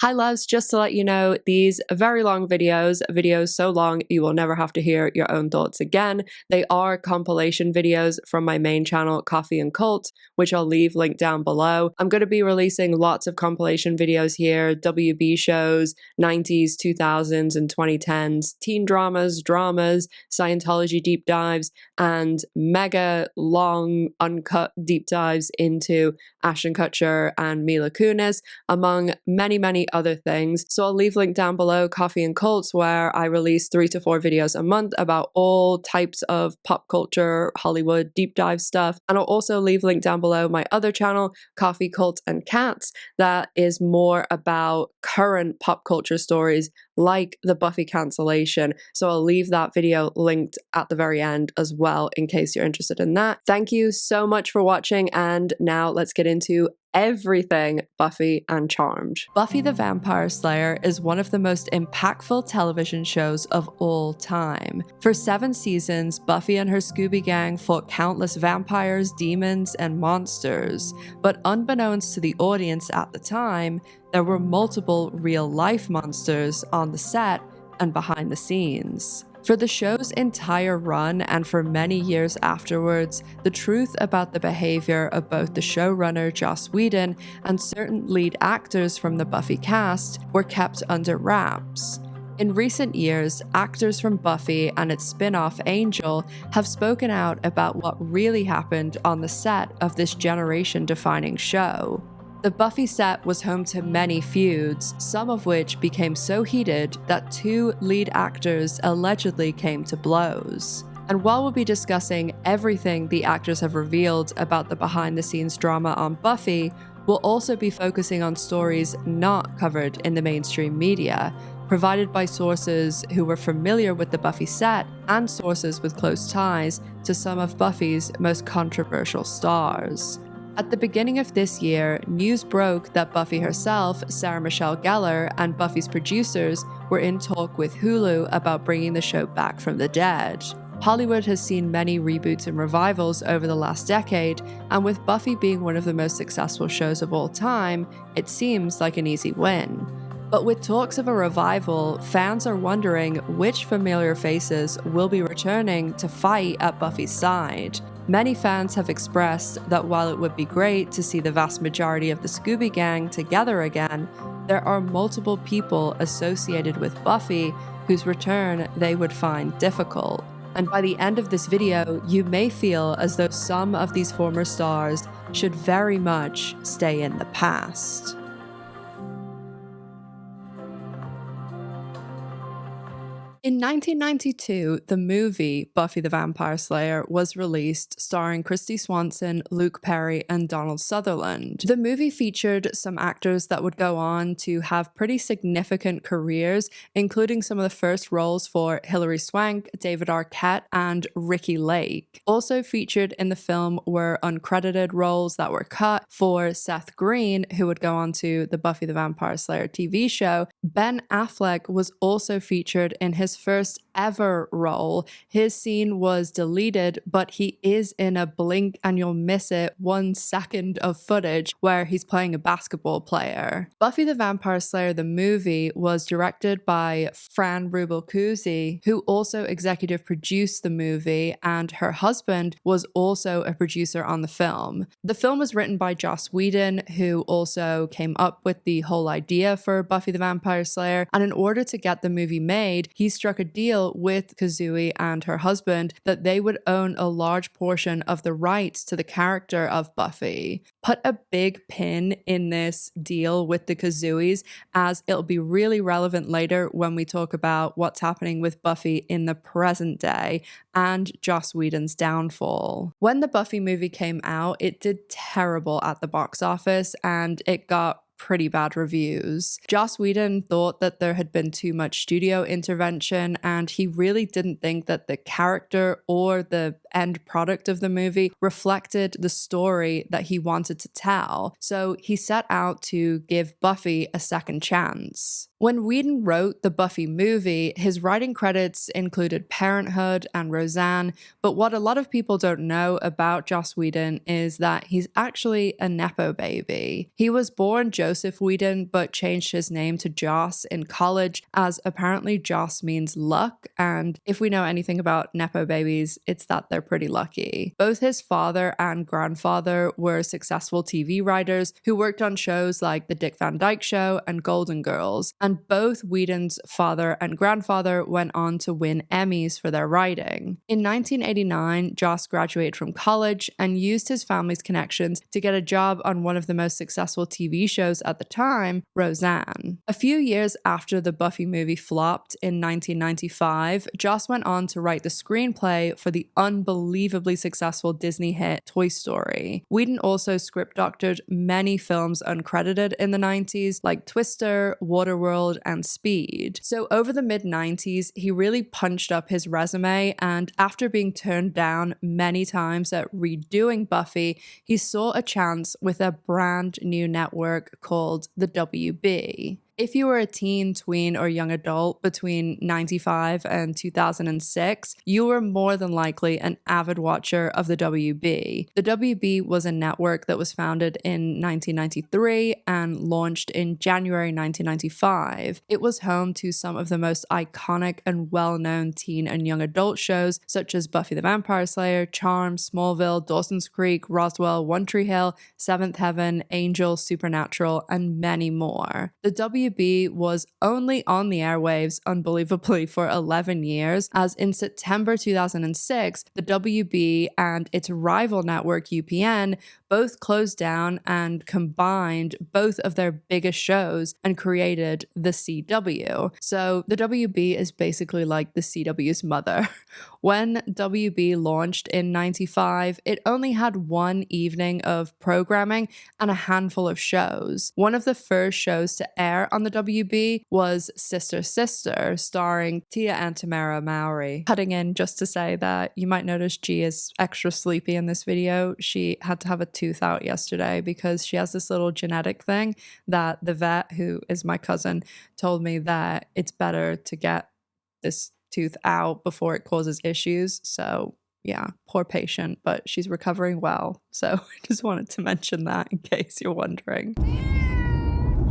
Hi loves, just to let you know, these very long videos so long you will never have to hear your own thoughts again. They are compilation videos from my main channel, Coffee and Cult, which I'll leave linked down below. I'm going to be releasing lots of compilation videos here, WB shows, 90s, 2000s, and 2010s, teen dramas, Scientology deep dives, and mega long uncut deep dives into Ashton Kutcher and Mila Kunis, among many other things. So I'll leave link down below, Coffee and Cults, where I release 3 to 4 videos a month about all types of pop culture, Hollywood deep dive stuff. And I'll also leave link down below my other channel, Coffee, Cult and Cats, that is more about current pop culture stories like the Buffy cancellation. So I'll leave that video linked at the very end as well in case you're interested in that. Thank you so much for watching, and now let's get into everything Buffy and Charmed. Buffy the Vampire Slayer is one of the most impactful television shows of all time. For 7 seasons, Buffy and her Scooby gang fought countless vampires, demons, and monsters. But unbeknownst to the audience at the time, there were multiple real-life monsters on the set and behind the scenes. For the show's entire run and for many years afterwards, the truth about the behavior of both the showrunner Joss Whedon and certain lead actors from the Buffy cast were kept under wraps. In recent years, actors from Buffy and its spin-off Angel have spoken out about what really happened on the set of this generation-defining show. The Buffy set was home to many feuds, some of which became so heated that 2 lead actors allegedly came to blows. And while we'll be discussing everything the actors have revealed about the behind-the-scenes drama on Buffy, we'll also be focusing on stories not covered in the mainstream media, provided by sources who were familiar with the Buffy set and sources with close ties to some of Buffy's most controversial stars. At the beginning of this year, news broke that Buffy herself, Sarah Michelle Gellar, and Buffy's producers were in talk with Hulu about bringing the show back from the dead. Hollywood has seen many reboots and revivals over the last decade, and with Buffy being one of the most successful shows of all time, it seems like an easy win. But with talks of a revival, fans are wondering which familiar faces will be returning to fight at Buffy's side. Many fans have expressed that while it would be great to see the vast majority of the Scooby gang together again, there are multiple people associated with Buffy whose return they would find difficult. And by the end of this video, you may feel as though some of these former stars should very much stay in the past. In 1992, the movie Buffy the Vampire Slayer was released, starring Kristy Swanson, Luke Perry, and Donald Sutherland. The movie featured some actors that would go on to have pretty significant careers, including some of the first roles for Hilary Swank, David Arquette, and Ricki Lake. Also featured in the film were uncredited roles that were cut for Seth Green, who would go on to the Buffy the Vampire Slayer TV show. Ben Affleck was also featured in his first ever role. His scene was deleted, but he is in a blink and you'll miss it 1 second of footage where he's playing a basketball player. Buffy the Vampire Slayer the movie was directed by Fran Rubel-Cousy, who also executive produced the movie, and her husband was also a producer on the film. The film was written by Joss Whedon, who also came up with the whole idea for Buffy the Vampire Slayer, and in order to get the movie made, he struck a deal with Kazooie and her husband that they would own a large portion of the rights to the character of Buffy. Put a big pin in this deal with the Kazooies, as it'll be really relevant later when we talk about what's happening with Buffy in the present day and Joss Whedon's downfall. When the Buffy movie came out, it did terrible at the box office and it got pretty bad reviews. Joss Whedon thought that there had been too much studio intervention, and he really didn't think that the character or the end product of the movie reflected the story that he wanted to tell. So he set out to give Buffy a second chance. When Whedon wrote the Buffy movie, his writing credits included Parenthood and Roseanne, but what a lot of people don't know about Joss Whedon is that he's actually a Nepo baby. He was born Joseph Joseph Whedon, but changed his name to Joss in college, as apparently Joss means luck, and if we know anything about Nepo babies, it's that they're pretty lucky. Both his father and grandfather were successful TV writers who worked on shows like The Dick Van Dyke Show and Golden Girls, and both Whedon's father and grandfather went on to win Emmys for their writing. In 1989, Joss graduated from college and used his family's connections to get a job on one of the most successful TV shows at the time, Roseanne. A few years after the Buffy movie flopped in 1995, Joss went on to write the screenplay for the unbelievably successful Disney hit Toy Story. Whedon also script doctored many films uncredited in the 90s, like Twister, Waterworld, and Speed. So over the mid-90s, he really punched up his resume, and after being turned down many times at redoing Buffy, he saw a chance with a brand new network called the WB. If you were a teen, tween, or young adult between 95 and 2006, you were more than likely an avid watcher of the WB. The WB was a network that was founded in 1993 and launched in January 1995. It was home to some of the most iconic and well-known teen and young adult shows such as Buffy the Vampire Slayer, Charmed, Smallville, Dawson's Creek, Roswell, One Tree Hill, Seventh Heaven, Angel, Supernatural, and many more. The WB was only on the airwaves, unbelievably, for 11 years, as in September 2006, the WB and its rival network UPN both closed down and combined both of their biggest shows and created the CW. So the WB is basically like the CW's mother. When WB launched in 95, it only had one evening of programming and a handful of shows. One of the first shows to air on the WB was Sister Sister, starring Tia and Tamara Mowry. Cutting in just to say that you might notice G is extra sleepy in this video. She had to have a tooth out yesterday because she has this little genetic thing that the vet, who is my cousin, told me that it's better to get this tooth out before it causes issues. So yeah, poor patient, but she's recovering well. So I just wanted to mention that in case you're wondering.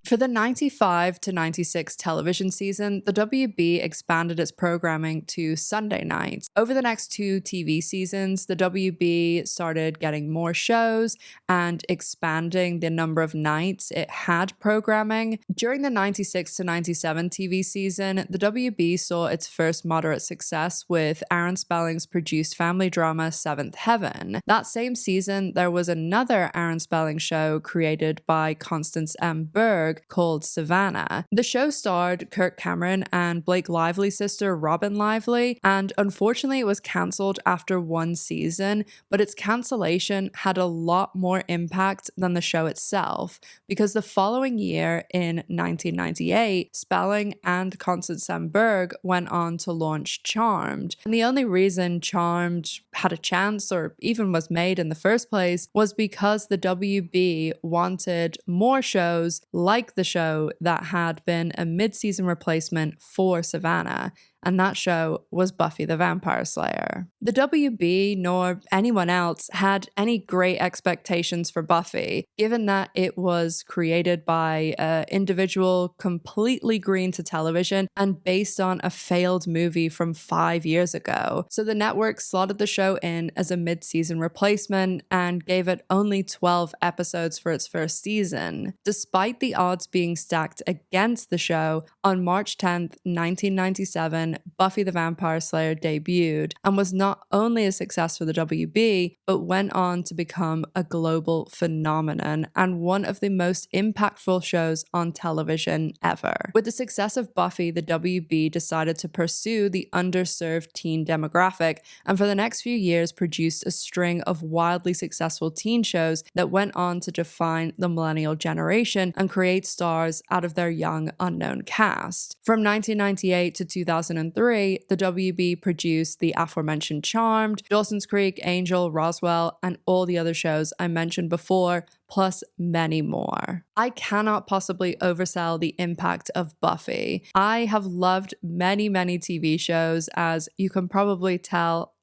For the 95 to 96 television season, the WB expanded its programming to Sunday nights. Over the next two TV seasons, the WB started getting more shows and expanding the number of nights it had programming. During the 96 to 97 TV season, the WB saw its first moderate success with Aaron Spelling's produced family drama Seventh Heaven. That same season, there was another Aaron Spelling show created by Constance M. Burge called Savannah. The show starred Kirk Cameron and Blake Lively's sister Robin Lively, and unfortunately it was cancelled after one season, but its cancellation had a lot more impact than the show itself, because the following year in 1998, Spelling and Constance M. Burge went on to launch Charmed. And the only reason Charmed had a chance or even was made in the first place was because the WB wanted more shows like the show that had been a mid-season replacement for Savannah, and that show was Buffy the Vampire Slayer. The WB nor anyone else had any great expectations for Buffy, given that it was created by an individual completely green to television and based on a failed movie from 5 years ago. So the network slotted the show in as a mid-season replacement and gave it only 12 episodes for its first season. Despite the odds being stacked against the show, on March 10th, 1997, Buffy the Vampire Slayer debuted and was not only a success for the WB, but went on to become a global phenomenon and one of the most impactful shows on television ever. With the success of Buffy, the WB decided to pursue the underserved teen demographic, and for the next few years produced a string of wildly successful teen shows that went on to define the millennial generation and create stars out of their young, unknown cast. From 1998 to 2003, the WB produced the aforementioned Charmed, Dawson's Creek, Angel, Roswell, and all the other shows I mentioned before, plus many more. I cannot possibly oversell the impact of Buffy. I have loved many, many TV shows, as you can probably tell,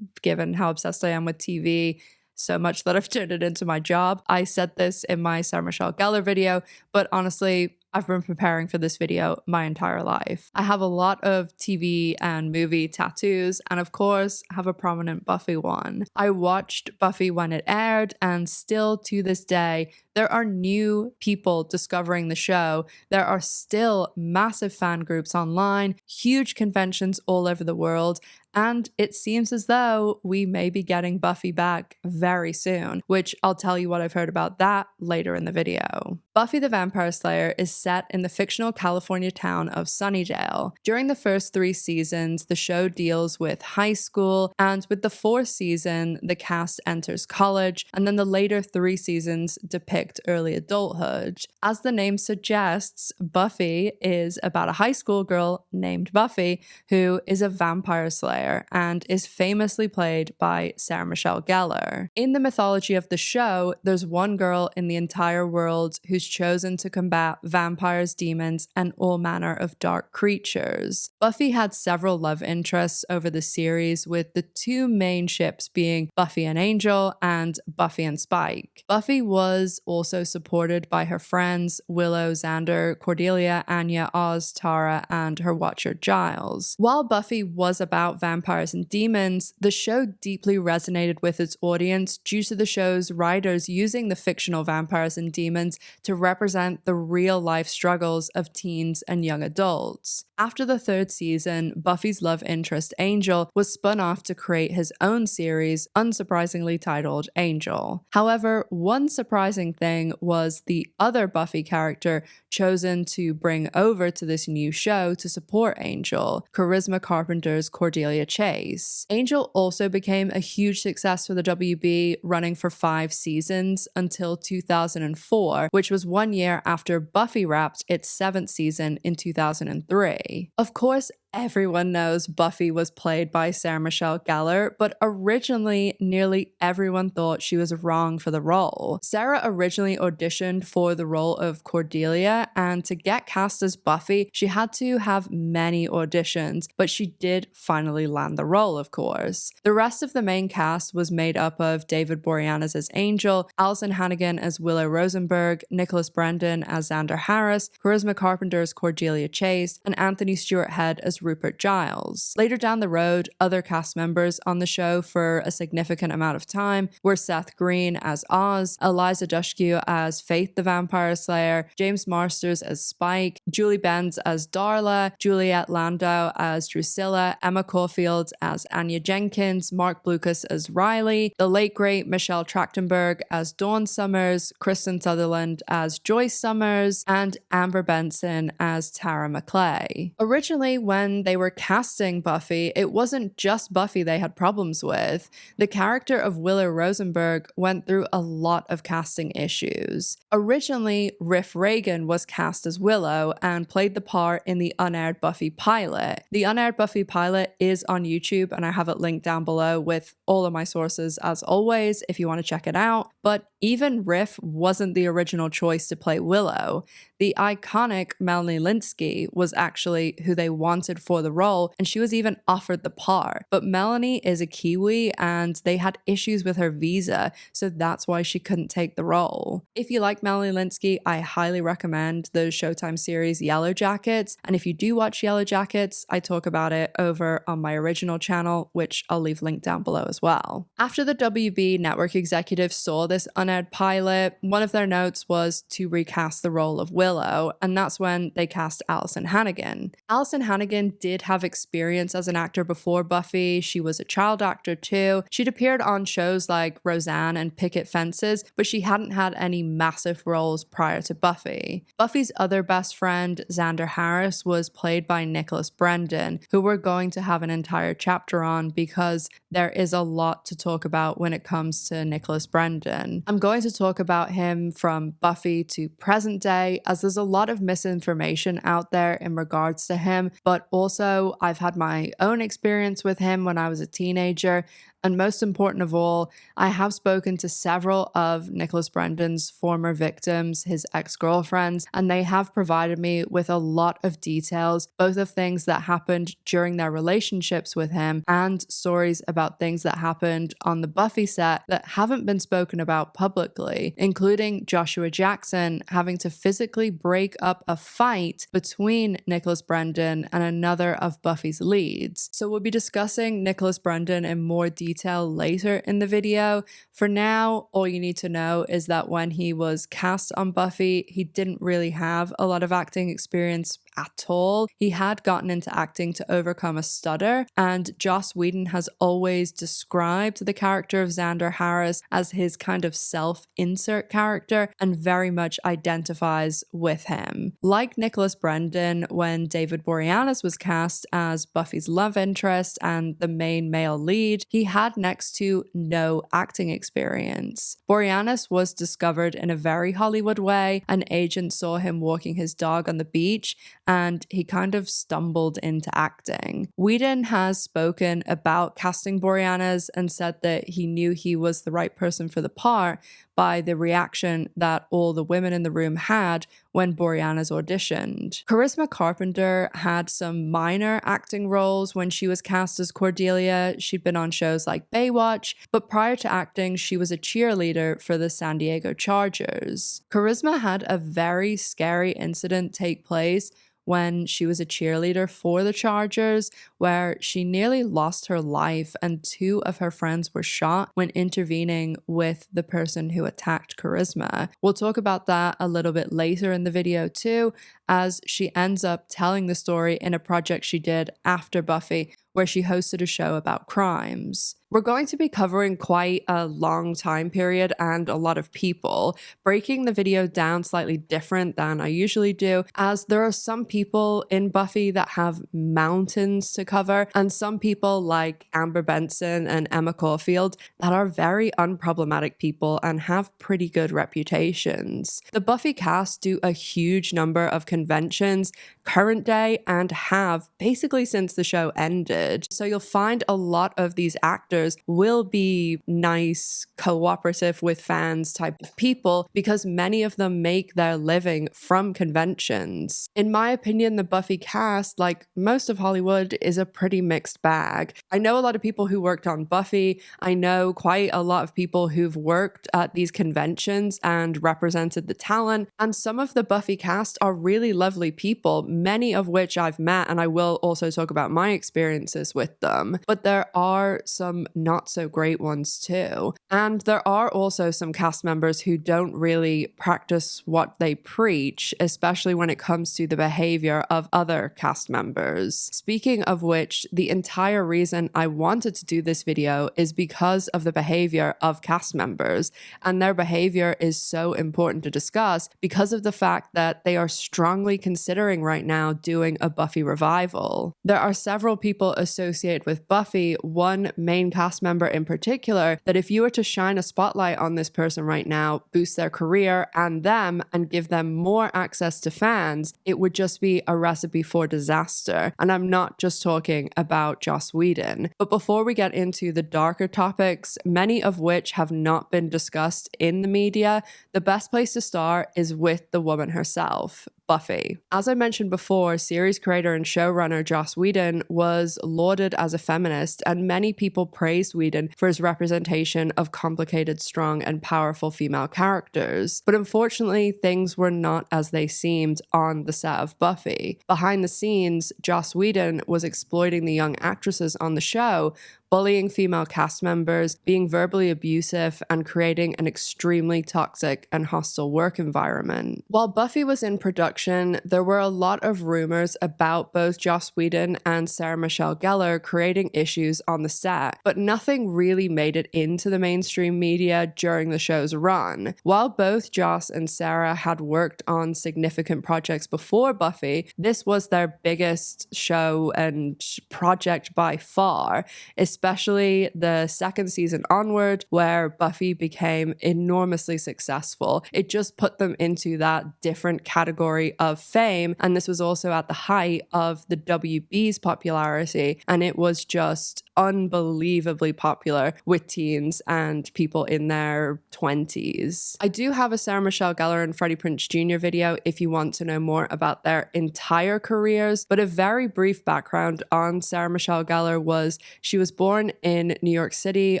given how obsessed I am with TV. so much that I've turned it into my job. I said this in my Sarah Michelle Gellar video, but honestly, I've been preparing for this video my entire life. I have a lot of TV and movie tattoos, and of course, have a prominent Buffy one. I watched Buffy when it aired, and still to this day, there are new people discovering the show. There are still massive fan groups online, huge conventions all over the world, and it seems as though we may be getting Buffy back very soon, which I'll tell you what I've heard about that later in the video. Buffy the Vampire Slayer is set in the fictional California town of Sunnydale. During the first 3 seasons, the show deals with high school, and with the 4th season, the cast enters college, and then the later 3 seasons depict early adulthood. As the name suggests, Buffy is about a high school girl named Buffy who is a vampire slayer and is famously played by Sarah Michelle Gellar. In the mythology of the show, there's one girl in the entire world who's chosen to combat vampires, demons, and all manner of dark creatures. Buffy had several love interests over the series, with the 2 main ships being Buffy and Angel and Buffy and Spike. Buffy was also supported by her friends Willow, Xander, Cordelia, Anya, Oz, Tara, and her watcher Giles. While Buffy was about vampires and demons, the show deeply resonated with its audience due to the show's writers using the fictional vampires and demons to represent the real-life struggles of teens and young adults. After the 3rd season, Buffy's love interest Angel was spun off to create his own series, unsurprisingly titled Angel. However, one surprising thing was the other Buffy character chosen to bring over to this new show to support Angel, Charisma Carpenter's Cordelia Chase. Angel also became a huge success for the WB, running for 5 seasons until 2004, which was 1 year after Buffy wrapped its 7th season in 2003. Of course, everyone knows Buffy was played by Sarah Michelle Gellar, but originally nearly everyone thought she was wrong for the role. Sarah originally auditioned for the role of Cordelia, and to get cast as Buffy, she had to have many auditions, but she did finally land the role, of course. The rest of the main cast was made up of David Boreanaz as Angel, Alyson Hannigan as Willow Rosenberg, Nicholas Brendon as Xander Harris, Charisma Carpenter as Cordelia Chase, and Anthony Stewart Head as Rupert Giles. Later down the road, other cast members on the show for a significant amount of time were Seth Green as Oz, Eliza Dushku as Faith the Vampire Slayer, James Marsters as Spike, Julie Benz as Darla, Juliette Landau as Drusilla, Emma Caulfield as Anya Jenkins, Mark Blucas as Riley, the late great Michelle Trachtenberg as Dawn Summers, Kristen Sutherland as Joyce Summers, and Amber Benson as Tara McClay. Originally, when they were casting Buffy, it wasn't just Buffy they had problems with. The character of Willow Rosenberg went through a lot of casting issues. Originally, Riff Reagan was cast as Willow and played the part in the unaired Buffy pilot. The unaired Buffy pilot is on YouTube, and I have it linked down below with all of my sources as always if you want to check it out. But even Riff wasn't the original choice to play Willow. The iconic Melanie Lynskey was actually who they wanted for the role, and she was even offered the part. But Melanie is a Kiwi, and they had issues with her visa, so that's why she couldn't take the role. If you like Melanie Lynskey, I highly recommend the Showtime series Yellow Jackets, and if you do watch Yellow Jackets, I talk about it over on my original channel, which I'll leave linked down below as well. After the WB network executives saw this unaired pilot, one of their notes was to recast the role of Willow, and that's when they cast Alyson Hannigan. Alyson Hannigan did have experience as an actor before Buffy. She was a child actor too. She'd appeared on shows like Roseanne and Picket Fences, but she hadn't had any massive roles prior to Buffy. Buffy's other best friend, Xander Harris, was played by Nicholas Brendon, who we're going to have an entire chapter on because there is a lot to talk about when it comes to Nicholas Brendon. I'm going to talk about him from Buffy to present day, as there's a lot of misinformation out there in regards to him, but also I've had my own experience with him when I was a teenager, And most important of all, I have spoken to several of Nicholas Brendon's former victims, his ex-girlfriends, and they have provided me with a lot of details, both of things that happened during their relationships with him and stories about things that happened on the Buffy set that haven't been spoken about publicly, including Joshua Jackson having to physically break up a fight between Nicholas Brendon and another of Buffy's leads. So we'll be discussing Nicholas Brendon in more detail later in the video. For now, all you need to know is that when he was cast on Buffy, he didn't really have a lot of acting experience at all. He had gotten into acting to overcome a stutter, and Joss Whedon has always described the character of Xander Harris as his kind of self-insert character and very much identifies with him. Like Nicholas Brendon, when David Boreanaz was cast as Buffy's love interest and the main male lead, he had next to no acting experience. Boreanaz was discovered in a very Hollywood way. An agent saw him walking his dog on the beach and he kind of stumbled into acting. Whedon has spoken about casting Boreanaz and said that he knew he was the right person for the part by the reaction that all the women in the room had when Boreanaz auditioned. Charisma Carpenter had some minor acting roles when she was cast as Cordelia. She'd been on shows like Baywatch, but prior to acting, she was a cheerleader for the San Diego Chargers. Charisma had a very scary incident take place when she was a cheerleader for the Chargers, where she nearly lost her life and 2 of her friends were shot when intervening with the person who attacked Charisma. We'll talk about that a little bit later in the video too, as she ends up telling the story in a project she did after Buffy, where she hosted a show about crimes. We're going to be covering quite a long time period and a lot of people, breaking the video down slightly different than I usually do, as there are some people in Buffy that have mountains to cover, and some people like Amber Benson and Emma Caulfield that are very unproblematic people and have pretty good reputations. The Buffy cast do a huge number of conventions current day and have basically since the show ended. So you'll find a lot of these actors will be nice, cooperative with fans type of people because many of them make their living from conventions. In my opinion, the Buffy cast, like most of Hollywood, is a pretty mixed bag. I know a lot of people who worked on Buffy. I know quite a lot of people who've worked at these conventions and represented the talent. And some of the Buffy cast are really lovely people, many of which I've met, and I will also talk about my experiences with them. But there are some not so great ones too. And there are also some cast members who don't really practice what they preach, especially when it comes to the behavior of other cast members. Speaking of which, the entire reason I wanted to do this video is because of the behavior of cast members, and their behavior is so important to discuss because of the fact that they are strongly considering right now doing a Buffy revival. There are several people associated with Buffy, one main cast member in particular, that if you were to shine a spotlight on this person right now, boost their career and them, and give them more access to fans, it would just be a recipe for disaster. And I'm not just talking about Joss Whedon. But before we get into the darker topics, many of which have not been discussed in the media, the best place to start is with the woman herself, Buffy. As I mentioned before, series creator and showrunner Joss Whedon was lauded as a feminist, and many people praised Whedon for his representation of complicated, strong, and powerful female characters. But unfortunately, things were not as they seemed on the set of Buffy. Behind the scenes, Joss Whedon was exploiting the young actresses on the show, bullying female cast members, being verbally abusive, and creating an extremely toxic and hostile work environment. While Buffy was in production, there were a lot of rumors about both Joss Whedon and Sarah Michelle Gellar creating issues on the set, but nothing really made it into the mainstream media during the show's run. While both Joss and Sarah had worked on significant projects before Buffy, this was their biggest show and project by far, especially the second season onward, where Buffy became enormously successful. It just put them into that different category of fame, and this was also at the height of the WB's popularity, and it was just unbelievably popular with teens and people in their 20s. I do have a Sarah Michelle Gellar and Freddie Prinze Jr. video if you want to know more about their entire careers, but a very brief background on Sarah Michelle Gellar was she was born in New York City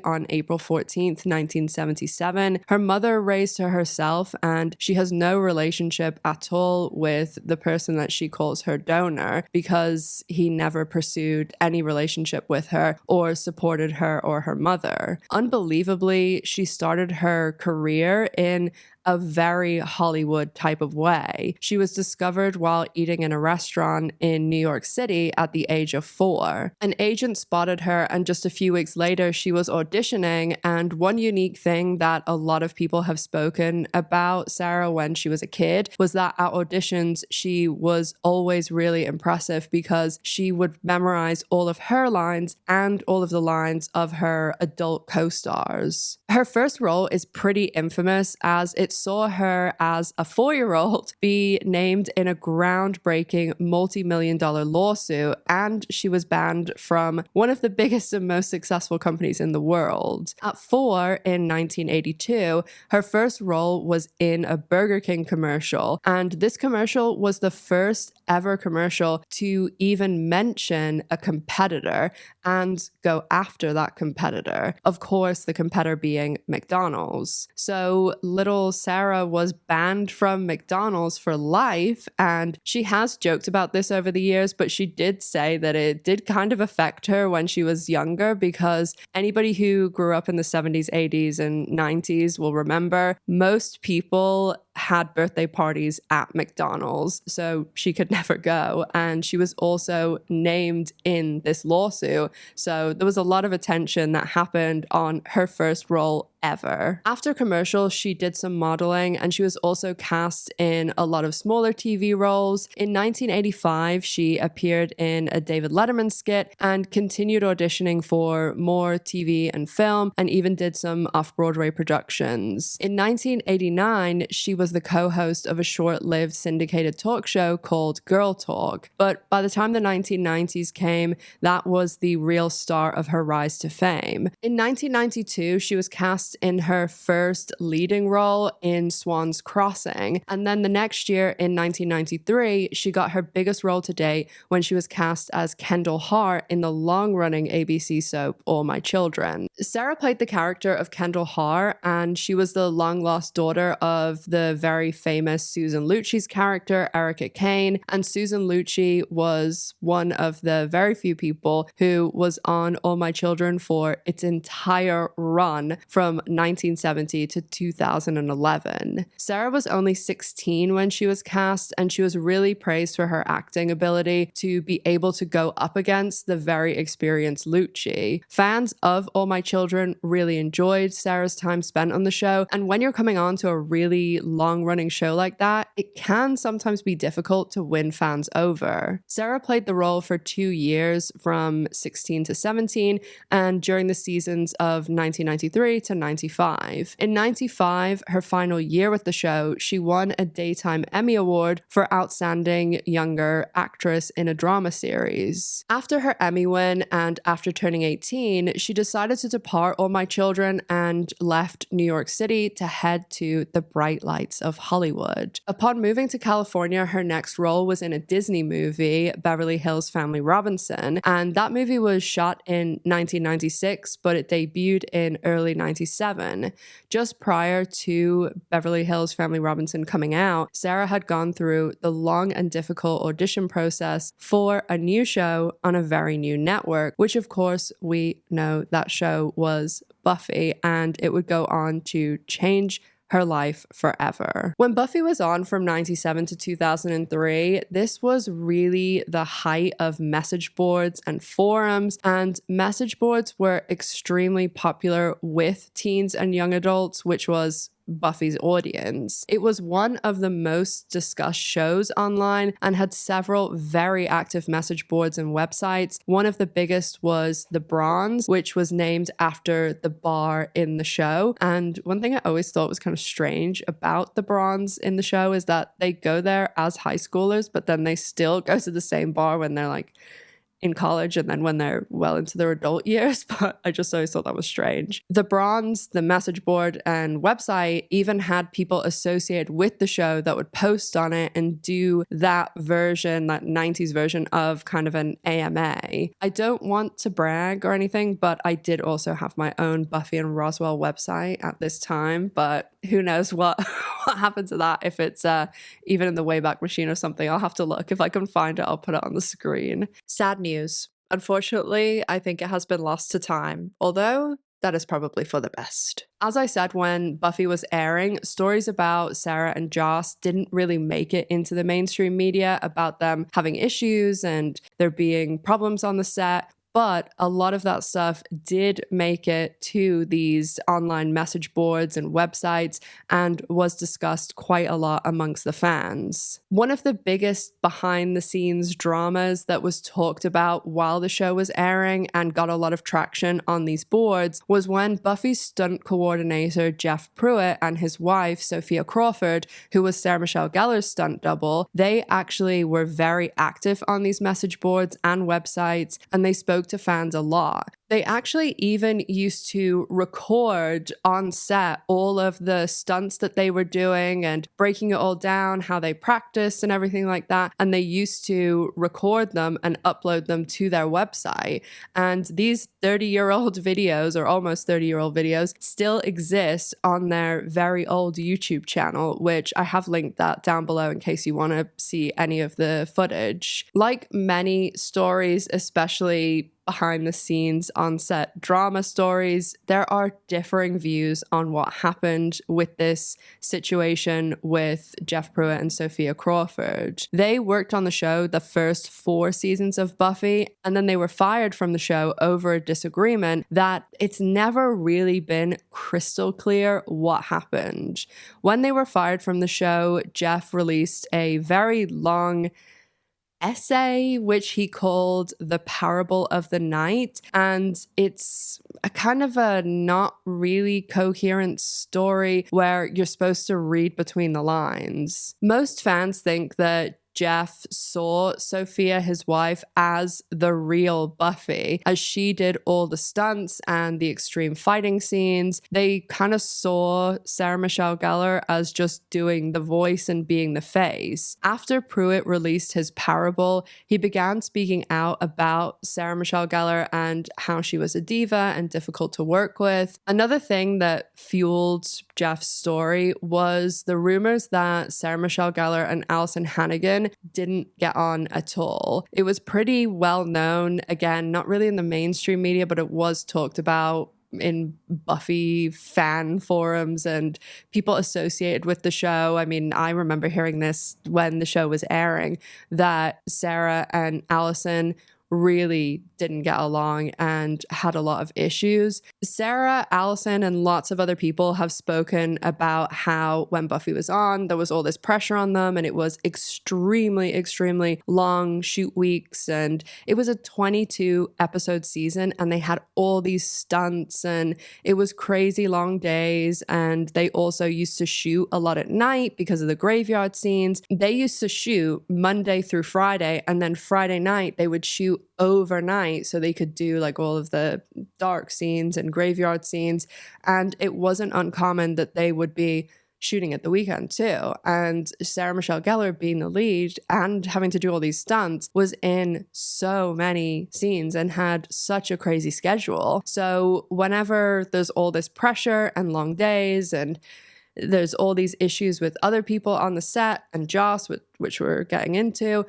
on April 14th, 1977. Her mother raised her herself, and she has no relationship at all with the person that she calls her donor because he never pursued any relationship with her or supported her or her mother. Unbelievably, she started her career in a very Hollywood type of way. She was discovered while eating in a restaurant in New York City at the age of 4. An agent spotted her, and just a few weeks later, she was auditioning. And one unique thing that a lot of people have spoken about Sarah when she was a kid was that at auditions, she was always really impressive because she would memorize all of her lines and all of the lines of her adult co-stars. Her first role is pretty infamous as it saw her as a 4-year-old be named in a groundbreaking multi-million-dollar lawsuit, and she was banned from one of the biggest and most successful companies in the world. At 4 in 1982, her first role was in a Burger King commercial, and this commercial was the first ever commercial to even mention a competitor and go after that competitor. Of course, the competitor being McDonald's. So little Sarah was banned from McDonald's for life, and she has joked about this over the years, but she did say that it did kind of affect her when she was younger because anybody who grew up in the 70s, 80s, and 90s will remember most people had birthday parties at McDonald's, so she could never go. And she was also named in this lawsuit, so there was a lot of attention that happened on her first role ever. After commercials, she did some modeling, and she was also cast in a lot of smaller TV roles. In 1985, she appeared in a David Letterman skit and continued auditioning for more TV and film, and even did some off-Broadway productions. In 1989, she was the co-host of a short-lived syndicated talk show called Girl Talk. But by the time the 1990s came, that was the real start of her rise to fame. In 1992, she was cast in her first leading role in Swan's Crossing. And then the next year, in 1993, she got her biggest role to date when she was cast as Kendall Hart in the long-running ABC soap All My Children. Sarah played the character of Kendall Hart, and she was the long-lost daughter of the very famous Susan Lucci's character, Erica Kane. And Susan Lucci was one of the very few people who was on All My Children for its entire run from 1970 to 2011. Sarah was only 16 when she was cast, and she was really praised for her acting ability to be able to go up against the very experienced Lucci. Fans of All My Children really enjoyed Sarah's time spent on the show, and when you're coming on to a really long-running show like that, it can sometimes be difficult to win fans over. Sarah played the role for 2 years, from 16 to 17, and during the seasons of 1993 to 95. In 95, her final year with the show, she won a Daytime Emmy Award for Outstanding Younger Actress in a Drama Series. After her Emmy win and after turning 18, she decided to depart All My Children and left New York City to head to the bright lights of Hollywood. Upon moving to California, her next role was in a Disney movie, Beverly Hills Family Robinson, and that movie was shot in 1996, but it debuted in early 97. Just prior to Beverly Hills Family Robinson coming out, Sarah had gone through the long and difficult audition process for a new show on a very new network, which of course we know that show was Buffy, and it would go on to change her life forever. When Buffy was on from 97 to 2003, this was really the height of message boards and forums, and message boards were extremely popular with teens and young adults, which was Buffy's audience. It was one of the most discussed shows online and had several very active message boards and websites. One of the biggest was the Bronze, which was named after the bar in the show. And one thing I always thought was kind of strange about the Bronze in the show is that they go there as high schoolers, but then they still go to the same bar when they're like in college and then when they're well into their adult years, but I just always thought that was strange. The Bronze, the message board and website even had people associated with the show that would post on it and do that version, that 90s version of kind of an AMA. I don't want to brag or anything, but I did also have my own Buffy and Roswell website at this time, but who knows what happened to that, if it's even in the Wayback Machine or something. I'll have to look. If I can find it, I'll put it on the screen. Sad news. Unfortunately, I think it has been lost to time, although that is probably for the best. As I said, when Buffy was airing, stories about Sarah and Joss didn't really make it into the mainstream media about them having issues and there being problems on the set. But a lot of that stuff did make it to these online message boards and websites and was discussed quite a lot amongst the fans. One of the biggest behind the scenes dramas that was talked about while the show was airing and got a lot of traction on these boards was when Buffy's stunt coordinator Jeff Pruitt and his wife Sophia Crawford, who was Sarah Michelle Gellar's stunt double, they actually were very active on these message boards and websites, and they spoke to fans a lot. They actually even used to record on set all of the stunts that they were doing and breaking it all down, how they practiced and everything like that. And they used to record them and upload them to their website. And these 30-year-old videos, or almost 30-year-old videos, still exist on their very old YouTube channel, which I have linked that down below in case you want to see any of the footage. Like many stories, especially behind the scenes on set drama stories, there are differing views on what happened with this situation with Jeff Pruitt and Sophia Crawford. They worked on the show the first 4 seasons of Buffy, and then they were fired from the show over a disagreement that it's never really been crystal clear what happened. When they were fired from the show, Jeff released a very long essay which he called The Parable of the Night, and it's a kind of a not really coherent story where you're supposed to read between the lines. Most fans think that Jeff saw Sophia, his wife, as the real Buffy, as she did all the stunts and the extreme fighting scenes. They kind of saw Sarah Michelle Gellar as just doing the voice and being the face. After Pruitt released his Parable, he began speaking out about Sarah Michelle Gellar and how she was a diva and difficult to work with. Another thing that fueled Jeff's story was the rumors that Sarah Michelle Gellar and Allison Hannigan didn't get on at all. It was pretty well known, again, not really in the mainstream media, but it was talked about in Buffy fan forums and people associated with the show. I mean, I remember hearing this when the show was airing, that Sarah and Allison really didn't get along and had a lot of issues. Sarah, Allison, and lots of other people have spoken about how when Buffy was on, there was all this pressure on them and it was extremely long shoot weeks, and it was a 22 episode season and they had all these stunts and it was crazy long days, and they also used to shoot a lot at night because of the graveyard scenes. They used to shoot Monday through Friday, and then Friday night they would shoot overnight so they could do like all of the dark scenes and graveyard scenes, and it wasn't uncommon that they would be shooting at the weekend too. And Sarah Michelle Gellar, being the lead and having to do all these stunts, was in so many scenes and had such a crazy schedule. So whenever there's all this pressure and long days and there's all these issues with other people on the set and Joss, which we're getting into,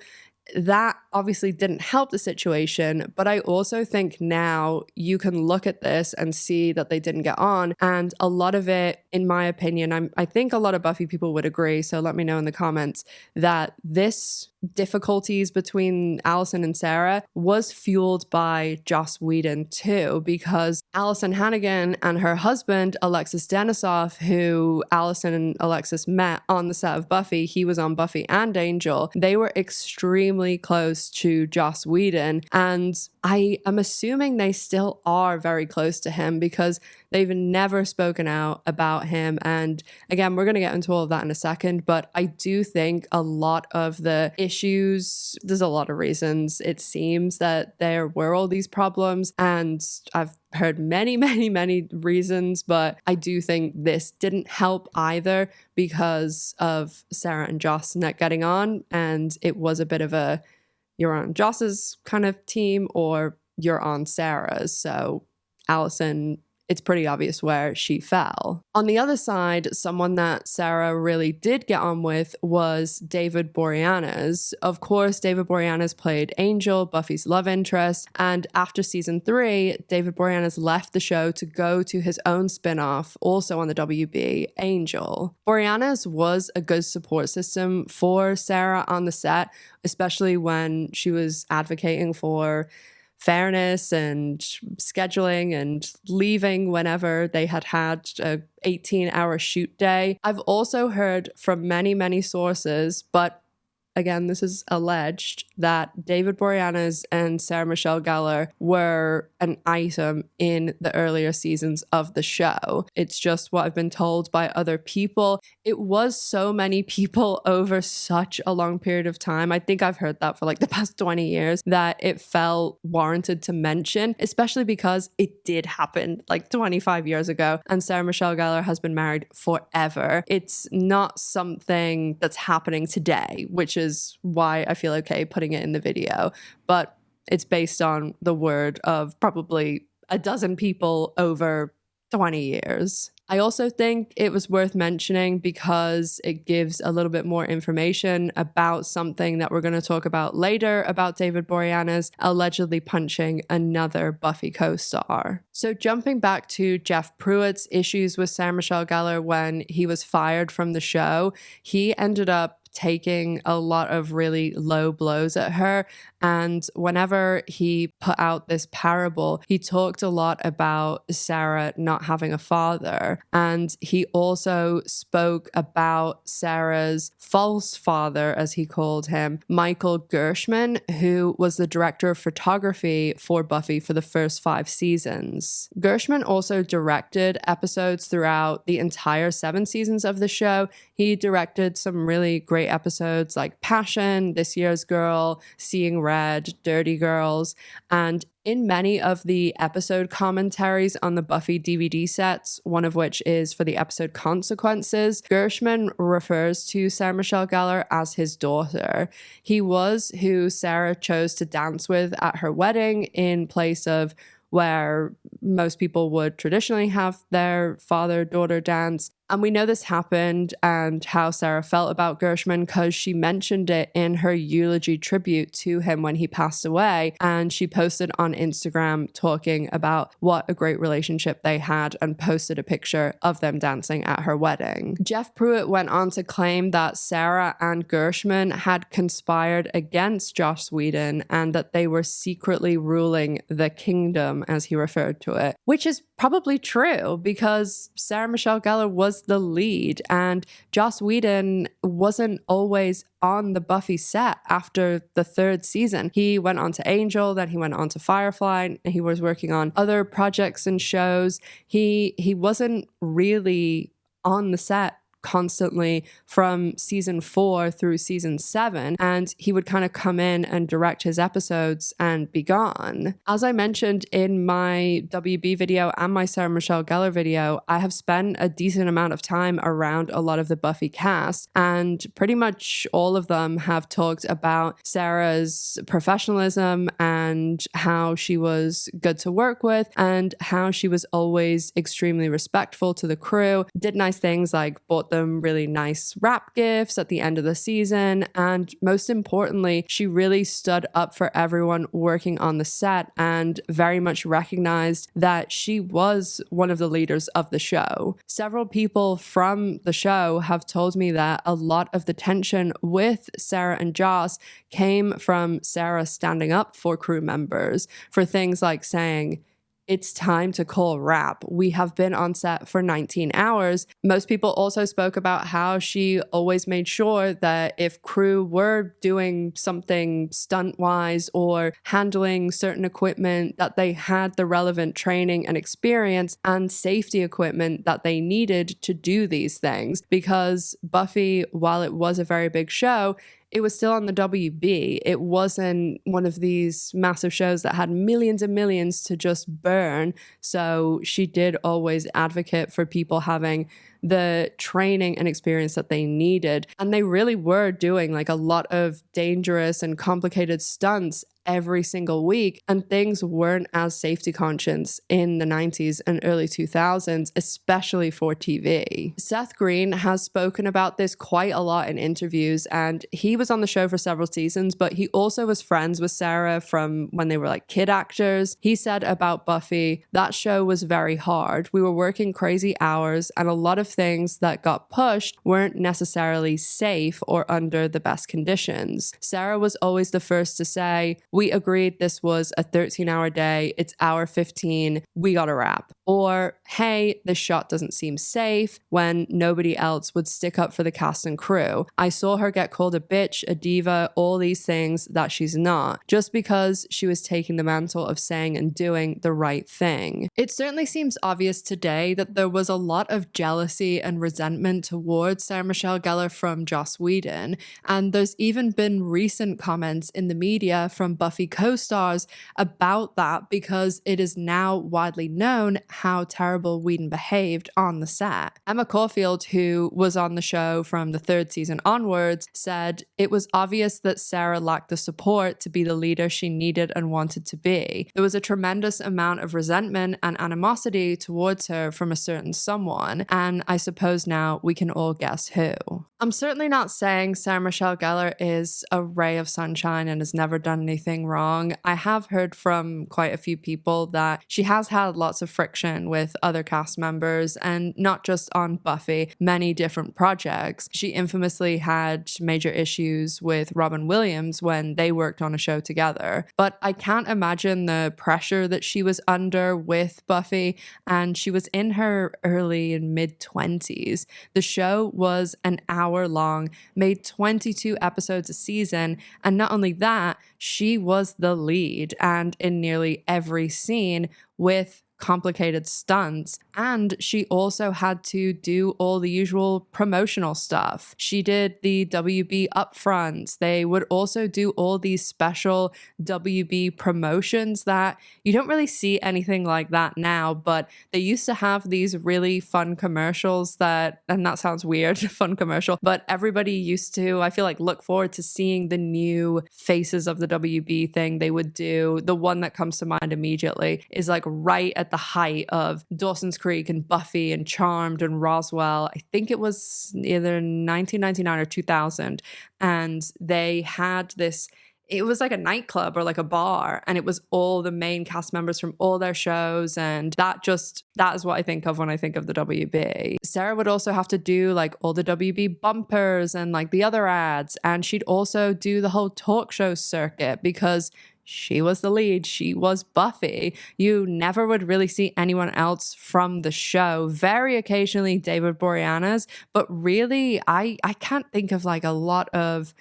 that obviously didn't help the situation. But I also think now you can look at this and see that they didn't get on. And a lot of it, in my opinion, I think a lot of Buffy people would agree, so let me know in the comments, that this difficulties between Allison and Sarah was fueled by Joss Whedon too, because Allison Hannigan and her husband Alexis Denisof, who Allison and Alexis met on the set of Buffy, he was on Buffy and Angel, they were extremely close to Joss Whedon, and I am assuming they still are very close to him because they've never spoken out about him. And again, we're going to get into all of that in a second, but I do think a lot of the issues, there's a lot of reasons it seems that there were all these problems, and I've heard many, many, many reasons, but I do think this didn't help either because of Sarah and Joss not getting on, and it was a bit of a you're on Joss's kind of team or you're on Sarah's. So Allison, it's pretty obvious where she fell. On the other side, someone that Sarah really did get on with was David Boreanaz. Of course, David Boreanaz played Angel, Buffy's love interest, and after season 3, David Boreanaz left the show to go to his own spin-off, also on the WB, Angel. Boreanaz was a good support system for Sarah on the set, especially when she was advocating for fairness and scheduling and leaving whenever they had a 18-hour shoot day. I've also heard from many, many sources, but again, this is alleged, that David Boreanaz and Sarah Michelle Gellar were an item in the earlier seasons of the show. It's just what I've been told by other people. It was so many people over such a long period of time. I think I've heard that for like the past 20 years, that it felt warranted to mention, especially because it did happen like 25 years ago, and Sarah Michelle Gellar has been married forever. It's not something that's happening today, which is why I feel okay putting it in the video, but it's based on the word of probably a dozen people over 20 years. I also think it was worth mentioning because it gives a little bit more information about something that we're going to talk about later about David Boreanaz allegedly punching another Buffy co-star. So jumping back to Jeff Pruitt's issues with Sarah Michelle Gellar when he was fired from the show, he ended up taking a lot of really low blows at her. And whenever he put out this parable, he talked a lot about Sarah not having a father. And he also spoke about Sarah's false father, as he called him, Michael Gershman, who was the director of photography for Buffy for the first 5 seasons. Gershman also directed episodes throughout the entire 7 seasons of the show. He directed some really great episodes like Passion, This Year's Girl, Seeing Red, Dirty Girls, and in many of the episode commentaries on the Buffy DVD sets, one of which is for the episode Consequences, Gershman refers to Sarah Michelle Gellar as his daughter. He was who Sarah chose to dance with at her wedding in place of where most people would traditionally have their father-daughter dance. And we know this happened and how Sarah felt about Gershman because she mentioned it in her eulogy tribute to him when he passed away. And she posted on Instagram talking about what a great relationship they had and posted a picture of them dancing at her wedding. Jeff Pruitt went on to claim that Sarah and Gershman had conspired against Joss Whedon and that they were secretly ruling the kingdom, as he referred to it, which is probably true because Sarah Michelle Gellar was the lead and Joss Whedon wasn't always on the Buffy set after the 3rd season. He went on to Angel, then he went on to Firefly, and he was working on other projects and shows. He wasn't really on the set constantly from season 4 through season 7, and he would kind of come in and direct his episodes and be gone. As I mentioned in my WB video and my Sarah Michelle Gellar video, I have spent a decent amount of time around a lot of the Buffy cast, and pretty much all of them have talked about Sarah's professionalism and how she was good to work with and how she was always extremely respectful to the crew, did nice things like bought them really nice wrap gifts at the end of the season, and most importantly, she really stood up for everyone working on the set and very much recognized that she was one of the leaders of the show. Several people from the show have told me that a lot of the tension with Sarah and Joss came from Sarah standing up for crew members for things like saying, it's time to call a wrap. We have been on set for 19 hours. Most people also spoke about how she always made sure that if crew were doing something stunt-wise or handling certain equipment, that they had the relevant training and experience and safety equipment that they needed to do these things. Because Buffy, while it was a very big show, it was still on the WB. It wasn't one of these massive shows that had millions and millions to just burn. So she did always advocate for people having the training and experience that they needed. And they really were doing like a lot of dangerous and complicated stunts every single week, and things weren't as safety conscious in the 90s and early 2000s, especially for TV. Seth Green has spoken about this quite a lot in interviews, and he was on the show for several seasons, but he also was friends with Sarah from when they were like kid actors. He said about Buffy, that show was very hard. We were working crazy hours, and a lot of things that got pushed weren't necessarily safe or under the best conditions. Sarah was always the first to say, we agreed this was a 13-hour day, it's hour 15, we got a wrap. Or, hey, this shot doesn't seem safe, when nobody else would stick up for the cast and crew. I saw her get called a bitch, a diva, all these things that she's not, just because she was taking the mantle of saying and doing the right thing. It certainly seems obvious today that there was a lot of jealousy and resentment towards Sarah Michelle Gellar from Joss Whedon, and there's even been recent comments in the media from Buffy co-stars about that, because it is now widely known how terrible Whedon behaved on the set. Emma Caulfield, who was on the show from the 3rd season onwards, said it was obvious that Sarah lacked the support to be the leader she needed and wanted to be. There was a tremendous amount of resentment and animosity towards her from a certain someone, and I suppose now we can all guess who. I'm certainly not saying Sarah Michelle Gellar is a ray of sunshine and has never done anything wrong. I have heard from quite a few people that she has had lots of friction with other cast members, and not just on Buffy, many different projects. She infamously had major issues with Robin Williams when they worked on a show together. But I can't imagine the pressure that she was under with Buffy, and she was in her early and mid-20s. The show was an hour long, made 22 episodes a season, and not only that, she was the lead and in nearly every scene with complicated stunts, and she also had to do all the usual promotional stuff. She did the WB upfronts. They would also do all these special WB promotions that you don't really see anything like that now, but they used to have these really fun commercials that, and that sounds weird, fun commercial, but everybody used to, I feel like, look forward to seeing the new faces of the WB thing they would do. The one that comes to mind immediately is like right at the height of Dawson's Creek and Buffy and Charmed and Roswell. I think it was either 1999 or 2000. And they had this, it was like a nightclub or like a bar, and it was all the main cast members from all their shows. And that is what I think of when I think of the WB. Sarah would also have to do like all the WB bumpers and like the other ads. And she'd also do the whole talk show circuit, because she was the lead. She was Buffy. You never would really see anyone else from the show. Very occasionally David Boreanaz, but really I can't think of like a lot of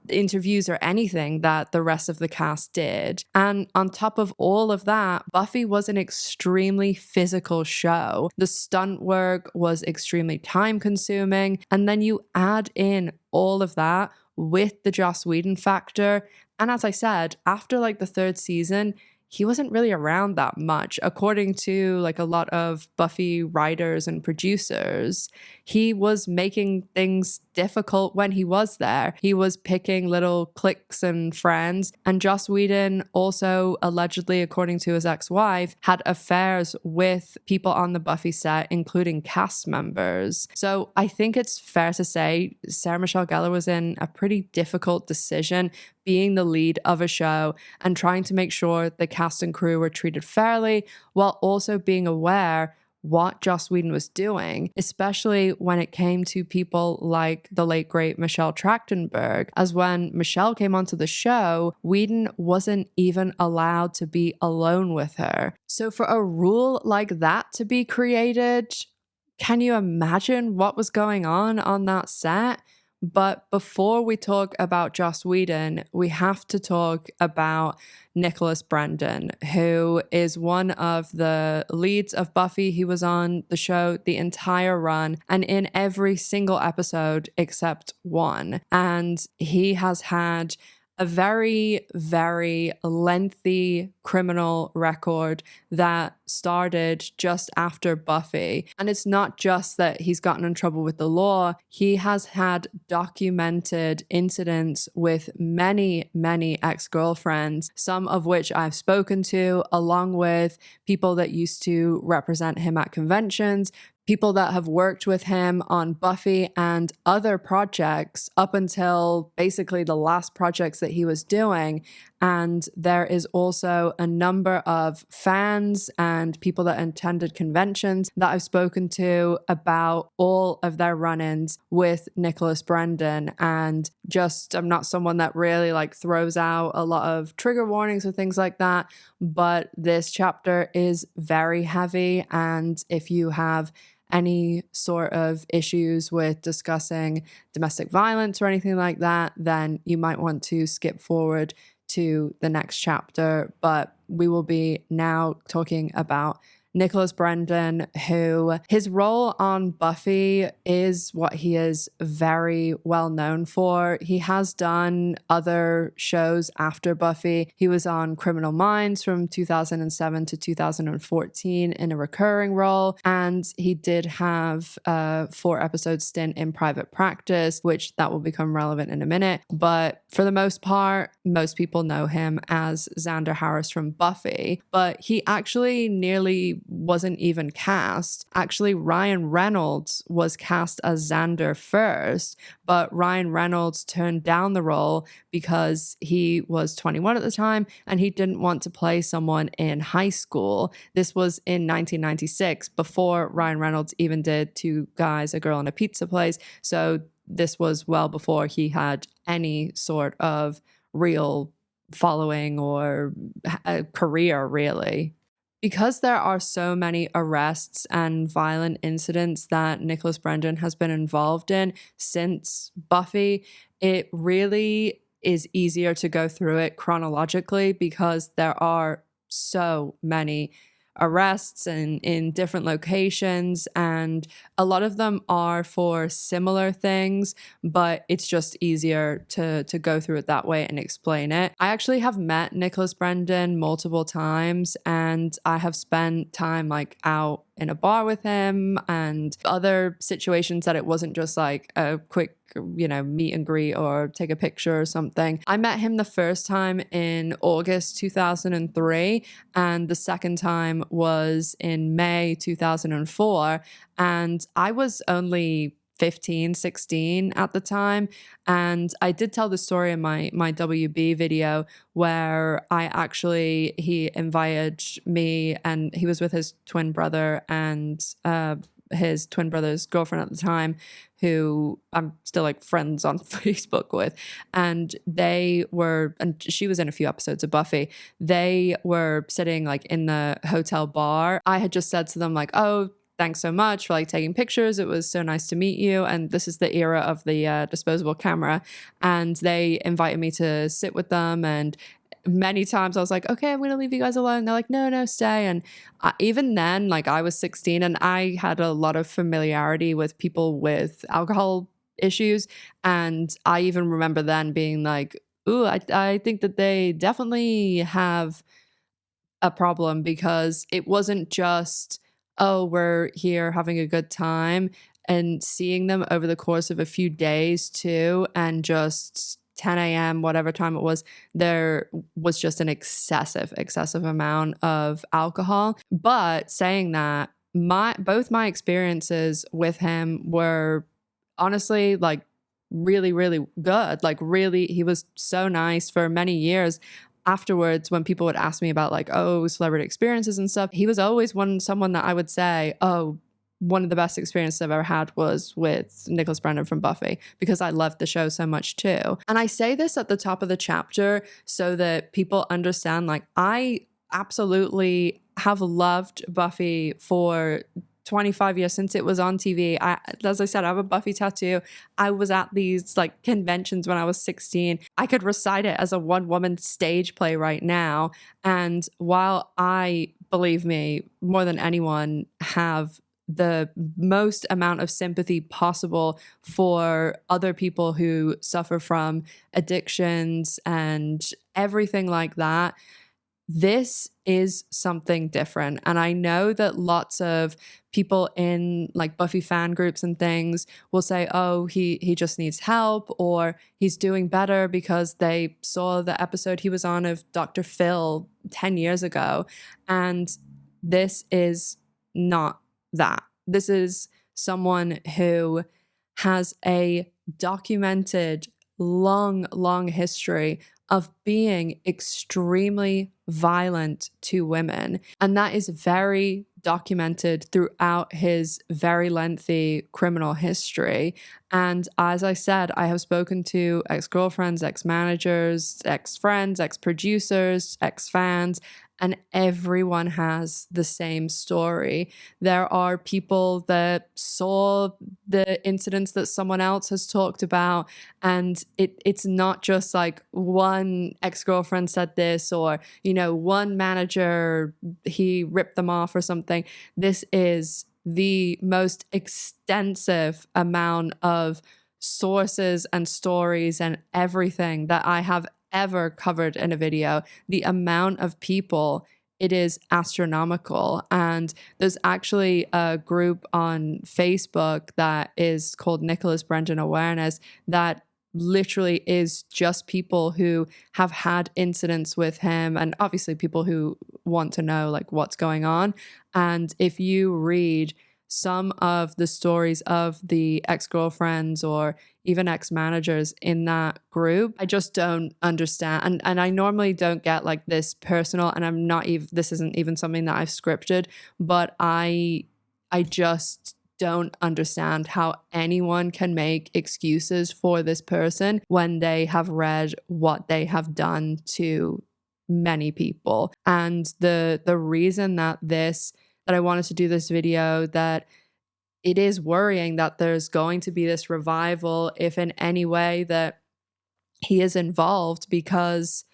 interviews or anything that the rest of the cast did. And on top of all of that, Buffy was an extremely physical show. The stunt work was extremely time consuming. And then you add in all of that with the Joss Whedon factor. And as I said, after like the 3rd season, he wasn't really around that much. According to like a lot of Buffy writers and producers, he was making things difficult when he was there. He was picking little cliques and friends. And Joss Whedon also allegedly, according to his ex-wife, had affairs with people on the Buffy set, including cast members. So I think it's fair to say Sarah Michelle Gellar was in a pretty difficult decision, being the lead of a show and trying to make sure the cast and crew were treated fairly, while also being aware what Joss Whedon was doing, especially when it came to people like the late great Michelle Trachtenberg, as when Michelle came onto the show, Whedon wasn't even allowed to be alone with her. So for a rule like that to be created, can you imagine what was going on that set? But before we talk about Joss Whedon, we have to talk about Nicholas Brendon, who is one of the leads of Buffy. He was on the show the entire run and in every single episode except one. And he has had a very, very lengthy criminal record that started just after Buffy. And it's not just that he's gotten in trouble with the law, he has had documented incidents with many, many ex-girlfriends, some of which I've spoken to, along with people that used to represent him at conventions, people that have worked with him on Buffy and other projects up until basically the last projects that he was doing. And there is also a number of fans and people that attended conventions that I've spoken to about all of their run-ins with Nicholas Brendon. And just, I'm not someone that really like throws out a lot of trigger warnings or things like that, but this chapter is very heavy. And if you have any sort of issues with discussing domestic violence or anything like that, then you might want to skip forward to the next chapter. But we will be now talking about Nicholas Brendon, who his role on Buffy is what he is very well known for. He has done other shows after Buffy. He was on Criminal Minds from 2007 to 2014 in a recurring role, and he did have a 4-episode stint in Private Practice, which that will become relevant in a minute. But for the most part, most people know him as Xander Harris from Buffy, but he actually nearly wasn't even cast. Actually, Ryan Reynolds was cast as Xander first, but Ryan Reynolds turned down the role because he was 21 at the time and he didn't want to play someone in high school. This was in 1996, before Ryan Reynolds even did Two Guys, a Girl, and a Pizza Place. So this was well before he had any sort of real following or a career, really. Because there are so many arrests and violent incidents that Nicholas Brendon has been involved in since Buffy, it really is easier to go through it chronologically because there are so many arrests and in different locations, and a lot of them are for similar things, but it's just easier to go through it that way and explain it. I actually have met Nicholas Brendon multiple times, and I have spent time like out in a bar with him and other situations that it wasn't just like a quick, meet and greet or take a picture or something. I met him the first time in August 2003, and the second time was in May 2004. And I was only 15, 16 at the time. And I did tell the story in my WB video where he invited me, and he was with his twin brother and his twin brother's girlfriend at the time, who I'm still like friends on Facebook with. And she was in a few episodes of Buffy. They were sitting like in the hotel bar. I had just said to them like, oh, thanks so much for like taking pictures. It was so nice to meet you. And this is the era of the disposable camera. And they invited me to sit with them. And many times I was like, okay, I'm going to leave you guys alone. They're like, no, stay. And even then, like I was 16 and I had a lot of familiarity with people with alcohol issues. And I even remember then being like, ooh, I think that they definitely have a problem, because it wasn't just, oh, we're here having a good time, and seeing them over the course of a few days too, and just 10 a.m., whatever time it was, there was just an excessive amount of alcohol. But saying that, both my experiences with him were honestly like really, really good. Like really, he was so nice for many years. afterwards, when people would ask me about like, oh, celebrity experiences and stuff, he was always someone that I would say, oh, one of the best experiences I've ever had was with Nicholas Brendon from Buffy, because I loved the show so much too. And I say this at the top of the chapter so that people understand, like, I absolutely have loved Buffy for 25 years since it was on TV. As I said, I have a Buffy tattoo. I was at these like conventions when I was 16. I could recite it as a one-woman stage play right now. And while I, believe me, more than anyone, have the most amount of sympathy possible for other people who suffer from addictions and everything like that, this is something different. And I know that lots of people in like Buffy fan groups and things will say, oh, he just needs help, or he's doing better because they saw the episode he was on of Dr. Phil 10 years ago. And this is not that. This is someone who has a documented long history of being extremely violent to women. And that is very documented throughout his very lengthy criminal history. And as I said, I have spoken to ex-girlfriends, ex-managers, ex-friends, ex-producers, ex-fans, and everyone has the same story. There are people that saw the incidents that someone else has talked about, and it's not just like one ex-girlfriend said this, or, you know, one manager, he ripped them off or something. This is the most extensive amount of sources and stories and everything that I have ever covered in a video. The amount of people, it is astronomical. And there's actually a group on Facebook that is called Nicholas Brendon Awareness that literally is just people who have had incidents with him, and obviously people who want to know like what's going on. And if you read some of the stories of the ex-girlfriends or even ex-managers in that group, I just don't understand. And I normally don't get like this personal, and I'm not even, this isn't even something that I've scripted, but I just don't understand how anyone can make excuses for this person when they have read what they have done to many people. And the reason that I wanted to do this video, that it is worrying that there's going to be this revival if in any way that he is involved, because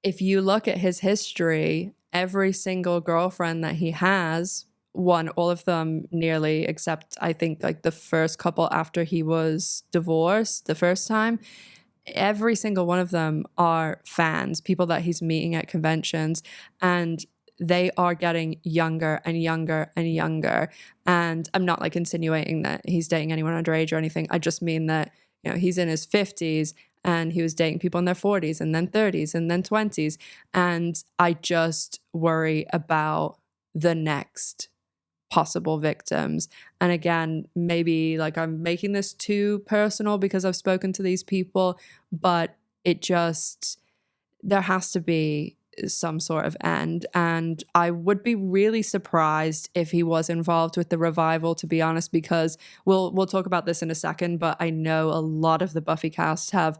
if you look at his history, every single girlfriend that he has, all of them nearly, except I think like the first couple after he was divorced the first time, every single one of them are fans, people that he's meeting at conventions, and they are getting younger and younger and younger. And I'm not like insinuating that he's dating anyone underage or anything. I just mean that, you know, he's in his 50s and he was dating people in their 40s and then 30s and then 20s. And I just worry about the next possible victims. And again, maybe like I'm making this too personal because I've spoken to these people, but there has to be some sort of end. And I would be really surprised if he was involved with the revival, to be honest, because we'll talk about this in a second, but I know a lot of the Buffy cast have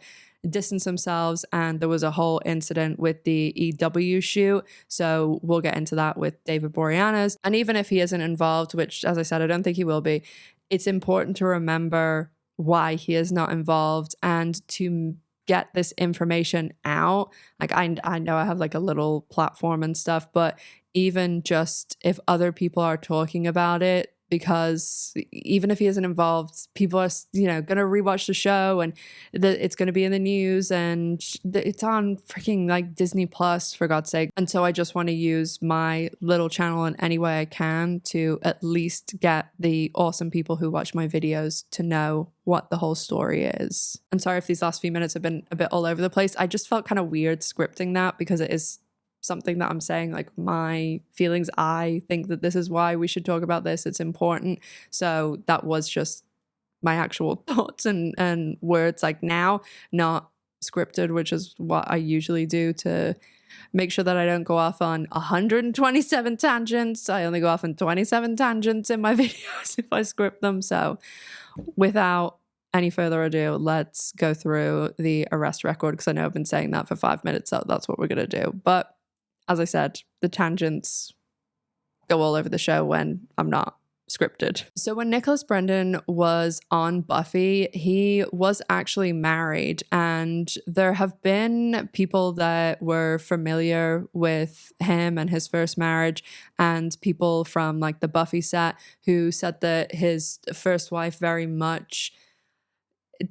distanced themselves, and there was a whole incident with the EW shoot, so we'll get into that with David Boreanaz. And even if he isn't involved, which as I said I don't think he will be, it's important to remember why he is not involved and to get this information out. Like I know I have like a little platform and stuff, but even just if other people are talking about it, because even if he isn't involved, people are, you know, going to rewatch the show, and it's going to be in the news, and it's on freaking like Disney Plus, for God's sake. And so I just want to use my little channel in any way I can to at least get the awesome people who watch my videos to know what the whole story is. I'm sorry if these last few minutes have been a bit all over the place. I just felt kind of weird scripting that because it is something that I'm saying, like my feelings. I think that this is why we should talk about this. It's important. So that was just my actual thoughts and words like now, not scripted, which is what I usually do to make sure that I don't go off on 127 tangents. I only go off on 27 tangents in my videos if I script them. So without any further ado, let's go through the arrest record, because I know I've been saying that for 5 minutes, so that's what we're going to do. But as I said, the tangents go all over the show when I'm not scripted. So when Nicholas Brendon was on Buffy, he was actually married, and there have been people that were familiar with him and his first marriage, and people from like the Buffy set who said that his first wife very much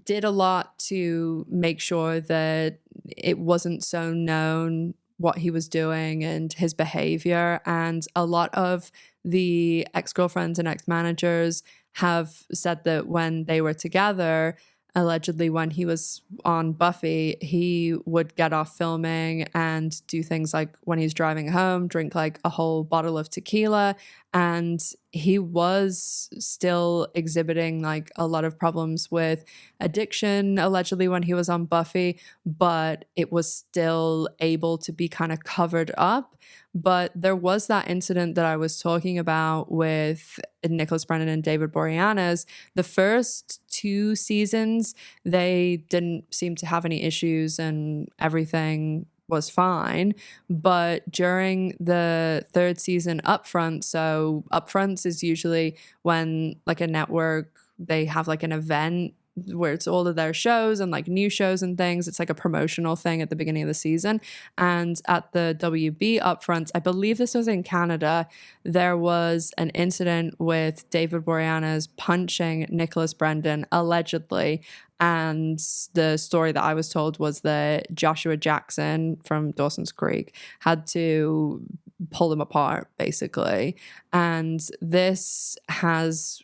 did a lot to make sure that it wasn't so known what he was doing and his behavior. And a lot of the ex-girlfriends and ex-managers have said that when they were together, allegedly when he was on Buffy, he would get off filming and do things like when he's driving home, drink like a whole bottle of tequila. And he was still exhibiting like a lot of problems with addiction, allegedly, when he was on Buffy, but it was still able to be kind of covered up. But there was that incident that I was talking about with Nicholas Brendon and David Boreanaz. The first 2 seasons, they didn't seem to have any issues and everything was fine. But during the 3rd season upfront, so upfronts is usually when like a network, they have like an event where it's all of their shows and like new shows and things. It's like a promotional thing at the beginning of the season. And at the WB upfronts, I believe this was in Canada, there was an incident with David Boreanaz punching Nicholas Brendon, allegedly. And the story that I was told was that Joshua Jackson from Dawson's Creek had to pull them apart, basically. And this has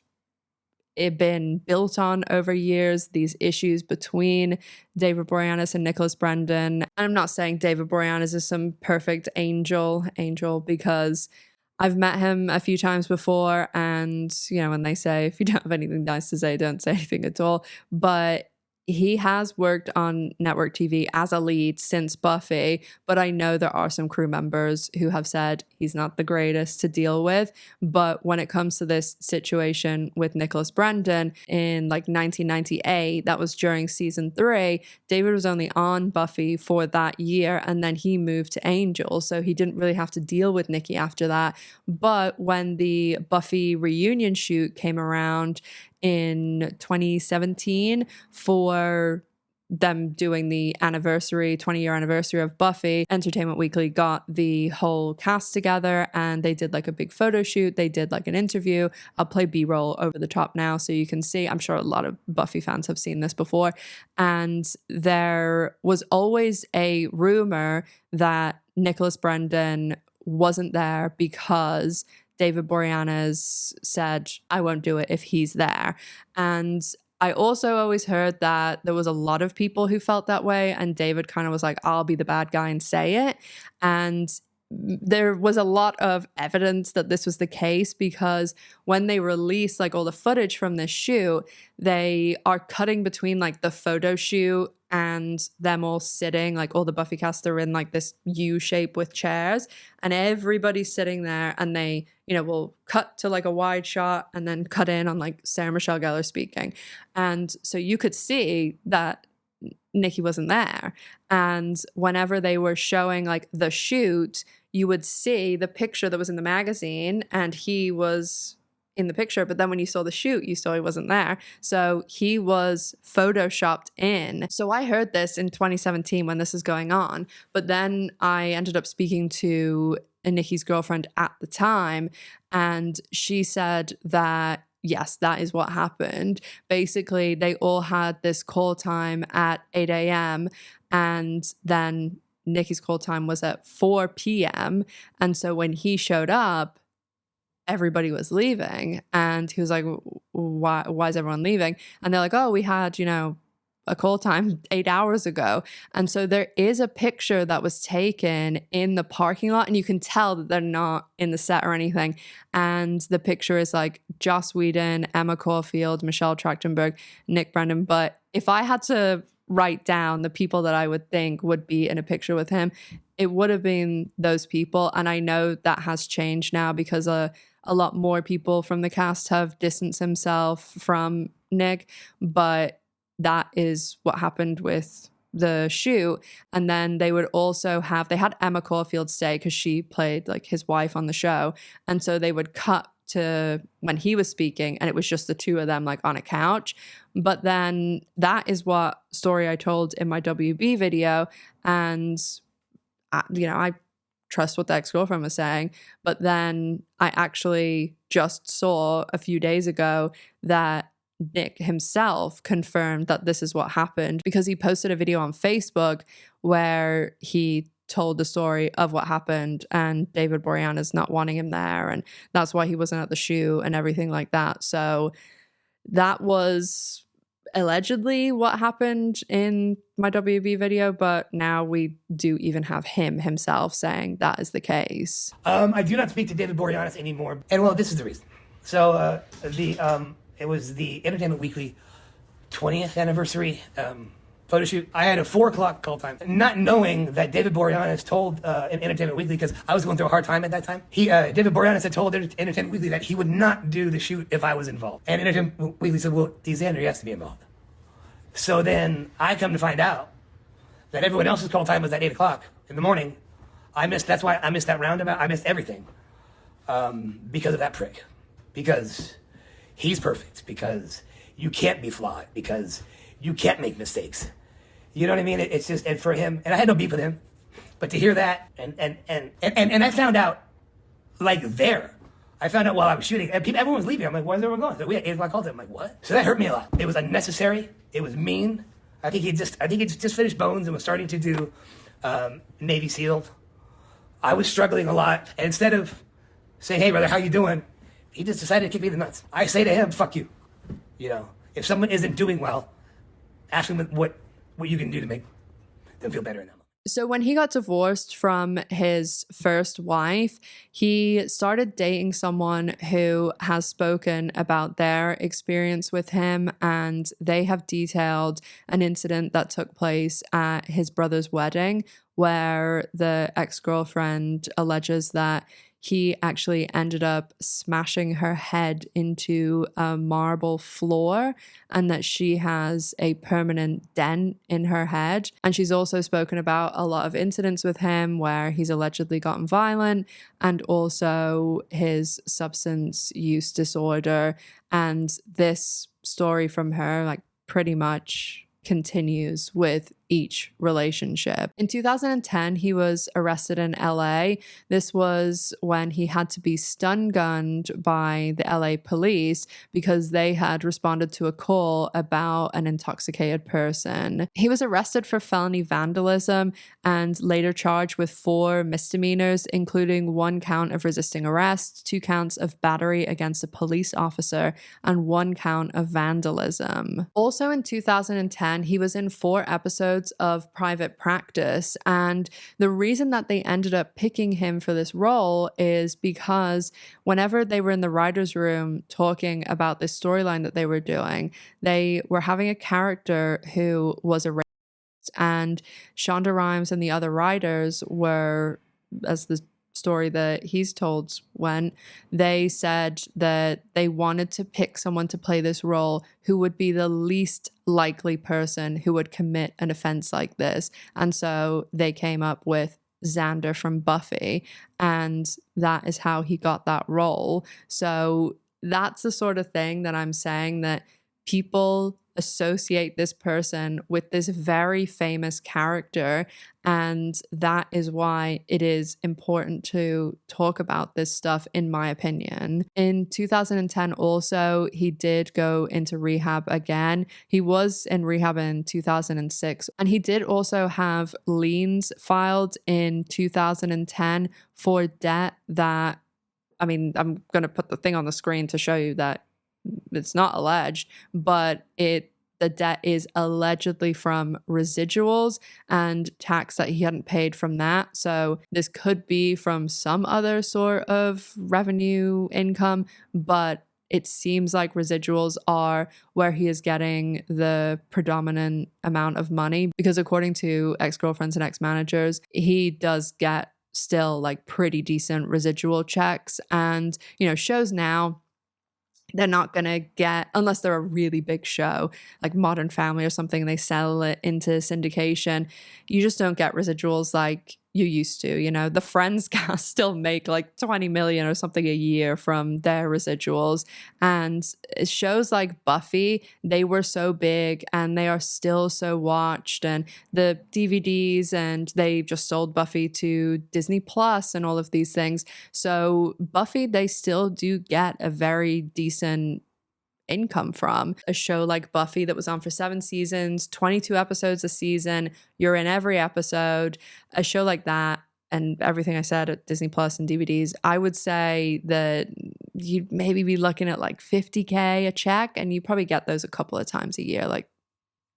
been built on over years, these issues between David Boreanaz and Nicholas Brendon. And I'm not saying David Boreanaz is some perfect angel, because I've met him a few times before, and you know, when they say if you don't have anything nice to say, don't say anything at all. But he has worked on network TV as a lead since Buffy, but I know there are some crew members who have said he's not the greatest to deal with. But when it comes to this situation with Nicholas Brendon in like 1998, that was during season 3, David was only on Buffy for that year, and then he moved to Angel, so he didn't really have to deal with Nikki after that. But when the Buffy reunion shoot came around in 2017 for them doing the 20-year anniversary of Buffy, Entertainment Weekly got the whole cast together and they did like a big photo shoot. They did like an interview. I'll play B-roll over the top now so you can see. I'm sure a lot of Buffy fans have seen this before. And there was always a rumor that Nicholas Brendon wasn't there because David Boreanaz said, I won't do it if he's there. And I also always heard that there was a lot of people who felt that way, and David kind of was like, I'll be the bad guy and say it. And there was a lot of evidence that this was the case, because when they release like all the footage from this shoot, they are cutting between like the photo shoot and them all sitting, like all the Buffy cast are in like this U shape with chairs, and everybody's sitting there, and they, you know, will cut to like a wide shot and then cut in on like Sarah Michelle Gellar speaking. And so you could see that Nikki wasn't there. And whenever they were showing like the shoot, you would see the picture that was in the magazine and he was in the picture, but then when you saw the shoot, you saw he wasn't there. So he was photoshopped in. So I heard this in 2017 when this is going on, but then I ended up speaking to Nikki's girlfriend at the time, and she said that yes, that is what happened. Basically, they all had this call time at 8 a.m. and then Nikki's call time was at 4 p.m. And so when he showed up, everybody was leaving, and he was like, why is everyone leaving? And they're like, oh, we had, you know, a call time 8 hours ago. And so there is a picture that was taken in the parking lot, and you can tell that they're not in the set or anything. And the picture is like Joss Whedon, Emma Caulfield, Michelle Trachtenberg, Nick Brendon. But if I had to write down the people that I would think would be in a picture with him, it would have been those people. And I know that has changed now because a lot more people from the cast have distanced themselves from Nick, but that is what happened with the shoot. And then they would also they had Emma Caulfield stay because she played like his wife on the show. And so they would cut to when he was speaking and it was just the two of them like on a couch. But then that is what story I told in my WB video. And I trust what the ex-girlfriend was saying. But then I actually just saw a few days ago that Nick himself confirmed that this is what happened, because he posted a video on Facebook where he told the story of what happened and David Boreanaz not wanting him there, and that's why he wasn't at the shoot and everything like that. So that was allegedly what happened in my WB video, but now we do even have him himself saying that is the case. I do not speak to David Boreanaz anymore, and well, this is the reason. So it was the Entertainment Weekly 20th anniversary photo shoot. I had a 4 o'clock call time, not knowing that David Boreanaz told Entertainment Weekly, because I was going through a hard time at that time. David Boreanaz had told Entertainment Weekly that he would not do the shoot if I was involved. And Entertainment Weekly said, well, Xander has to be involved. So then I come to find out that everyone else's call time was at 8 o'clock in the morning. That's why I missed that roundabout. I missed everything because of that prick. Because he's perfect, because you can't be flawed, because you can't make mistakes. You know what I mean? It's just, and for him, and I had no beef with him, but to hear that, and I found out, like I found out while I was shooting, and everyone was leaving. I'm like, where's everyone going? So we had 8 o'clock call time. I'm like, what? So that hurt me a lot. It was unnecessary. It was mean. I think he just finished Bones and was starting to do Navy SEAL. I was struggling a lot, and instead of saying, hey brother, how you doing? He just decided to kick me in the nuts. I say to him, fuck you. You know, if someone isn't doing well, ask them what you can do to make them feel better in that moment. So when he got divorced from his first wife, he started dating someone who has spoken about their experience with him, and they have detailed an incident that took place at his brother's wedding where the ex-girlfriend alleges that he actually ended up smashing her head into a marble floor and that she has a permanent dent in her head. And she's also spoken about a lot of incidents with him where he's allegedly gotten violent, and also his substance use disorder. And this story from her, like, pretty much continues with each relationship. In 2010, he was arrested in LA. This was when he had to be stun gunned by the LA police because they had responded to a call about an intoxicated person. He was arrested for felony vandalism and later charged with 4 misdemeanors, including 1 count of resisting arrest, 2 counts of battery against a police officer, and 1 count of vandalism. Also in 2010, he was in 4 episodes of Private Practice, and the reason that they ended up picking him for this role is because whenever they were in the writer's room talking about this storyline that they were doing, they were having a character who was a rapist, and Shonda Rhimes and the other writers were, as the story that he's told went, they said that they wanted to pick someone to play this role who would be the least likely person who would commit an offense like this. And so they came up with Xander from Buffy, and that is how he got that role. So that's the sort of thing that I'm saying, that people associate this person with this very famous character, and that is why it is important to talk about this stuff, in my opinion. In 2010 also, he did go into rehab again. He was in rehab in 2006, and he did also have liens filed in 2010 for debt that, I mean, I'm going to put the thing on the screen to show you that it's not alleged, but the debt is allegedly from residuals and tax that he hadn't paid from that. So this could be from some other sort of revenue income, but it seems like residuals are where he is getting the predominant amount of money, because according to ex-girlfriends and ex-managers, he does get still like pretty decent residual checks. And, you know, shows now, they're not going to get, unless they're a really big show like Modern Family or something, and they sell it into syndication, you just don't get residuals like you used to. You know, the Friends cast still make like 20 million or something a year from their residuals. And shows like Buffy, they were so big and they are still so watched, and the DVDs, and they just sold Buffy to Disney Plus and all of these things. So Buffy, they still do get a very decent income from. A show like Buffy that was on for 7 seasons, 22 episodes a season, you're in every episode. A show like that, and everything I said at Disney Plus and DVDs, I would say that you'd maybe be looking at like 50K a check, and you probably get those a couple of times a year, like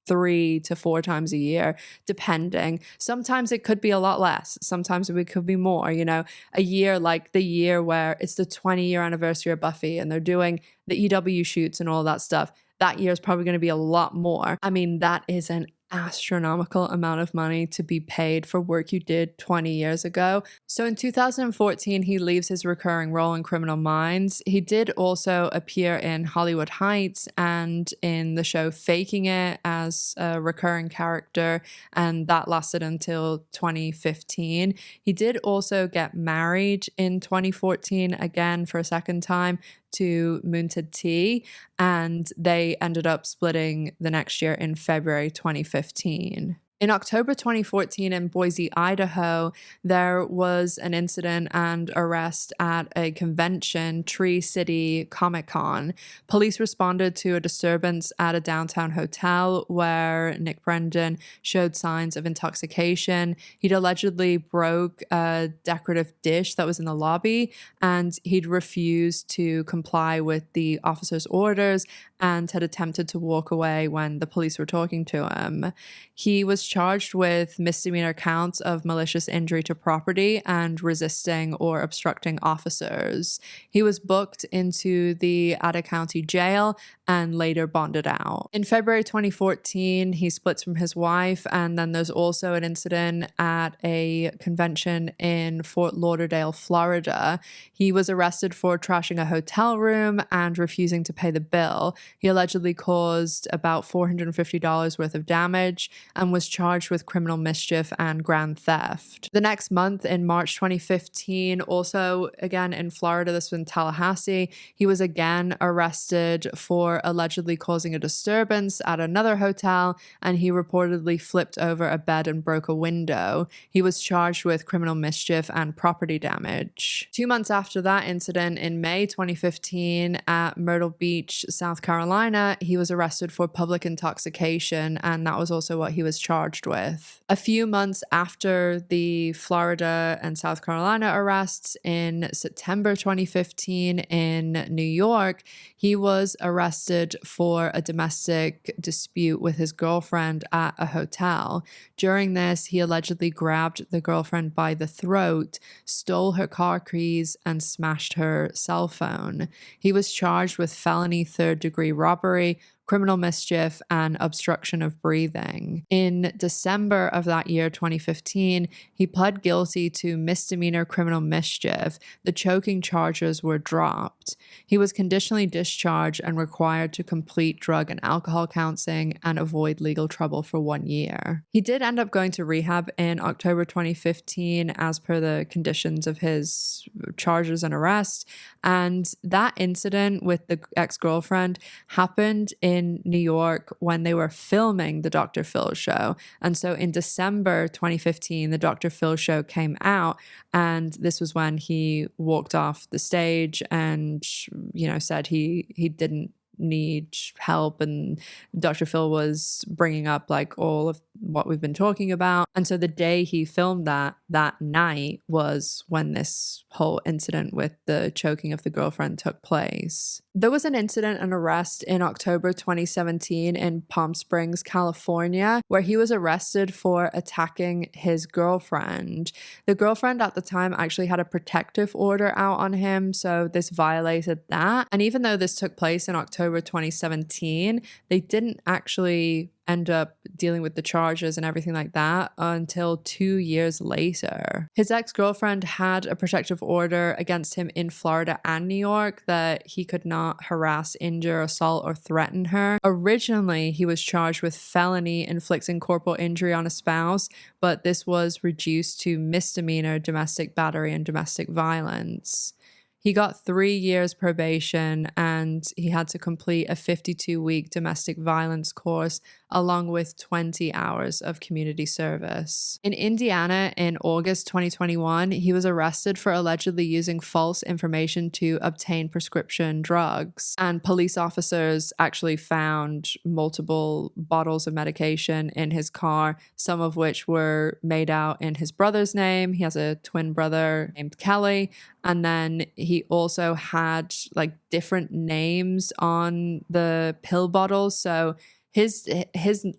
3 to 4 times a year, depending. Sometimes it could be a lot less. Sometimes it could be more, you know, a year like the year where it's the 20-year anniversary of Buffy and they're doing the EW shoots and all that stuff. That year is probably going to be a lot more. I mean, that is an astronomical amount of money to be paid for work you did 20 years ago. So in 2014, he leaves his recurring role in Criminal Minds. He did also appear in Hollywood Heights and in the show Faking It as a recurring character, and that lasted until 2015. He did also get married in 2014 again for a second time to Moontid T, and they ended up splitting the next year in February 2015. In October 2014 in Boise, Idaho, there was an incident and arrest at a convention, Tree City Comic Con. Police responded to a disturbance at a downtown hotel where Nick Brendon showed signs of intoxication. He'd allegedly broke a decorative dish that was in the lobby, and he'd refused to comply with the officer's orders and had attempted to walk away when the police were talking to him. He was charged with misdemeanor counts of malicious injury to property and resisting or obstructing officers. He was booked into the Ada County Jail and later bonded out. In February 2014, he splits from his wife, and then there's also an incident at a convention in Fort Lauderdale, Florida. He was arrested for trashing a hotel room and refusing to pay the bill. He allegedly caused about $450 worth of damage and was charged with criminal mischief and grand theft. The next month, in March 2015, also again in Florida, this was in Tallahassee, he was again arrested for allegedly causing a disturbance at another hotel, and he reportedly flipped over a bed and broke a window. He was charged with criminal mischief and property damage. 2 months after that incident, in May 2015, at Myrtle Beach, South Carolina, he was arrested for public intoxication, and that was also what he was charged with. A few months after the Florida and South Carolina arrests, in September 2015 in New York, he was arrested for a domestic dispute with his girlfriend at a hotel. During this, he allegedly grabbed the girlfriend by the throat, stole her car keys, and smashed her cell phone. He was charged with felony third-degree robbery, criminal mischief, and obstruction of breathing. In December of that year, 2015, he pled guilty to misdemeanor criminal mischief. The choking charges were dropped. He was conditionally discharged and required to complete drug and alcohol counseling and avoid legal trouble for 1 year. He did end up going to rehab in October 2015 as per the conditions of his charges and arrest. And that incident with the ex-girlfriend happened in New York when they were filming the Dr. Phil show. And so in December 2015, the Dr. Phil show came out, and this was when he walked off the stage and, you know, said he didn't need help, and Dr. Phil was bringing up like all of what we've been talking about. And so the day he filmed that night was when this whole incident with the choking of the girlfriend took place. There was an incident and arrest in October 2017 in Palm Springs, California, where he was arrested for attacking his girlfriend. The girlfriend at the time actually had a protective order out on him, so this violated that. And even though this took place in October 2017, they didn't actually end up dealing with the charges and everything like that until 2 years later. His ex-girlfriend had a protective order against him in Florida and New York that he could not harass, injure, assault, or threaten her. Originally, he was charged with felony inflicting corporal injury on a spouse, but this was reduced to misdemeanor domestic battery and domestic violence. He got 3 years probation, and he had to complete a 52-week domestic violence course along with 20 hours of community service. In Indiana in August 2021, he was arrested for allegedly using false information to obtain prescription drugs. And police officers actually found multiple bottles of medication in his car, some of which were made out in his brother's name. He has a twin brother named Kelly. And then he also had like different names on the pill bottles. So his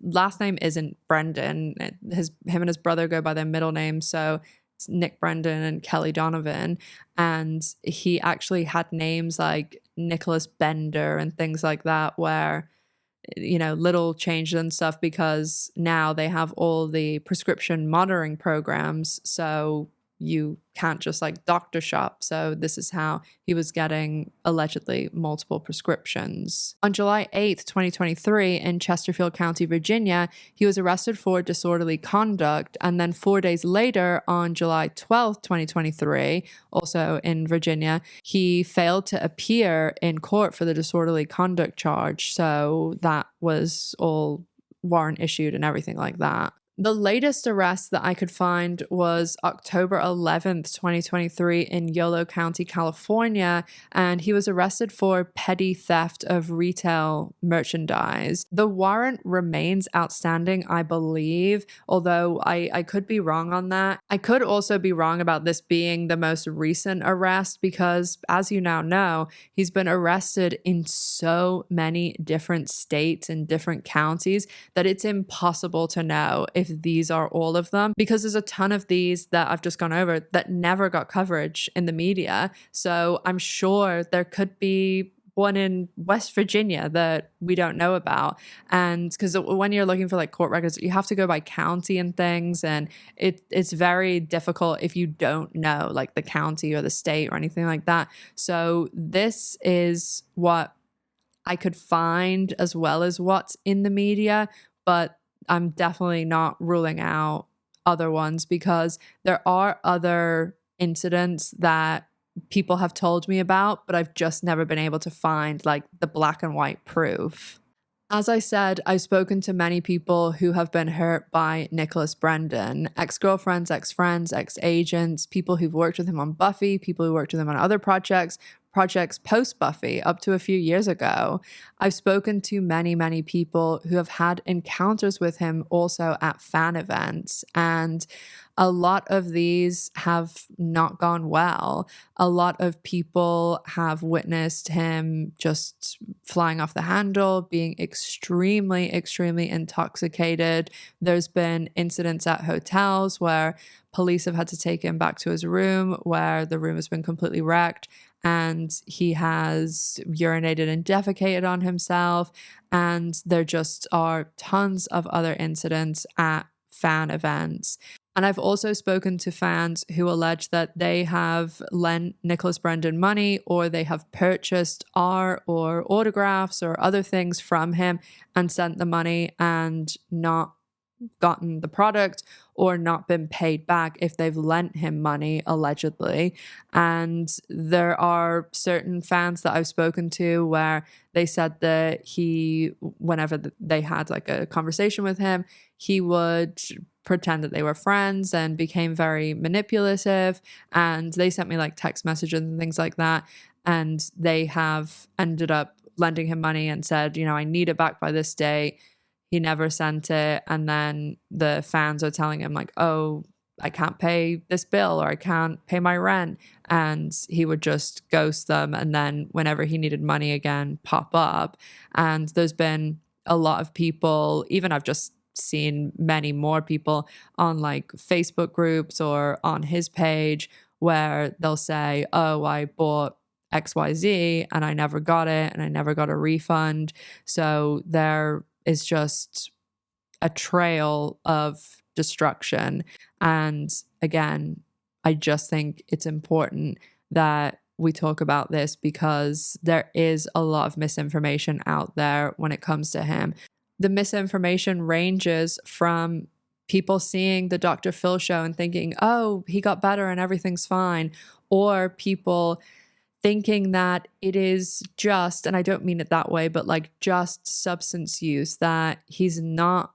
last name isn't Brendon. Him and his brother go by their middle names. So it's Nick Brendon and Kelly Donovan. And he actually had names like Nicholas Bender and things like that, where, you know, little changes and stuff, because now they have all the prescription monitoring programs. So you can't just like doctor shop. So this is how he was getting allegedly multiple prescriptions. On July 8th, 2023, in Chesterfield County, Virginia, he was arrested for disorderly conduct. And then 4 days later, on July 12th, 2023, also in Virginia, he failed to appear in court for the disorderly conduct charge. So that was all warrant issued and everything like that. The latest arrest that I could find was October 11th, 2023 in Yolo County, California, and he was arrested for petty theft of retail merchandise. The warrant remains outstanding, I believe, although I could be wrong on that. I could also be wrong about this being the most recent arrest because, as you now know, he's been arrested in so many different states and different counties that it's impossible to know if these are all of them, because there's a ton of these that I've just gone over that never got coverage in the media. So I'm sure there could be one in West Virginia that we don't know about. And because when you're looking for like court records, you have to go by county and things, and it's very difficult if you don't know like the county or the state or anything like that. So this is what I could find as well as what's in the media, but I'm definitely not ruling out other ones because there are other incidents that people have told me about, but I've just never been able to find like the black and white proof. As I said, I've spoken to many people who have been hurt by Nicholas Brendon, ex-girlfriends, ex-friends, ex-agents, people who've worked with him on Buffy, people who worked with him on other projects post-Buffy up to a few years ago. I've spoken to many people who have had encounters with him also at fan events, and a lot of these have not gone well. A lot of people have witnessed him just flying off the handle, being extremely intoxicated. There's been incidents at hotels where police have had to take him back to his room, where the room has been completely wrecked, and he has urinated and defecated on himself. And there just are tons of other incidents at fan events. And I've also spoken to fans who allege that they have lent Nicholas Brendon money, or they have purchased art or autographs or other things from him and sent the money and not gotten the product or not been paid back if they've lent him money, allegedly. And there are certain fans that I've spoken to where they said that he, whenever they had like a conversation with him, he would pretend that they were friends and became very manipulative. And they sent me like text messages and things like that. And they have ended up lending him money and said, you know, I need it back by this date. He never sent it. And then the fans are telling him like, oh, I can't pay this bill, or I can't pay my rent. And he would just ghost them. And then whenever he needed money again, pop up. And there's been a lot of people, even I've just seen many more people on like Facebook groups or on his page where they'll say, oh, I bought XYZ and I never got it and I never got a refund. So there is just a trail of destruction. And again, I just think it's important that we talk about this because there is a lot of misinformation out there when it comes to him. The misinformation ranges from people seeing the Dr. Phil show and thinking, oh, he got better and everything's fine, or people thinking that it is just, and I don't mean it that way, but like just substance use, that he's not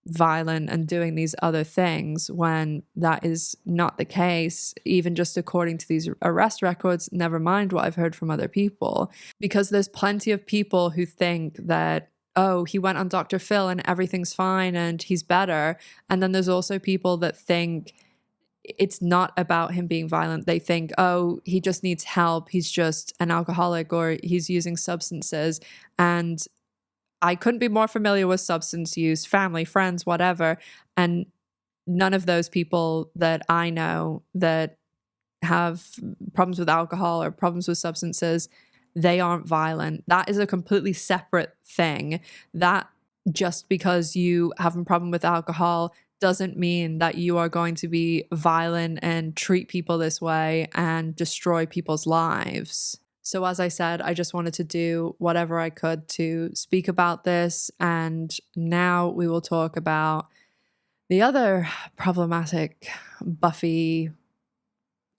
violent and doing these other things, when that is not the case, even just according to these arrest records, never mind what I've heard from other people. Because there's plenty of people who think that, oh, he went on Dr. Phil and everything's fine and he's better. And then there's also people that think it's not about him being violent. They think, oh, he just needs help. He's just an alcoholic, or he's using substances. And I couldn't be more familiar with substance use, family, friends, whatever. And none of those people that I know that have problems with alcohol or problems with substances, they aren't violent. That is a completely separate thing. That just because you have a problem with alcohol doesn't mean that you are going to be violent and treat people this way and destroy people's lives. So as I said, I just wanted to do whatever I could to speak about this. And now we will talk about the other problematic Buffy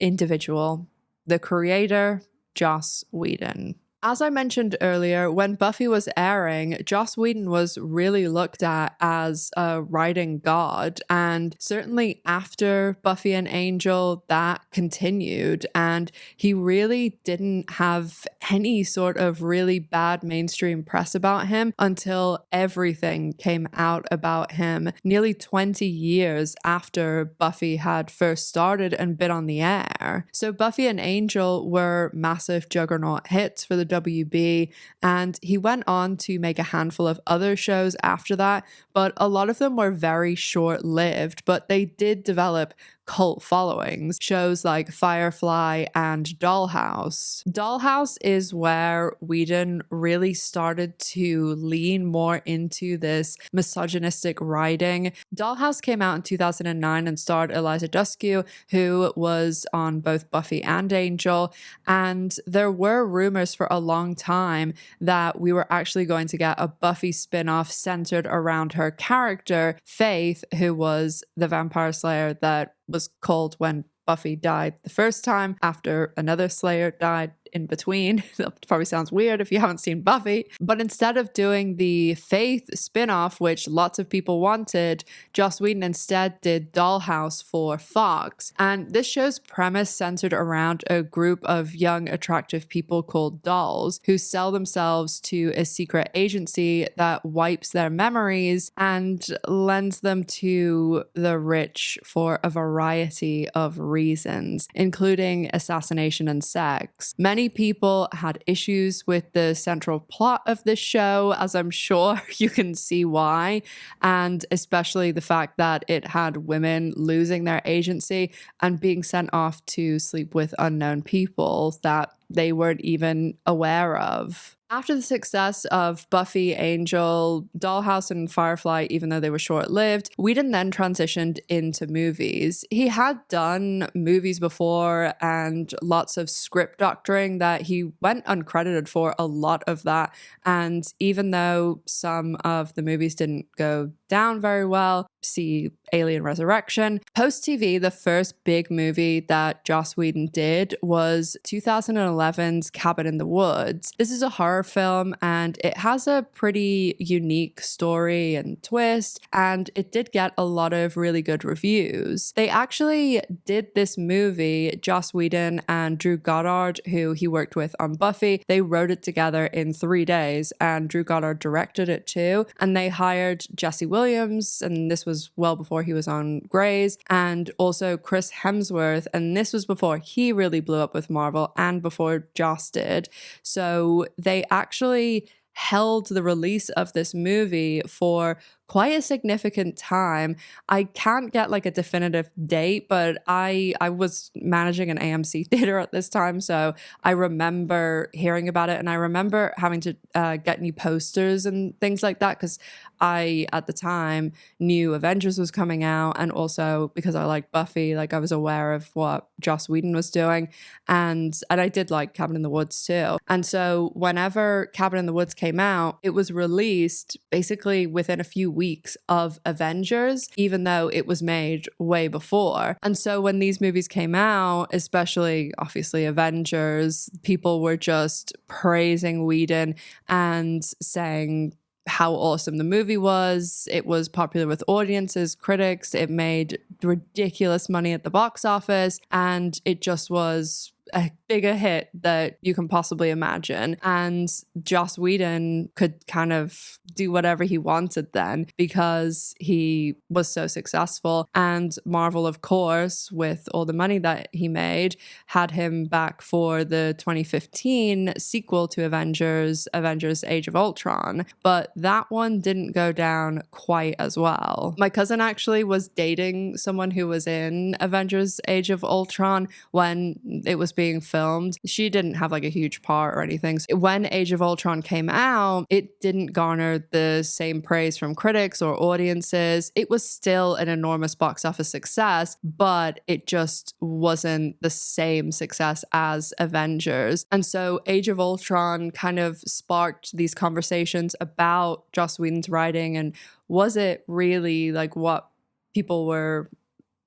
individual, the creator, Joss Whedon. As I mentioned earlier, when Buffy was airing, Joss Whedon was really looked at as a writing god, and certainly after Buffy and Angel, that continued, and he really didn't have any sort of really bad mainstream press about him until everything came out about him nearly 20 years after Buffy had first started and been on the air. So Buffy and Angel were massive juggernaut hits for the WB, and he went on to make a handful of other shows after that, but a lot of them were very short-lived, but they did develop cult followings. Shows like Firefly and Dollhouse. Dollhouse is where Whedon really started to lean more into this misogynistic writing. Dollhouse came out in 2009 and starred Eliza Dushku, who was on both Buffy and Angel, and there were rumors for a long time that we were actually going to get a Buffy spin-off centered around her character, Faith, who was the vampire slayer that was called when Buffy died the first time, after another Slayer died in between. That probably sounds weird if you haven't seen Buffy. But instead of doing the Faith spin-off, which lots of people wanted, Joss Whedon instead did Dollhouse for Fox. And this show's premise centered around a group of young, attractive people called dolls who sell themselves to a secret agency that wipes their memories and lends them to the rich for a variety of reasons, including assassination and sex. Many people had issues with the central plot of this show, as I'm sure you can see why, and especially the fact that it had women losing their agency and being sent off to sleep with unknown people that they weren't even aware of. After the success of Buffy, Angel, Dollhouse, and Firefly, even though they were short-lived, Whedon then transitioned into movies. He had done movies before and lots of script doctoring that he went uncredited for a lot of that. And even though some of the movies didn't go down very well. See Alien Resurrection. Post TV, the first big movie that Joss Whedon did was 2011's Cabin in the Woods. This is a horror film and it has a pretty unique story and twist, and it did get a lot of really good reviews. They actually did this movie, Joss Whedon and Drew Goddard, who he worked with on Buffy. They wrote it together in 3 days, and Drew Goddard directed it too. And they hired Jesse Williams, and this was well before he was on Grey's, and also Chris Hemsworth, and this was before he really blew up with Marvel and before Joss did. So they actually held the release of this movie for quite a significant time. I can't get like a definitive date, but I was managing an AMC theater at this time, so I remember hearing about it, and I remember having to get new posters and things like that, because I, at the time, knew Avengers was coming out, and also because I liked Buffy, like I was aware of what Joss Whedon was doing, and I did like Cabin in the Woods too. And so whenever Cabin in the Woods came out, it was released basically within a few weeks of Avengers, even though it was made way before. And so when these movies came out, especially obviously Avengers, people were just praising Whedon and saying how awesome the movie was. It was popular with audiences, critics. It made ridiculous money at the box office, and it just was a bigger hit that you can possibly imagine. And Joss Whedon could kind of do whatever he wanted then because he was so successful. And Marvel, of course, with all the money that he made, had him back for the 2015 sequel to Avengers Age of Ultron. But that one didn't go down quite as well. My cousin actually was dating someone who was in Avengers Age of Ultron when it was being filmed. She didn't have like a huge part or anything. So when Age of Ultron came out, it didn't garner the same praise from critics or audiences. It was still an enormous box office success, but it just wasn't the same success as Avengers. And so Age of Ultron kind of sparked these conversations about Joss Whedon's writing, and was it really like what people were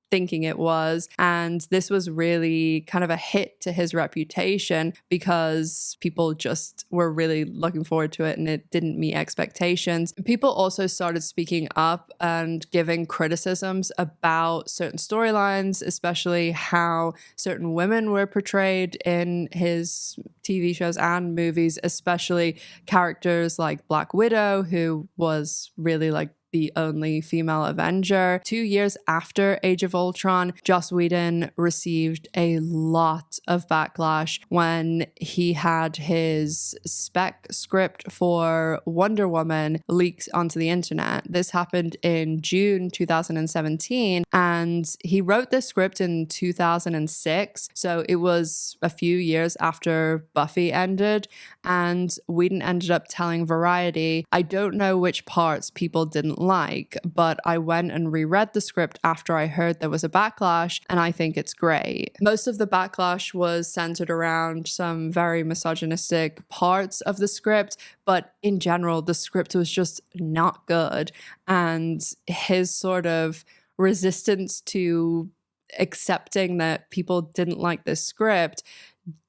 thinking it was? And this was really kind of a hit to his reputation because people just were really looking forward to it, and it didn't meet expectations. People also started speaking up and giving criticisms about certain storylines, especially how certain women were portrayed in his TV shows and movies, especially characters like Black Widow, who was really like the only female Avenger. 2 years after Age of Ultron, Joss Whedon received a lot of backlash when he had his spec script for Wonder Woman leaked onto the internet. This happened in June 2017, and he wrote this script in 2006, so it was a few years after Buffy ended, and Whedon ended up telling Variety, "I don't know which parts people didn't like, but I went and reread the script after I heard there was a backlash, and I think it's great." Most of the backlash was centered around some very misogynistic parts of the script, but in general, the script was just not good. And his sort of resistance to accepting that people didn't like this script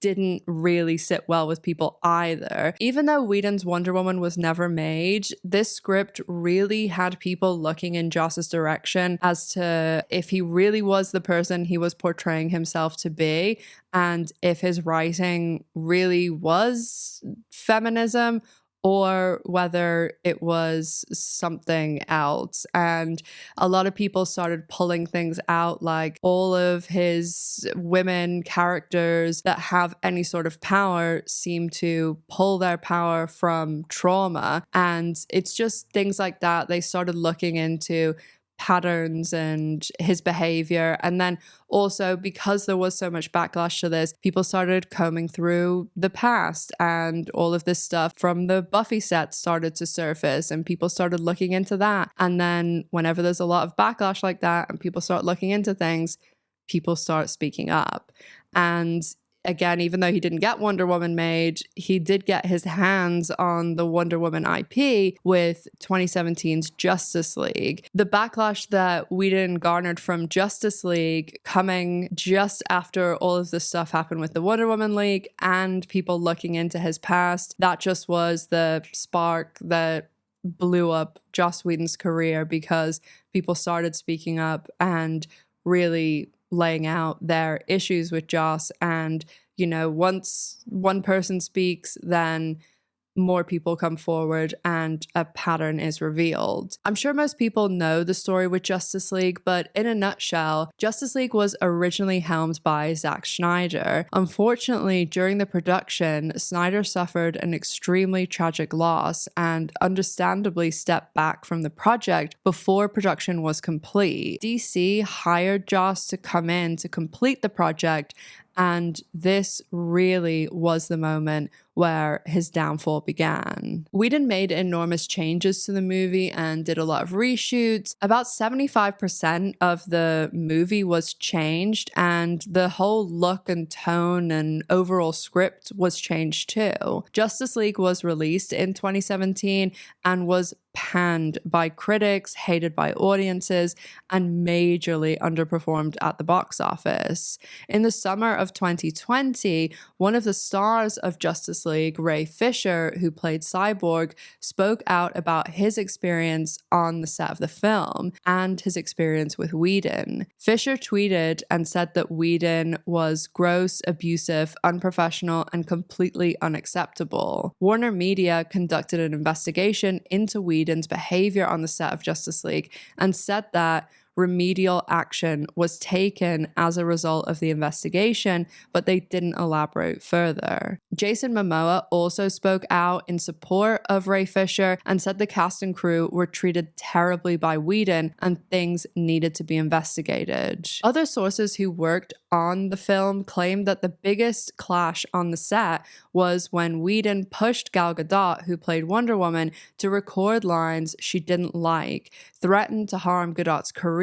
didn't really sit well with people either. Even though Whedon's Wonder Woman was never made, this script really had people looking in Joss's direction as to if he really was the person he was portraying himself to be, and if his writing really was feminism, or whether it was something else. And a lot of people started pulling things out, like all of his women characters that have any sort of power seem to pull their power from trauma. And it's just things like that. They started looking into patterns and his behavior. And then also, because there was so much backlash to this, people started combing through the past, and all of this stuff from the Buffy set started to surface, and people started looking into that. And then whenever there's a lot of backlash like that and people start looking into things, people start speaking up. And again, even though he didn't get Wonder Woman made, he did get his hands on the Wonder Woman IP with 2017's Justice League. The backlash that Whedon garnered from Justice League coming just after all of this stuff happened with the Wonder Woman League and people looking into his past, that just was the spark that blew up Joss Whedon's career, because people started speaking up and really laying out their issues with Joss. And, you know, once one person speaks, then more people come forward and a pattern is revealed. I'm sure most people know the story with Justice League, but in a nutshell, Justice League was originally helmed by Zack Snyder. Unfortunately, during the production, Snyder suffered an extremely tragic loss and understandably stepped back from the project before production was complete. DC hired Joss to come in to complete the project, and this really was the moment where his downfall began. Whedon made enormous changes to the movie and did a lot of reshoots. About 75% of the movie was changed, and the whole look and tone and overall script was changed too. Justice League was released in 2017 and was panned by critics, hated by audiences, and majorly underperformed at the box office. In the summer of 2020, one of the stars of Justice League, Ray Fisher, who played Cyborg, spoke out about his experience on the set of the film and his experience with Whedon. Fisher tweeted and said that Whedon was gross, abusive, unprofessional, and completely unacceptable. Warner Media conducted an investigation into Whedon's behavior on the set of Justice League and said that remedial action was taken as a result of the investigation, but they didn't elaborate further. Jason Momoa also spoke out in support of Ray Fisher and said the cast and crew were treated terribly by Whedon and things needed to be investigated. Other sources who worked on the film claimed that the biggest clash on the set was when Whedon pushed Gal Gadot, who played Wonder Woman, to record lines she didn't like, threatened to harm Gadot's career,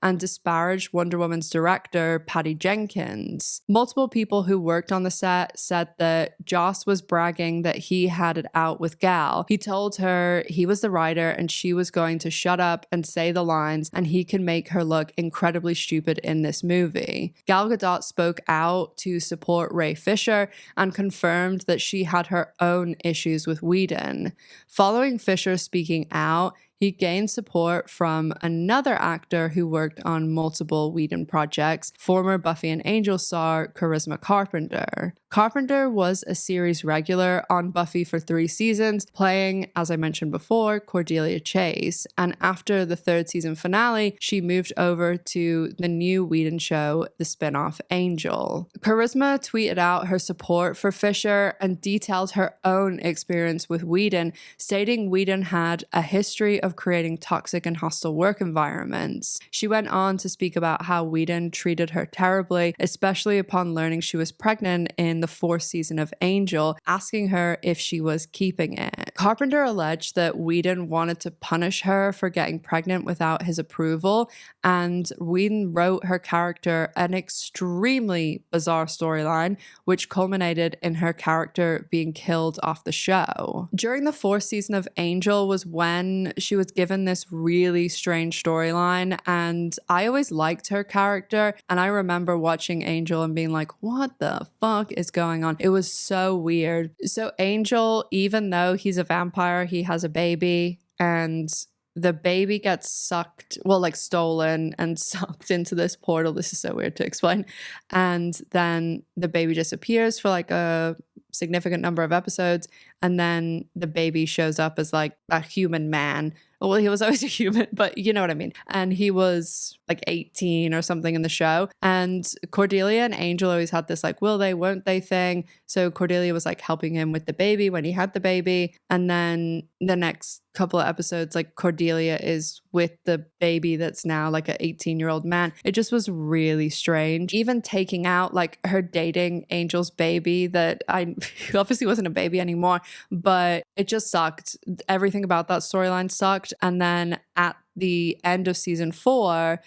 and disparaged Wonder Woman's director, Patty Jenkins. Multiple people who worked on the set said that Joss was bragging that he had it out with Gal. He told her he was the writer and she was going to shut up and say the lines, and he can make her look incredibly stupid in this movie. Gal Gadot spoke out to support Ray Fisher and confirmed that she had her own issues with Whedon. Following Fisher speaking out, he gained support from another actor who worked on multiple Whedon projects, former Buffy and Angel star Charisma Carpenter. Carpenter was a series regular on Buffy for 3 seasons, playing, as I mentioned before, Cordelia Chase. And after the 3rd season finale, she moved over to the new Whedon show, the spinoff Angel. Charisma tweeted out her support for Fisher and detailed her own experience with Whedon, stating Whedon had a history of creating toxic and hostile work environments. She went on to speak about how Whedon treated her terribly, especially upon learning she was pregnant in the 4th season of Angel, asking her if she was keeping it. Carpenter alleged that Whedon wanted to punish her for getting pregnant without his approval, and Whedon wrote her character an extremely bizarre storyline, which culminated in her character being killed off the show. During the 4th season of Angel was when she was given this really strange storyline, and I always liked her character, and I remember watching Angel and being like, what the fuck is going on? It was so weird. So Angel, even though he's a vampire, he has a baby, and the baby gets stolen and sucked into this portal. This is so weird to explain. And then the baby disappears for like a significant number of episodes, and then the baby shows up as like a human man. Well, he was always a human, but you know what I mean. And he was like 18 or something in the show. And Cordelia and Angel always had this like, will they, won't they thing. So Cordelia was like helping him with the baby when he had the baby. And then the next couple of episodes, like Cordelia is with the baby that's now like an 18-year-old man. It just was really strange. Even taking out like her dating Angel's baby that obviously wasn't a baby anymore, but it just sucked. Everything about that storyline sucked. And then at the end of season 4,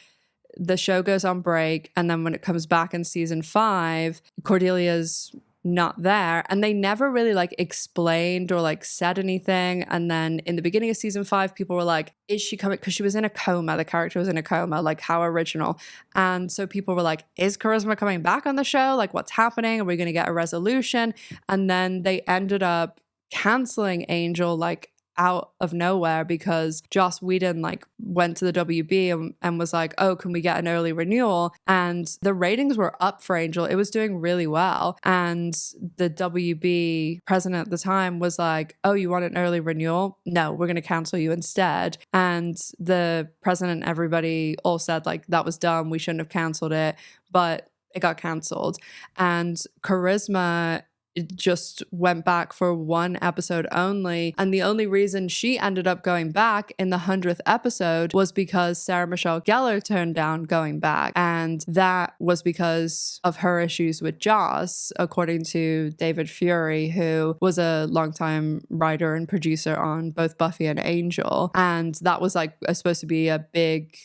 the show goes on break, and then when it comes back in season 5, Cordelia's not there, and they never really like explained or like said anything. And then in the beginning of season 5, people were like, is she coming? Because she was in a coma, the character was in a coma, like how original. And so people were like, is Charisma coming back on the show? Like, what's happening? Are we going to get a resolution? And then they ended up canceling Angel like out of nowhere, because Joss Whedon like went to the WB and was like, oh, can we get an early renewal? And the ratings were up for Angel. It was doing really well. And the WB president at the time was like, oh, you want an early renewal? No, we're going to cancel you instead. And the president and everybody all said like, that was dumb. We shouldn't have canceled it. But it got canceled. And Charisma, it just went back for one episode only. And the only reason she ended up going back in the 100th episode was because Sarah Michelle Gellar turned down going back. And that was because of her issues with Joss, according to David Fury, who was a longtime writer and producer on both Buffy and Angel. And that was like supposed to be a big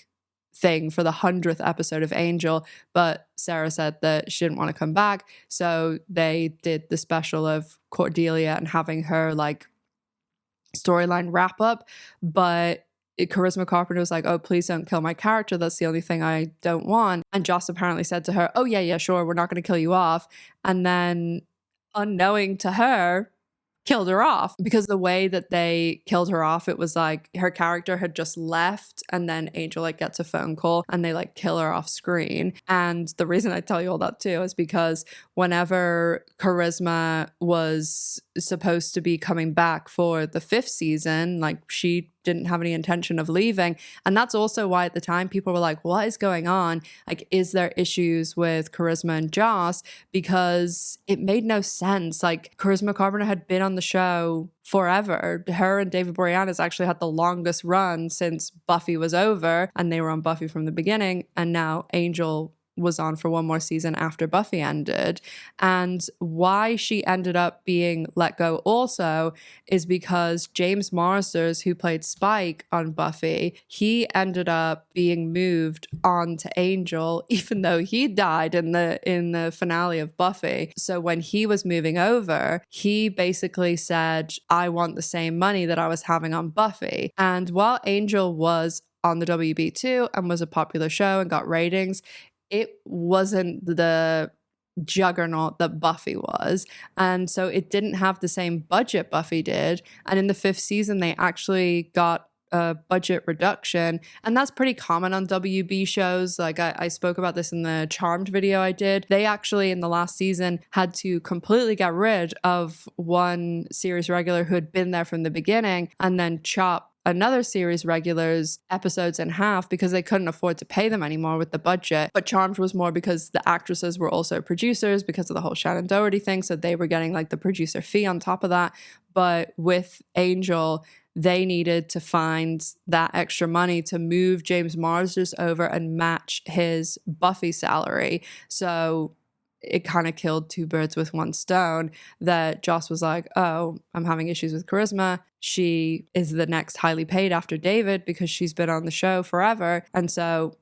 thing for the 100th episode of Angel, but Sarah said that she didn't want to come back, so they did the special of Cordelia and having her like storyline wrap up. But Charisma Carpenter was like, oh, please don't kill my character, that's the only thing I don't want. And Joss apparently said to her, oh yeah, sure, we're not going to kill you off. And then unknowing to her, killed her off, because the way that they killed her off, it was like her character had just left, and then Angel like gets a phone call and they like kill her off screen. And the reason I tell you all that too is because whenever Charisma was supposed to be coming back for the 5th season, like she didn't have any intention of leaving. And that's also why at the time people were like, what is going on? Like, is there issues with Charisma and Joss? Because it made no sense. Like, Charisma Carpenter had been on the show forever. Her and David Boreanaz actually had the longest run since Buffy was over, and they were on Buffy from the beginning. And now Angel was on for one more season after Buffy ended. And why she ended up being let go also is because James Marsters, who played Spike on Buffy, he ended up being moved on to Angel, even though he died in the finale of Buffy. So when he was moving over, he basically said, I want the same money that I was having on Buffy. And while Angel was on the WB too and was a popular show and got ratings, it wasn't the juggernaut that Buffy was. And so it didn't have the same budget Buffy did. And in the 5th season, they actually got a budget reduction. And that's pretty common on WB shows. Like I spoke about this in the Charmed video I did. They actually, in the last season, had to completely get rid of one series regular who had been there from the beginning and then chop another series regular's episodes in half because they couldn't afford to pay them anymore with the budget. But Charmed was more because the actresses were also producers because of the whole Shannon Doherty thing, so they were getting like the producer fee on top of that. But with Angel, they needed to find that extra money to move James Marsters over and match his Buffy salary. So it kind of killed two birds with one stone, that Joss was like, oh, I'm having issues with Charisma. She is the next highly paid after David because she's been on the show forever. And so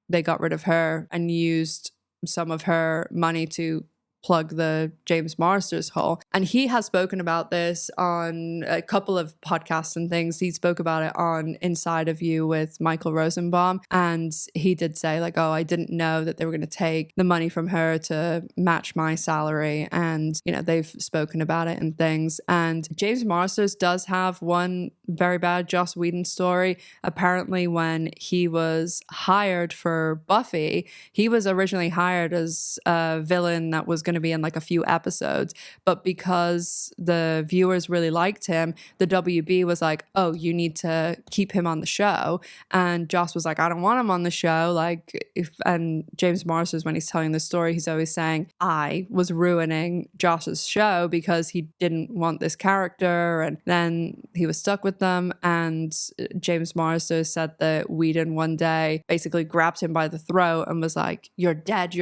they got rid of her and used some of her money to plug the James Marsters hole. And he has spoken about this on a couple of podcasts and things. He spoke about it on Inside of You with Michael Rosenbaum. And he did say like, oh, I didn't know that they were going to take the money from her to match my salary. And, you know, they've spoken about it and things. And James Marsters does have one very bad Joss Whedon story. Apparently when he was hired for Buffy, he was originally hired as a villain that was going to be in like a few episodes, but because the viewers really liked him, the WB was like, oh, you need to keep him on the show. And Joss was like, I don't want him on the show. Like, and James Marsters, when he's telling the story, he's always saying, I was ruining Joss's show because he didn't want this character, and then he was stuck with them. And James Marsters said that Whedon one day basically grabbed him by the throat and was like, you're dead,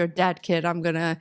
kid. I'm gonna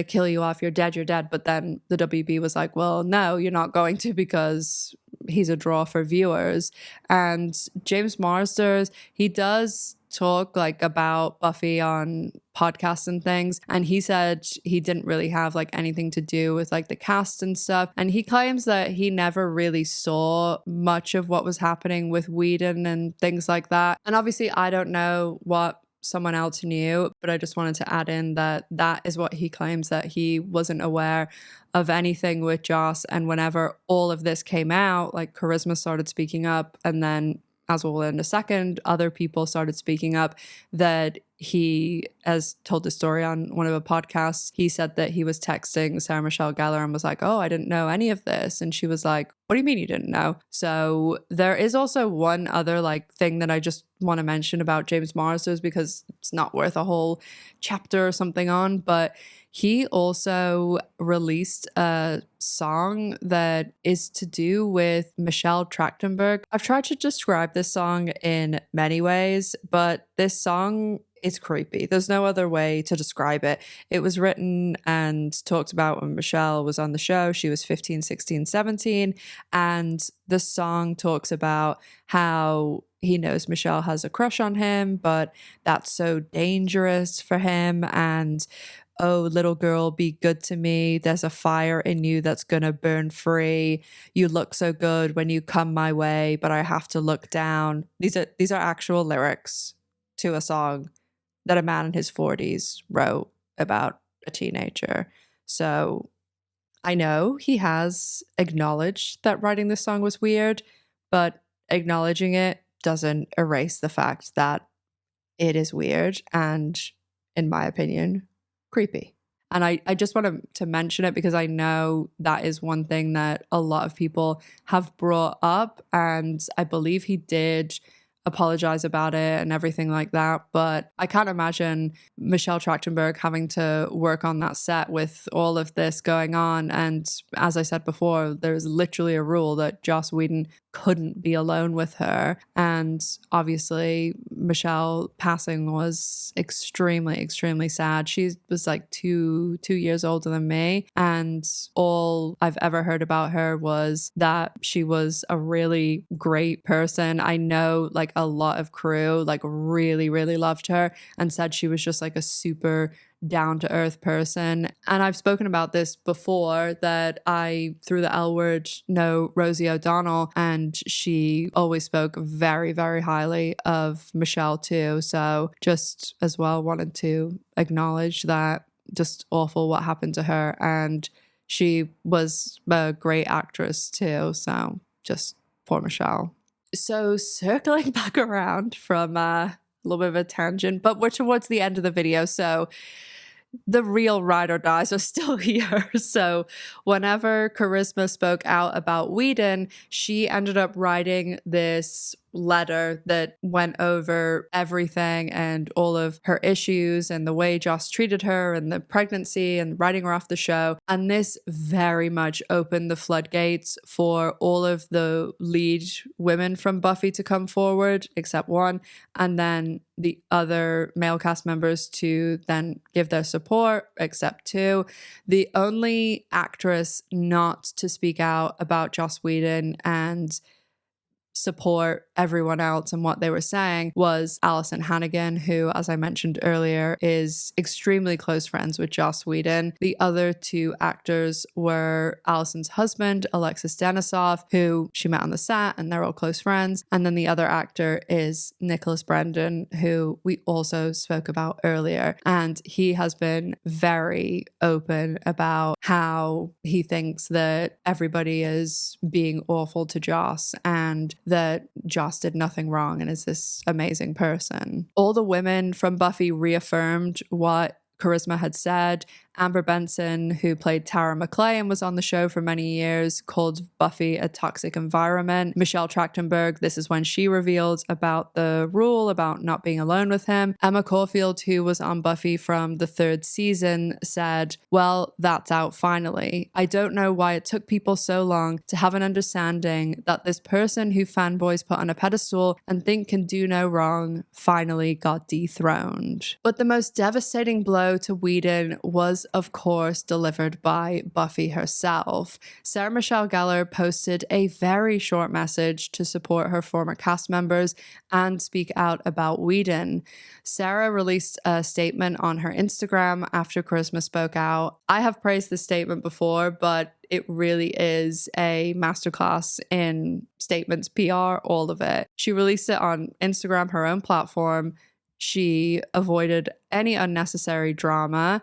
kill you off. You're dead. But then the WB was like, well, no, you're not going to, because he's a draw for viewers. And James Marsters, he does talk like about Buffy on podcasts and things, and he said he didn't really have like anything to do with like the cast and stuff, and he claims that he never really saw much of what was happening with Whedon and things like that. And obviously I don't know what someone else knew, but I just wanted to add in that that is what he claims, that he wasn't aware of anything with Joss. And whenever all of this came out, like Charisma started speaking up, and then, as we'll learn in a second, other people started speaking up, that he has told the story on one of the podcasts. He said that he was texting Sarah Michelle Gellar and was like, oh, I didn't know any of this. And she was like, what do you mean you didn't know? So there is also one other like thing that I just want to mention about James Marsters, because it's not worth a whole chapter or something on, but he also released a song that is to do with Michelle Trachtenberg. I've tried to describe this song in many ways, but this song is creepy. There's no other way to describe it. It was written and talked about when Michelle was on the show. She was 15, 16, 17. And the song talks about how he knows Michelle has a crush on him, but that's so dangerous for him. And oh, little girl, be good to me. There's a fire in you that's gonna burn free. You look so good when you come my way, but I have to look down. These are actual lyrics to a song that a man in his 40s wrote about a teenager. So I know he has acknowledged that writing this song was weird, but acknowledging it doesn't erase the fact that it is weird and, in my opinion, creepy. And I just want to mention it because I know that is one thing that a lot of people have brought up, and I believe he did apologize about it and everything like that. But I can't imagine Michelle Trachtenberg having to work on that set with all of this going on. And as I said before, there's literally a rule that Joss Whedon couldn't be alone with her. And obviously Michelle passing was extremely, extremely sad. She was like two years older than me. And all I've ever heard about her was that she was a really great person. I know like a lot of crew like really, really loved her and said she was just like a super down-to-earth person. And I've spoken about this before, that I, through the L Word, know Rosie O'Donnell, and she always spoke very, very highly of Michelle too. So just as well wanted to acknowledge that. Just awful what happened to her, and she was a great actress too. So just poor Michelle. So circling back around from a little bit of a tangent, but we're towards the end of the video, so the real ride or dies are still here. So whenever Charisma spoke out about Whedon, she ended up writing this letter that went over everything and all of her issues and the way Joss treated her and the pregnancy and writing her off the show. And this very much opened the floodgates for all of the lead women from Buffy to come forward, except one, and then the other male cast members to then give their support, except two. The only actress not to speak out about Joss Whedon and support everyone else and what they were saying was Alyson Hannigan, who, as I mentioned earlier, is extremely close friends with Joss Whedon. The other two actors were Alyson's husband, Alexis Denisov, who she met on the set, and they're all close friends. And then the other actor is Nicholas Brendon, who we also spoke about earlier. And he has been very open about how he thinks that everybody is being awful to Joss and that Joss did nothing wrong and is this amazing person. All the women from Buffy reaffirmed what Charisma had said. Amber Benson, who played Tara McClay and was on the show for many years, called Buffy a toxic environment. Michelle Trachtenberg, this is when she revealed about the rule about not being alone with him. Emma Caulfield, who was on Buffy from the 3rd season, said, well, that's out finally. I don't know why it took people so long to have an understanding that this person who fanboys put on a pedestal and think can do no wrong finally got dethroned. But the most devastating blow to Whedon was of course, delivered by Buffy herself. Sarah Michelle Gellar posted a very short message to support her former cast members and speak out about Whedon. Sarah released a statement on her Instagram after Charisma spoke out. I have praised this statement before, but it really is a masterclass in statements, PR, all of it. She released it on Instagram, her own platform. She avoided any unnecessary drama.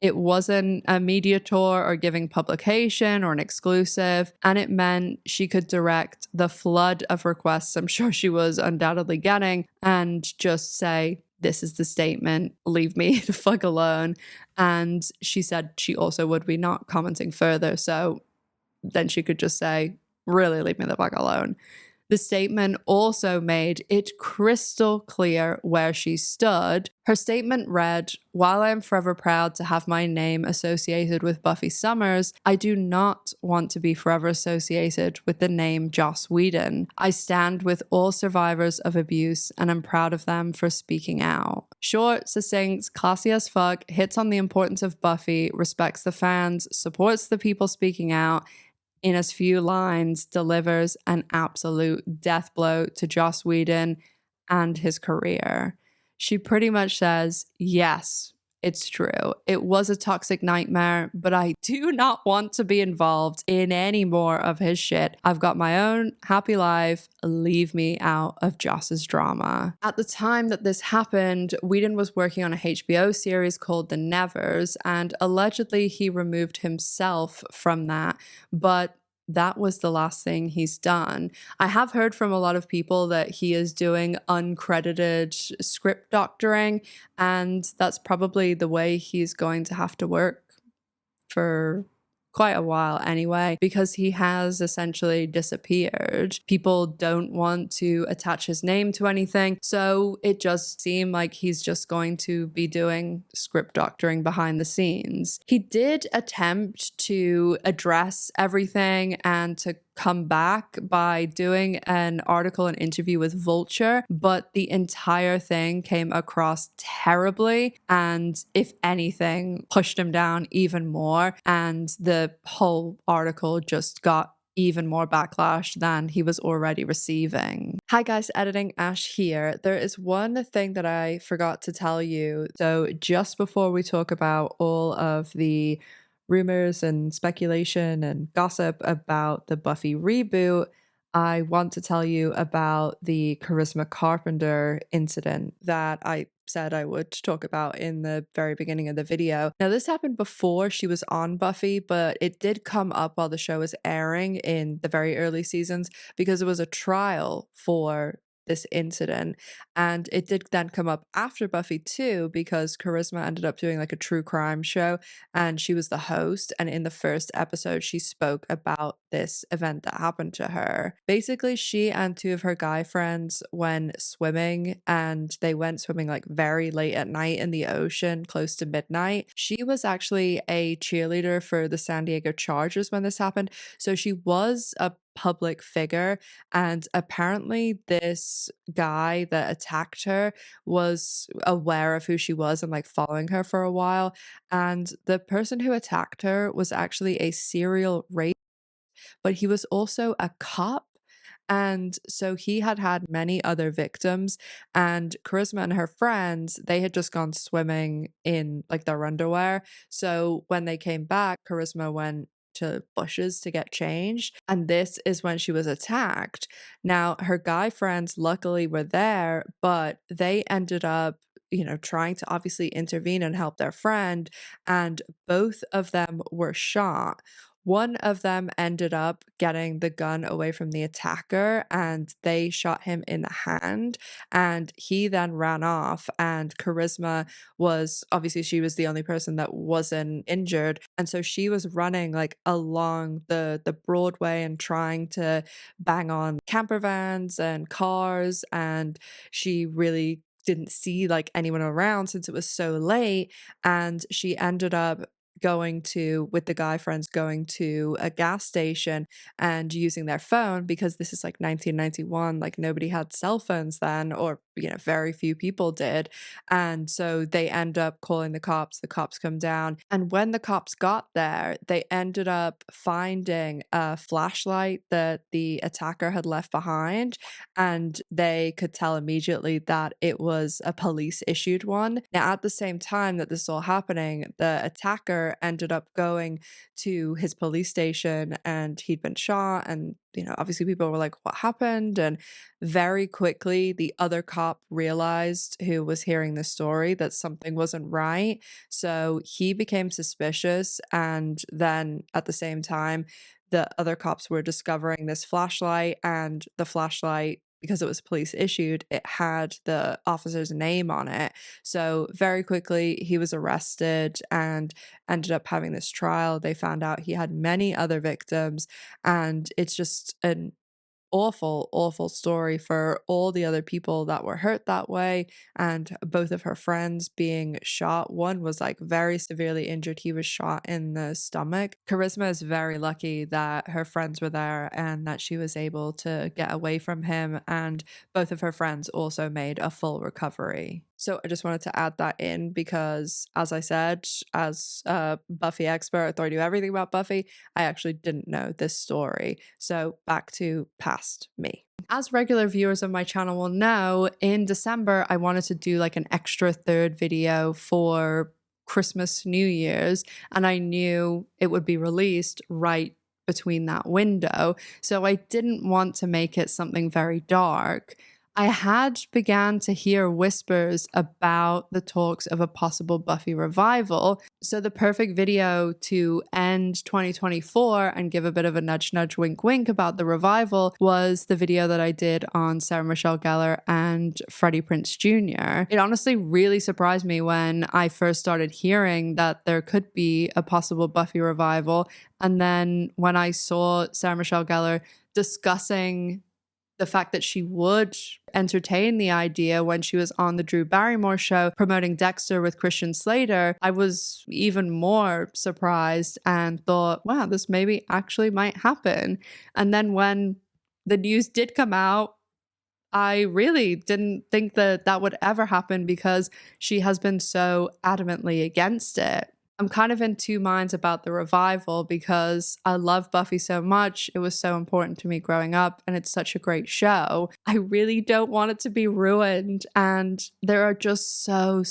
It wasn't a media tour or giving publication or an exclusive, and it meant she could direct the flood of requests I'm sure she was undoubtedly getting and just say, this is the statement, leave me the fuck alone. And she said she also would be not commenting further, so then she could just say, really leave me the fuck alone. The statement also made it crystal clear where she stood. Her statement read, "While I am forever proud to have my name associated with Buffy Summers, I do not want to be forever associated with the name Joss Whedon. I stand with all survivors of abuse and I'm proud of them for speaking out." Short, succinct, classy as fuck, hits on the importance of Buffy, respects the fans, supports the people speaking out, in as few lines, delivers an absolute death blow to Joss Whedon and his career. She pretty much says, yes, it's true. It was a toxic nightmare, but I do not want to be involved in any more of his shit. I've got my own happy life. Leave me out of Joss's drama. At the time that this happened, Whedon was working on a HBO series called The Nevers, and allegedly he removed himself from that, but that was the last thing he's done. I have heard from a lot of people that he is doing uncredited script doctoring, and that's probably the way he's going to have to work for quite a while anyway, because he has essentially disappeared. People don't want to attach his name to anything, so it just seemed like he's just going to be doing script doctoring behind the scenes. He did attempt to address everything and to come back by doing an article and interview with Vulture, but the entire thing came across terribly and, if anything, pushed him down even more, and the whole article just got even more backlash than he was already receiving. Hi guys, Editing Ash here. There is one thing that I forgot to tell you. So just before we talk about all of the rumors and speculation and gossip about the Buffy reboot, I want to tell you about the Charisma Carpenter incident that I said I would talk about in the very beginning of the video. Now, this happened before she was on Buffy, but it did come up while the show was airing in the very early seasons because it was a trial for this incident, and it did then come up after Buffy too, because Charisma ended up doing like a true crime show and she was the host, and in the first episode she spoke about this event that happened to her. Basically, she and two of her guy friends went swimming, and they went swimming like very late at night in the ocean, close to midnight. She was actually a cheerleader for the San Diego Chargers when this happened, so she was a public figure, and apparently this guy that attacked her was aware of who she was and like following her for a while, and the person who attacked her was actually a serial rapist, but he was also a cop. And so he had had many other victims, and Charisma and her friends, they had just gone swimming in like their underwear. So when they came back, Charisma went to bushes to get changed, and this is when she was attacked. Now, her guy friends luckily were there, but they ended up, trying to obviously intervene and help their friend, and both of them were shot. One of them ended up getting the gun away from the attacker, and they shot him in the hand, and he then ran off, and Charisma was, obviously she was the only person that wasn't injured, and so she was running like along the Broadway and trying to bang on camper vans and cars, and she really didn't see like anyone around since it was so late, and she ended up with the guy friends going to a gas station and using their phone, because this is like 1991, like nobody had cell phones then, or very few people did. And so they end up calling the cops come down, and when the cops got there, they ended up finding a flashlight that the attacker had left behind, and they could tell immediately that it was a police issued one. Now, at the same time that this is all happening, the attacker ended up going to his police station, and he'd been shot, and obviously people were like, what happened? And very quickly the other cop realized, who was hearing the story, that something wasn't right. So he became suspicious, and then at the same time the other cops were discovering this flashlight, and the flashlight, because it was police issued, it had the officer's name on it. So very quickly he was arrested and ended up having this trial. They found out he had many other victims, and it's just an awful story for all the other people that were hurt that way, and both of her friends being shot. One was like very severely injured. He was shot in the stomach. Charisma is very lucky that her friends were there and that she was able to get away from him, and both of her friends also made a full recovery. So I just wanted to add that in because, as I said, as a Buffy expert, though I do everything about Buffy, I actually didn't know this story. So back to past me. As regular viewers of my channel will know, in December, I wanted to do like an extra third video for Christmas, New Year's, and I knew it would be released right between that window. So I didn't want to make it something very dark. I had began to hear whispers about the talks of a possible Buffy revival. So the perfect video to end 2024 and give a bit of a nudge, nudge, wink, wink about the revival was the video that I did on Sarah Michelle Gellar and Freddie Prinze Jr. It honestly really surprised me when I first started hearing that there could be a possible Buffy revival. And then when I saw Sarah Michelle Gellar discussing the fact that she would entertain the idea when she was on the Drew Barrymore show promoting Dexter with Christian Slater, I was even more surprised and thought, wow, this maybe actually might happen. And then when the news did come out, I really didn't think that that would ever happen because she has been so adamantly against it. I'm kind of in two minds about the revival because I love Buffy so much. It was so important to me growing up, and it's such a great show. I really don't want it to be ruined, and there are just so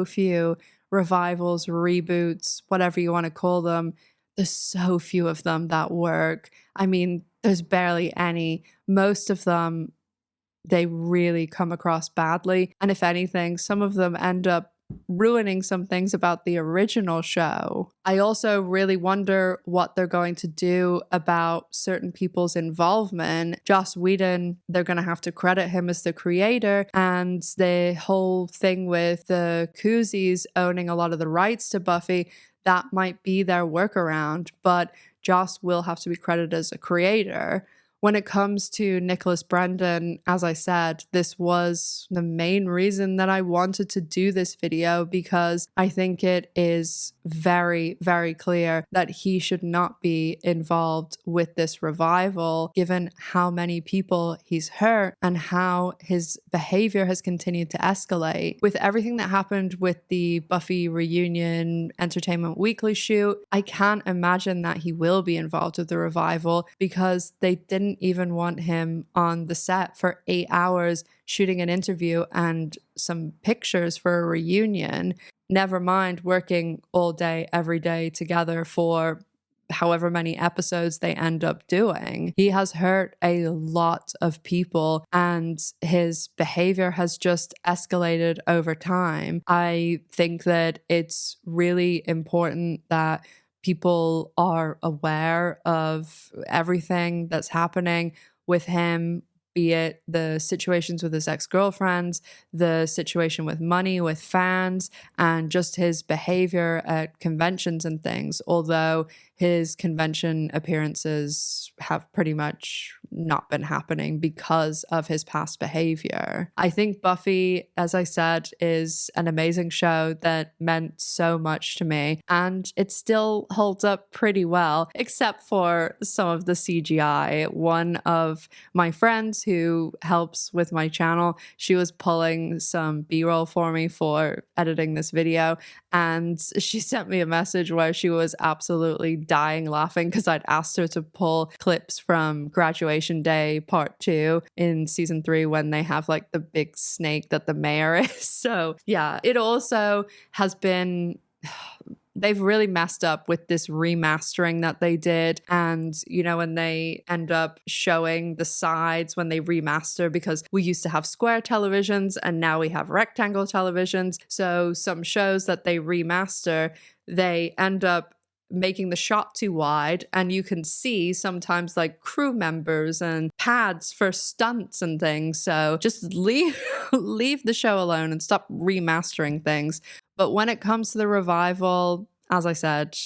few revivals, reboots, whatever you want to call them. There's so few of them that work. I mean, there's barely any. Most of them, they really come across badly, and if anything, some of them end up ruining some things about the original show. I also really wonder what they're going to do about certain people's involvement. Joss Whedon, they're going to have to credit him as the creator, and the whole thing with the Koozies owning a lot of the rights to Buffy, that might be their workaround, but Joss will have to be credited as a creator. When it comes to Nicholas Brendon, as I said, this was the main reason that I wanted to do this video, because I think it is very clear that he should not be involved with this revival, given how many people he's hurt and how his behavior has continued to escalate. With everything that happened with the Buffy reunion Entertainment Weekly shoot, I can't imagine that he will be involved with the revival, because they didn't even want him on the set for 8 hours shooting an interview and some pictures for a reunion. Never mind working all day, every day together for however many episodes they end up doing. He has hurt a lot of people, and his behavior has just escalated over time. I think that it's really important that people are aware of everything that's happening with him, be it the situations with his ex-girlfriends, the situation with money, with fans, and just his behavior at conventions and things. Although his convention appearances have pretty much not been happening because of his past behavior. I think Buffy, as I said, is an amazing show that meant so much to me, and it still holds up pretty well, except for some of the CGI. One of my friends who helps with my channel, she was pulling some B-roll for me for editing this video, and she sent me a message where she was absolutely dying laughing because I'd asked her to pull clips from Graduation Day Part 2 in season 3 when they have like the big snake that the mayor is. So yeah, it also has been... They've really messed up with this remastering that they did. And, you know, when they end up showing the sides when they remaster, because we used to have square televisions and now we have rectangle televisions. So some shows that they remaster, they end up making the shot too wide, and you can see sometimes like crew members and pads for stunts and things. So just leave the show alone and stop remastering things. But when it comes to the revival, as I said,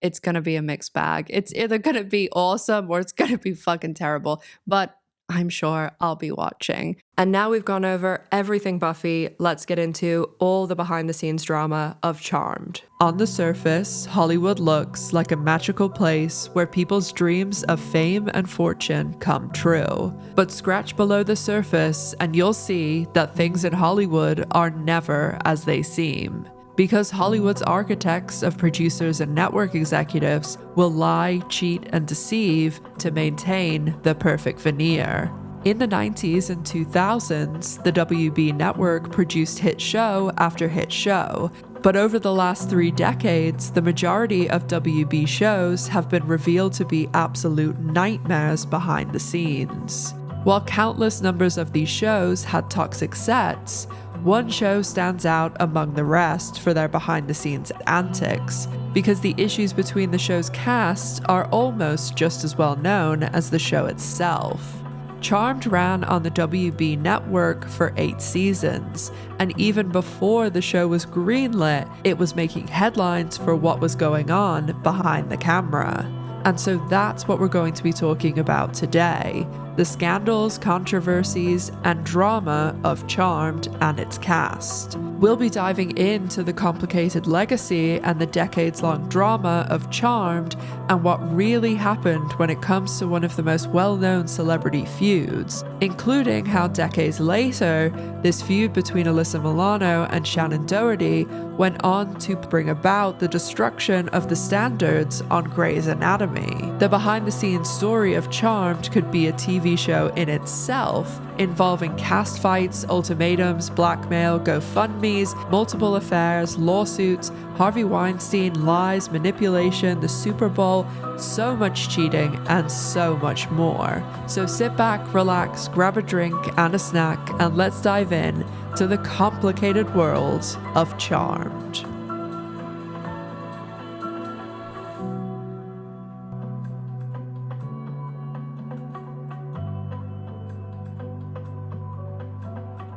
it's going to be a mixed bag. It's either going to be awesome or it's going to be fucking terrible. But I'm sure I'll be watching. And now we've gone over everything Buffy, let's get into all the behind the scenes drama of Charmed. On the surface, Hollywood looks like a magical place where people's dreams of fame and fortune come true. But scratch below the surface and you'll see that things in Hollywood are never as they seem. Because Hollywood's architects of producers and network executives will lie, cheat, and deceive to maintain the perfect veneer. In the 90s and 2000s, the WB network produced hit show after hit show. But over the last 3 decades, the majority of WB shows have been revealed to be absolute nightmares behind the scenes. While countless numbers of these shows had toxic sets, one show stands out among the rest for their behind-the-scenes antics, because the issues between the show's cast are almost just as well known as the show itself. Charmed ran on the WB network for 8 seasons, and even before the show was greenlit, it was making headlines for what was going on behind the camera. And so that's what we're going to be talking about today: the scandals, controversies, and drama of Charmed and its cast. We'll be diving into the complicated legacy and the decades-long drama of Charmed and what really happened when it comes to one of the most well-known celebrity feuds, including how decades later, this feud between Alyssa Milano and Shannon Doherty went on to bring about the destruction of the standards on Grey's Anatomy. The behind-the-scenes story of Charmed could be a TV show in itself, involving cast fights, ultimatums, blackmail, GoFundMes, multiple affairs, lawsuits, Harvey Weinstein, lies, manipulation, the Super Bowl, so much cheating, and so much more. So sit back, relax, grab a drink and a snack, and let's dive in to the complicated world of Charmed.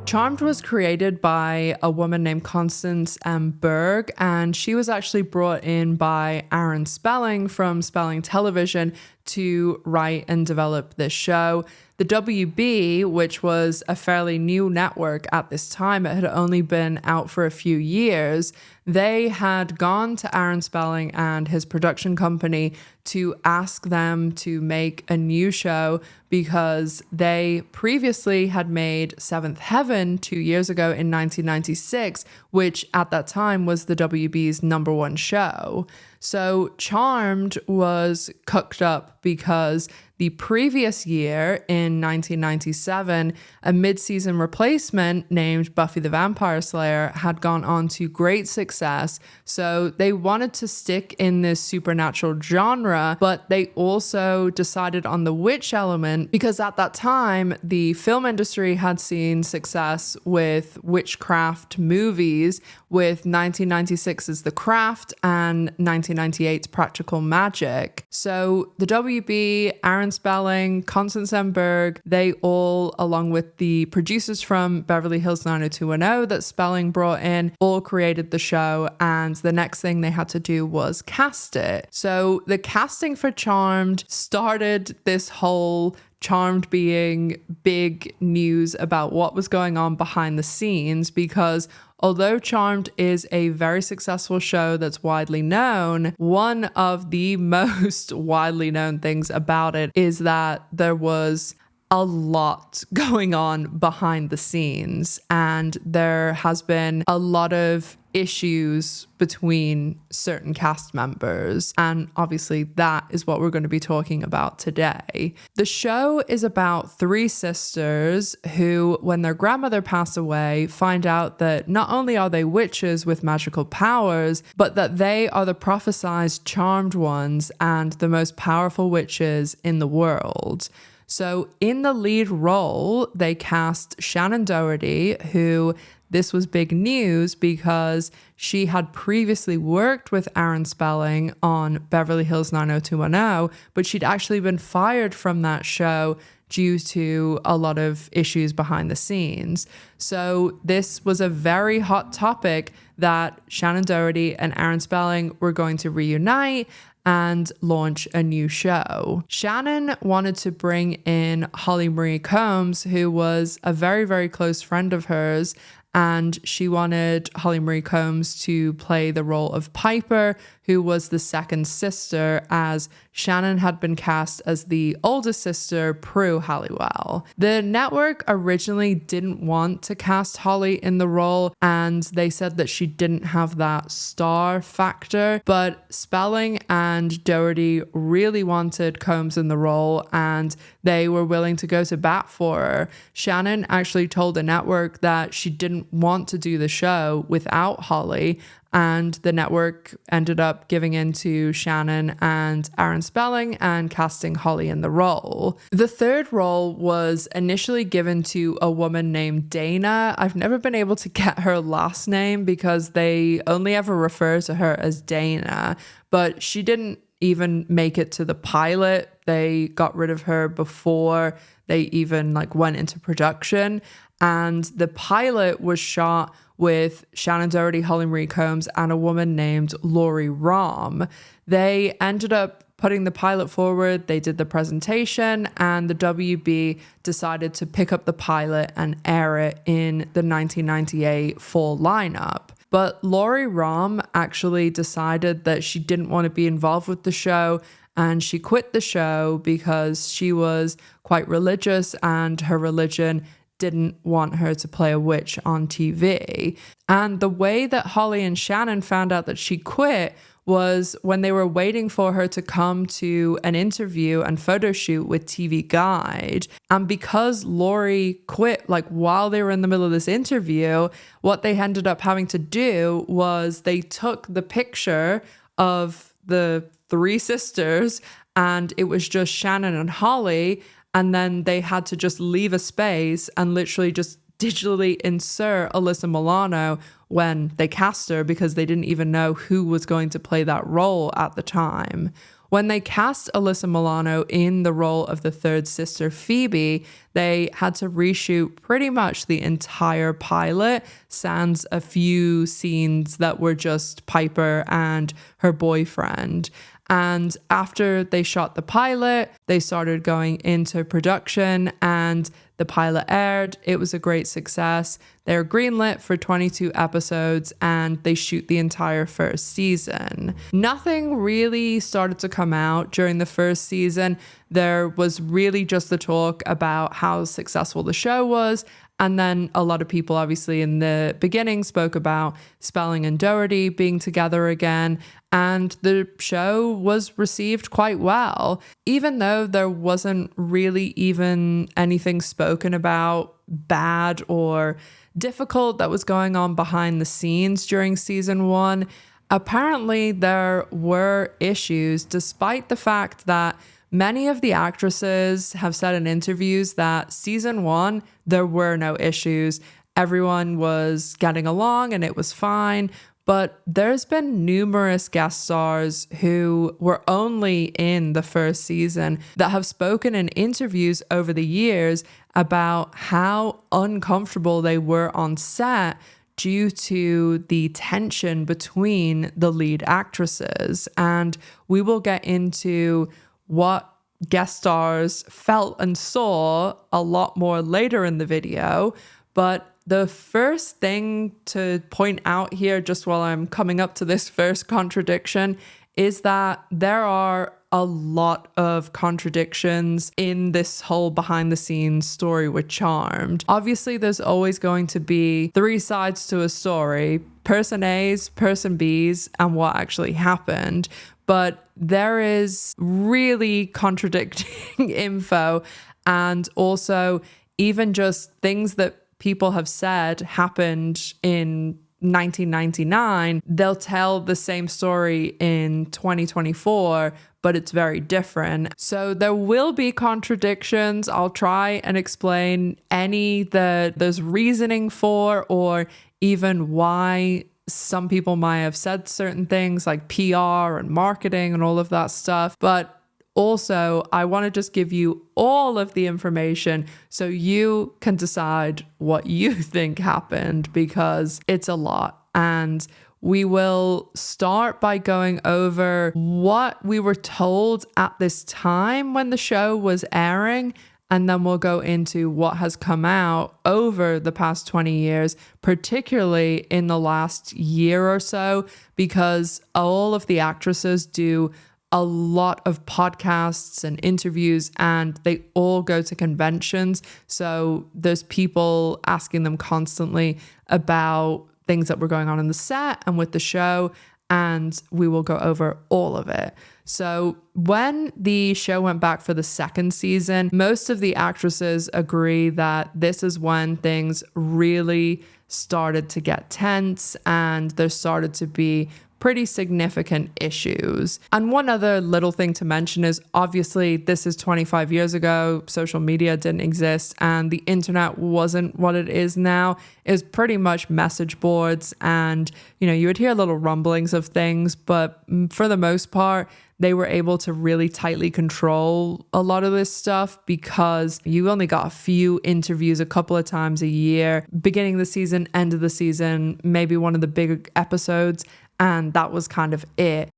Charmed was created by a woman named Constance M. Berg, and she was actually brought in by Aaron Spelling from Spelling Television to write and develop this show. The WB, which was a fairly new network at this time, it had only been out for a few years, they had gone to Aaron Spelling and his production company to ask them to make a new show because they previously had made Seventh Heaven 2 years ago in 1996, which at that time was the WB's #1 show. So Charmed was cooked up because the previous year, in 1997, a mid-season replacement named Buffy the Vampire Slayer had gone on to great success. So they wanted to stick in this supernatural genre, but they also decided on the witch element because at that time, the film industry had seen success with witchcraft movies, with 1996's The Craft and 1998's Practical Magic. So the WB, Aaron Aaron Spelling, Constance M. Berg, they all, along with the producers from Beverly Hills 90210 that Spelling brought in, all created the show. And the next thing they had to do was cast it. So the casting for Charmed started this whole Charmed being big news about what was going on behind the scenes, because although Charmed is a very successful show that's widely known, one of the most widely known things about it is that there was a lot going on behind the scenes, and there has been a lot of issues between certain cast members, and obviously that is what we're going to be talking about today. The show is about three sisters who, when their grandmother passed away, find out that not only are they witches with magical powers, but that they are the prophesized charmed ones and the most powerful witches in the world. So in the lead role, they cast Shannon Doherty, who this was big news because she had previously worked with Aaron Spelling on Beverly Hills 90210, but she'd actually been fired from that show due to a lot of issues behind the scenes. So this was a very hot topic that Shannon Doherty and Aaron Spelling were going to reunite and launch a new show. Shannon wanted to bring in Holly Marie Combs, who was a very, very close friend of hers, and she wanted Holly Marie Combs to play the role of Piper, who was the second sister, as Shannon had been cast as the oldest sister, Prue Halliwell. The network originally didn't want to cast Holly in the role, and they said that she didn't have that star factor, but Spelling and Doherty really wanted Combs in the role, and they were willing to go to bat for her. Shannon actually told the network that she didn't want to do the show without Holly, and the network ended up giving in to Shannon and Aaron Spelling and casting Holly in the role. The third role was initially given to a woman named Dana. I've never been able to get her last name because they only ever refer to her as Dana, but she didn't even make it to the pilot. They got rid of her before they even went into production. And the pilot was shot with Shannon Doherty, Holly Marie Combs, and a woman named Lori Rom. They ended up putting the pilot forward, they did the presentation, and the WB decided to pick up the pilot and air it in the 1998 fall lineup. But Lori Rom actually decided that she didn't want to be involved with the show, and she quit the show because she was quite religious and her religion didn't want her to play a witch on TV. And the way that Holly and Shannon found out that she quit was when they were waiting for her to come to an interview and photo shoot with TV Guide. And because Lori quit while they were in the middle of this interview, what they ended up having to do was they took the picture of the three sisters, and it was just Shannon and Holly, and then they had to just leave a space and literally just digitally insert Alyssa Milano when they cast her, because they didn't even know who was going to play that role at the time. When they cast Alyssa Milano in the role of the third sister, Phoebe, they had to reshoot pretty much the entire pilot, sans a few scenes that were just Piper and her boyfriend. And after they shot the pilot, they started going into production, and the pilot aired. It was a great success. They're greenlit for 22 episodes, and they shoot the entire first season. Nothing really started to come out during the first season. There was really just the talk about how successful the show was. And then a lot of people obviously in the beginning spoke about Spelling and Doherty being together again, and the show was received quite well. Even though there wasn't really even anything spoken about bad or difficult that was going on behind the scenes during season 1, apparently there were issues, despite the fact that many of the actresses have said in interviews that season 1, there were no issues. Everyone was getting along and it was fine. but there's been numerous guest stars who were only in the first season that have spoken in interviews over the years about how uncomfortable they were on set due to the tension between the lead actresses. And we will get into what guest stars felt and saw a lot more later in the video. But the first thing to point out here, just while I'm coming up to this first contradiction, is that there are a lot of contradictions in this whole behind the scenes story with Charmed. Obviously, there's always going to be three sides to a story: person A's, person B's, and what actually happened. But there is really contradicting info, and also even just things that people have said happened in 1999, they'll tell the same story in 2024, but it's very different. So there will be contradictions. I'll try and explain any that there's reasoning for, or even why some people might have said certain things like PR and marketing and all of that stuff. But also, I want to just give you all of the information so you can decide what you think happened, because it's a lot. And we will start by going over what we were told at this time when the show was airing, and then we'll go into what has come out over the past 20 years, particularly in the last year or so, because all of the actresses do a lot of podcasts and interviews, and they all go to conventions. So there's people asking them constantly about things that were going on in the set and with the show, and we will go over all of it. So when the show went back for the second season, most of the actresses agree that this is when things really started to get tense and there started to be pretty significant issues. And one other little thing to mention is, obviously this is 25 years ago, social media didn't exist, and the internet wasn't what it is now. It was pretty much message boards, and you would hear little rumblings of things, but for the most part they were able to really tightly control a lot of this stuff, because you only got a few interviews a couple of times a year, beginning of the season, end of the season, maybe one of the big episodes, and that was kind of it.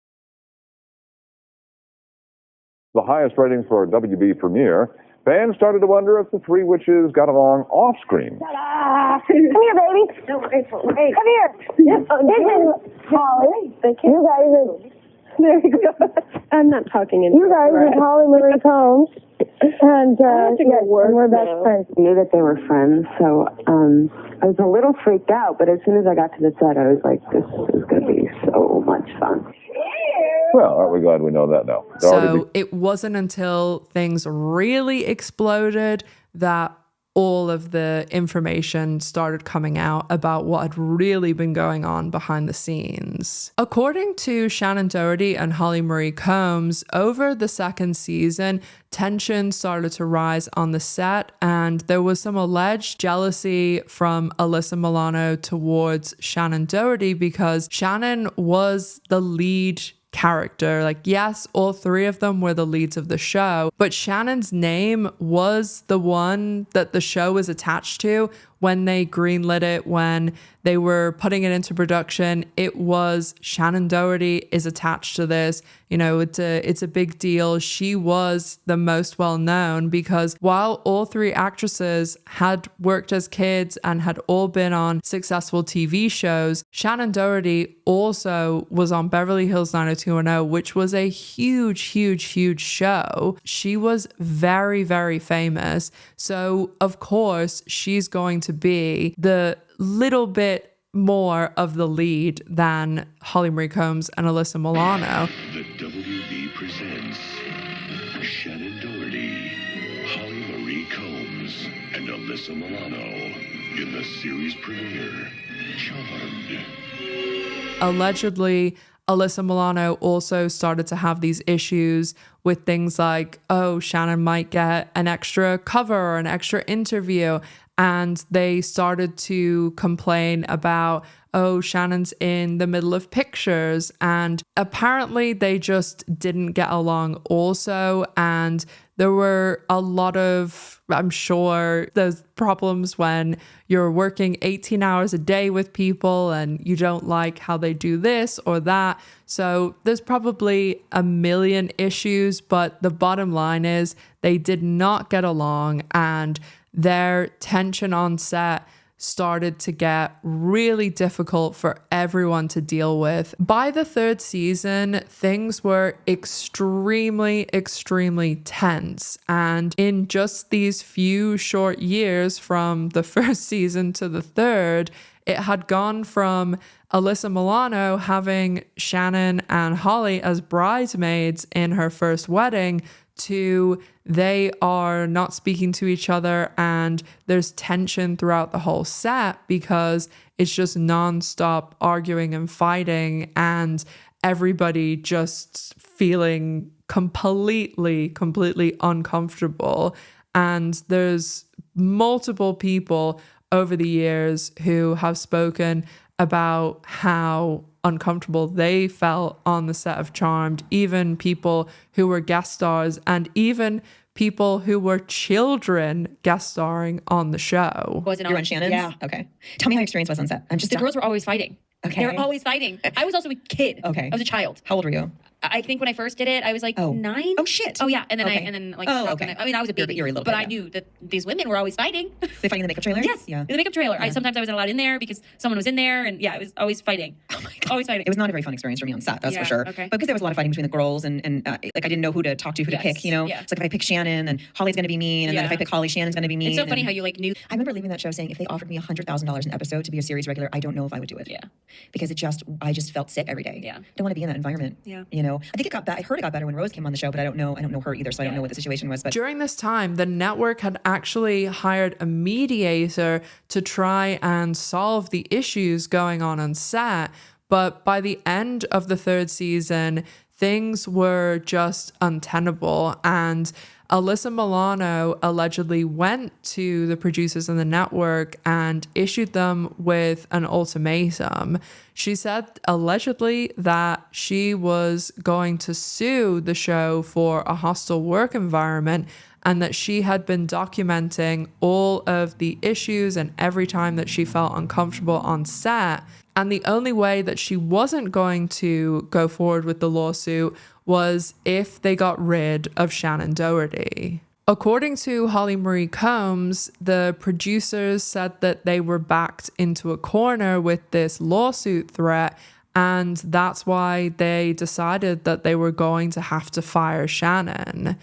The highest rating for a WB premiere, fans started to wonder if the three witches got along off screen. Come here, baby. No, hey, come here. This is Holly. You guys are... There you go. I'm not talking in. You guys are Holly Marie Combs, and yes, we're best friends. I knew that they were friends, so I was a little freaked out. But as soon as I got to the set, I was like, "This is going to be so much fun." Well, aren't we glad we know that now? So it wasn't until things really exploded that all of the information started coming out about what had really been going on behind the scenes. According to Shannon Doherty and Holly Marie Combs, over the second season, tension started to rise on the set, and there was some alleged jealousy from Alyssa Milano towards Shannon Doherty, because Shannon was the lead character. Like, yes, all three of them were the leads of the show, but Shannon's name was the one that the show was attached to when they greenlit it, when they were putting it into production. It was Shannon Doherty is attached to this. It's a big deal. She was the most well known, because while all three actresses had worked as kids and had all been on successful TV shows, Shannon Doherty also was on Beverly Hills 90210, which was a huge show. She was very, very famous. So of course she's going to be the little bit more of the lead than Holly Marie Combs and Alyssa Milano. The WB presents Shannon Doherty, Holly Marie Combs, and Alyssa Milano in the series premiere, Charmed. Allegedly, Alyssa Milano also started to have these issues with things like, oh, Shannon might get an extra cover or an extra interview. And they started to complain about, oh, Shannon's in the middle of pictures. And apparently they just didn't get along also. And there were a lot of, I'm sure, there's problems when you're working 18 hours a day with people and you don't like how they do this or that. So there's probably a million issues, but the bottom line is they did not get along, and their tension on set started to get really difficult for everyone to deal with. By the third season, things were extremely tense. And in just these few short years from the first season to the third, it had gone from Alyssa Milano having Shannon and Holly as bridesmaids in her first wedding to they are not speaking to each other, and there's tension throughout the whole set because it's just nonstop arguing and fighting, and everybody just feeling completely uncomfortable. And there's multiple people over the years who have spoken about how uncomfortable they felt on the set of Charmed, even people who were guest stars and even people who were children guest starring on the show. Was it You're on Shannon's? Yeah. Okay. Tell me how your experience was on set. The girls were always fighting. Okay. They were always fighting. I was also a kid. Okay. I was a child. How old were you? I think when I first did it, I was like 9. Oh shit. Oh yeah, and then Okay. okay. I mean, I was a baby. You're a little but kid, I yeah. knew that these women were always fighting. They fighting in the makeup trailer? Yes. Yeah. In the makeup trailer. Sometimes I wasn't allowed in there because someone was in there, and yeah, I was always fighting. Oh my God. Always fighting. It was not a very fun experience for me on set, that's Yeah, for sure. okay. But because there was a lot of fighting between the girls and like I didn't know who to talk to, who to Yes, pick, you know? yeah. It's like if I pick Shannon and Holly's going to be mean, and then if I pick Holly, Shannon's going to be mean. It's so funny and how you knew. I remember leaving that show saying if they offered me $100,000 an episode to be a series regular, I don't know if I would do it. Yeah. Because I just felt sick every day. Yeah. I don't want to be in that environment. Yeah. You know? I think it got I heard it got better when Rose came on the show, but I don't know her either, so I don't know what the situation was. But during this time, the network had actually hired a mediator to try and solve the issues going on set. But by the end of the third season, things were just untenable. And Alyssa Milano allegedly went to the producers and the network and issued them with an ultimatum. She said allegedly that she was going to sue the show for a hostile work environment, and that she had been documenting all of the issues and every time that she felt uncomfortable on set. And the only way that she wasn't going to go forward with the lawsuit was if they got rid of Shannon Doherty. According to Holly Marie Combs, the producers said that they were backed into a corner with this lawsuit threat, and that's why they decided that they were going to have to fire Shannon.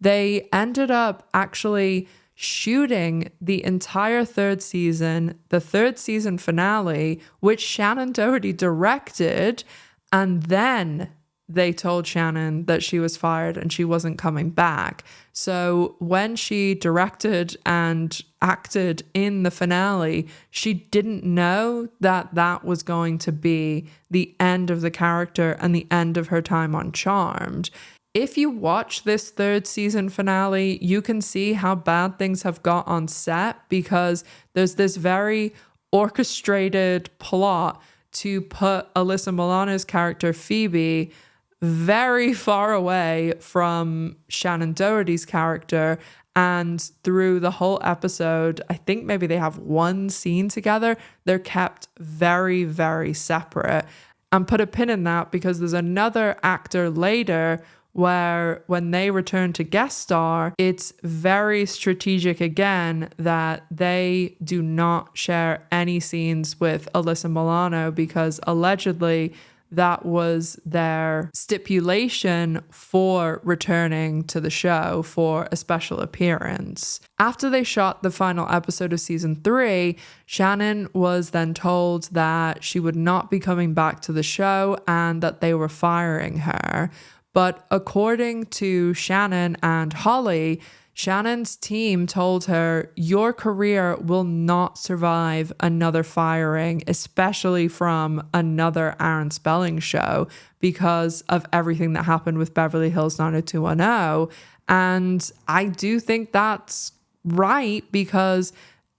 They ended up actually shooting the entire third season, the third season finale, which Shannon Doherty directed, and then they told Shannon that she was fired and she wasn't coming back. So when she directed and acted in the finale, she didn't know that that was going to be the end of the character and the end of her time on Charmed. If you watch this third season finale, you can see how bad things have got on set, because there's this very orchestrated plot to put Alyssa Milano's character Phoebe very far away from Shannon Doherty's character. And through the whole episode, I think maybe they have one scene together. They're kept very, very separate. And put a pin in that, because there's another actor later where when they return to guest star, it's very strategic again that they do not share any scenes with Alyssa Milano, because allegedly that was their stipulation for returning to the show for a special appearance. After they shot the final episode of season 3, Shannon was then told that she would not be coming back to the show and that they were firing her. But according to Shannon and Holly, Shannon's team told her, your career will not survive another firing, especially from another Aaron Spelling show, because of everything that happened with Beverly Hills 90210. And I do think that's right, because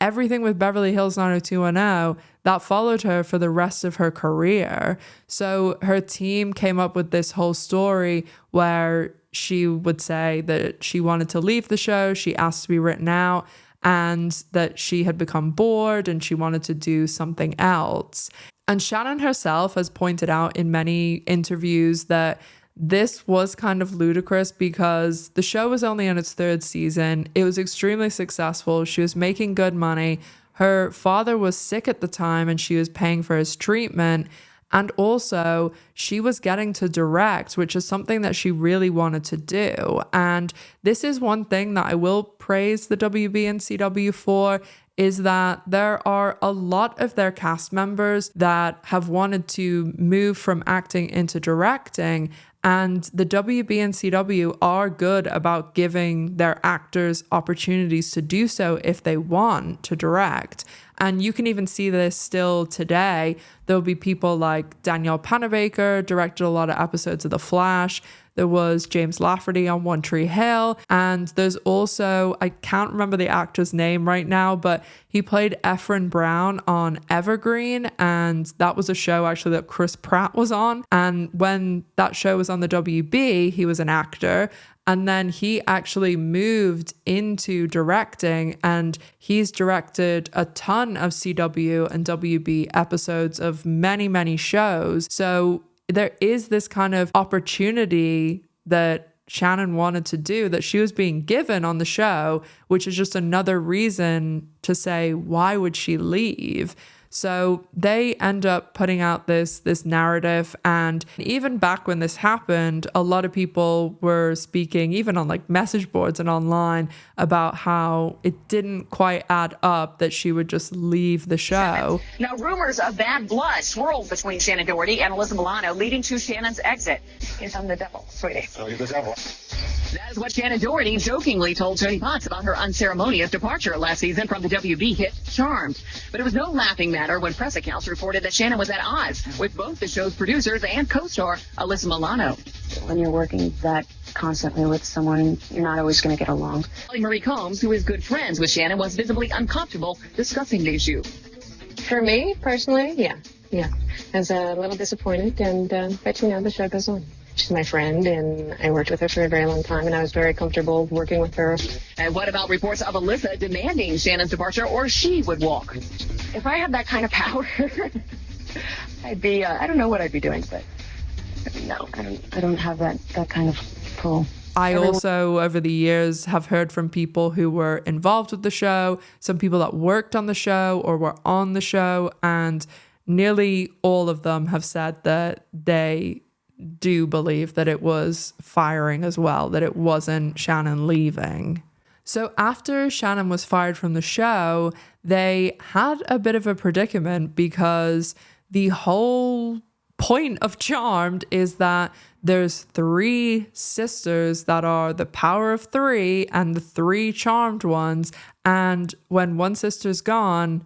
everything with Beverly Hills 90210 that followed her for the rest of her career. So her team came up with this whole story where she would say that she wanted to leave the show, she asked to be written out, and that she had become bored and she wanted to do something else. And Shannon herself has pointed out in many interviews that this was kind of ludicrous because the show was only in its third season. It was extremely successful. She was making good money. Her father was sick at the time and she was paying for his treatment. And also, she was getting to direct, which is something that she really wanted to do. And this is one thing that I will praise the WB and CW for, is that there are a lot of their cast members that have wanted to move from acting into directing. And the WB and CW are good about giving their actors opportunities to do so if they want to direct. And you can even see this still today. There'll be people like Danielle Panabaker, directed a lot of episodes of The Flash. There was James Lafferty on One Tree Hill. And there's also, I can't remember the actor's name right now, but he played Ephraim Brown on Evergreen. And that was a show actually that Chris Pratt was on. And when that show was on the WB, he was an actor. And then he actually moved into directing, and he's directed a ton of CW and WB episodes of many, many shows. So there is this kind of opportunity that Shannon wanted to do that she was being given on the show, which is just another reason to say, why would she leave? So they end up putting out this narrative. And even back when this happened, a lot of people were speaking, even on like message boards and online, about how it didn't quite add up that she would just leave the show. Now, rumors of bad blood swirled between Shannon Doherty and Alyssa Milano, leading to Shannon's exit. Yes, I'm the devil, sweetie. Oh, you're the devil. That is what Shannon Doherty jokingly told Tony Potts about her unceremonious departure last season from the WB hit Charmed. But it was no laughing matter when press accounts reported that Shannon was at odds with both the show's producers and co-star Alyssa Milano. When you're working that constantly with someone, you're not always going to get along. Holly Marie Combs, who is good friends with Shannon, was visibly uncomfortable discussing the issue. For me, personally, yeah. I was a little disappointed, but the show goes on. She's my friend, and I worked with her for a very long time, and I was very comfortable working with her. And what about reports of Alyssa demanding Shannon's departure, or she would walk? If I had that kind of power, I'd be, I don't know what I'd be doing, but no, I don't have that kind of pull. I also, over the years, have heard from people who were involved with the show, some people that worked on the show or were on the show, and nearly all of them have said that they do believe that it was firing as well, that it wasn't Shannon leaving. So after Shannon was fired from the show, they had a bit of a predicament because the whole point of Charmed is that there's 3 sisters that are the power of 3 and the 3 charmed ones. And when one sister's gone,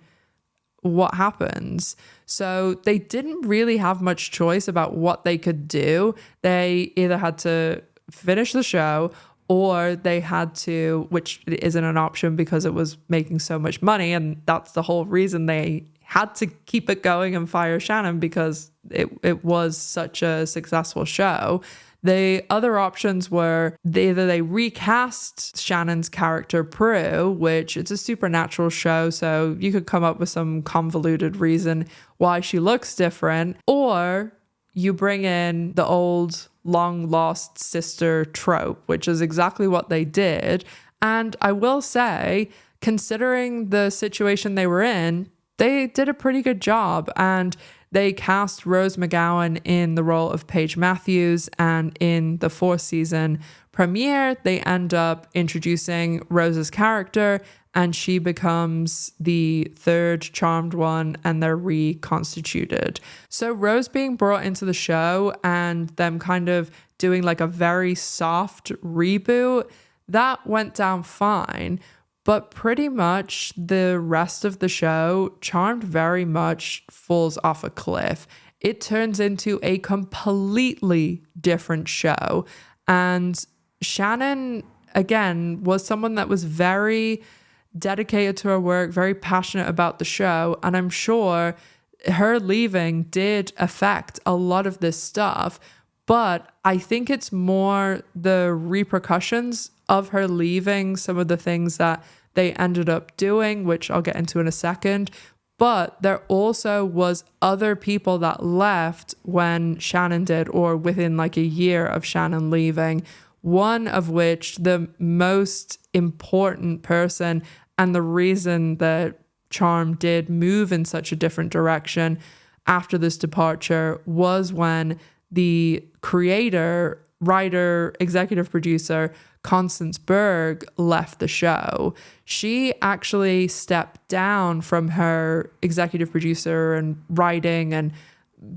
what happens? So they didn't really have much choice about what they could do. They either had to finish the show or they had to, which isn't an option because it was making so much money. And that's the whole reason they had to keep it going and fire Shannon, because it was such a successful show. The other options were either they recast Shannon's character Prue, which it's a supernatural show, so you could come up with some convoluted reason why she looks different, or you bring in the old long lost sister trope, which is exactly what they did. And I will say, considering the situation they were in, they did a pretty good job. And they cast Rose McGowan in the role of Paige Matthews, and in the 4th season premiere, they end up introducing Rose's character, and she becomes the 3rd charmed one, and they're reconstituted. So Rose being brought into the show and them kind of doing like a very soft reboot, that went down fine. But pretty much the rest of the show, Charmed very much falls off a cliff. It turns into a completely different show. And Shannon, again, was someone that was very dedicated to her work, very passionate about the show. And I'm sure her leaving did affect a lot of this stuff. But I think it's more the repercussions of her leaving, some of the things that they ended up doing, which I'll get into in a second. But there also was other people that left when Shannon did, or within like a year of Shannon leaving. One of which, the most important person and the reason that Charm did move in such a different direction after this departure, was when the creator, writer, executive producer, Constance Berg, left the show. She actually stepped down from her executive producer and writing and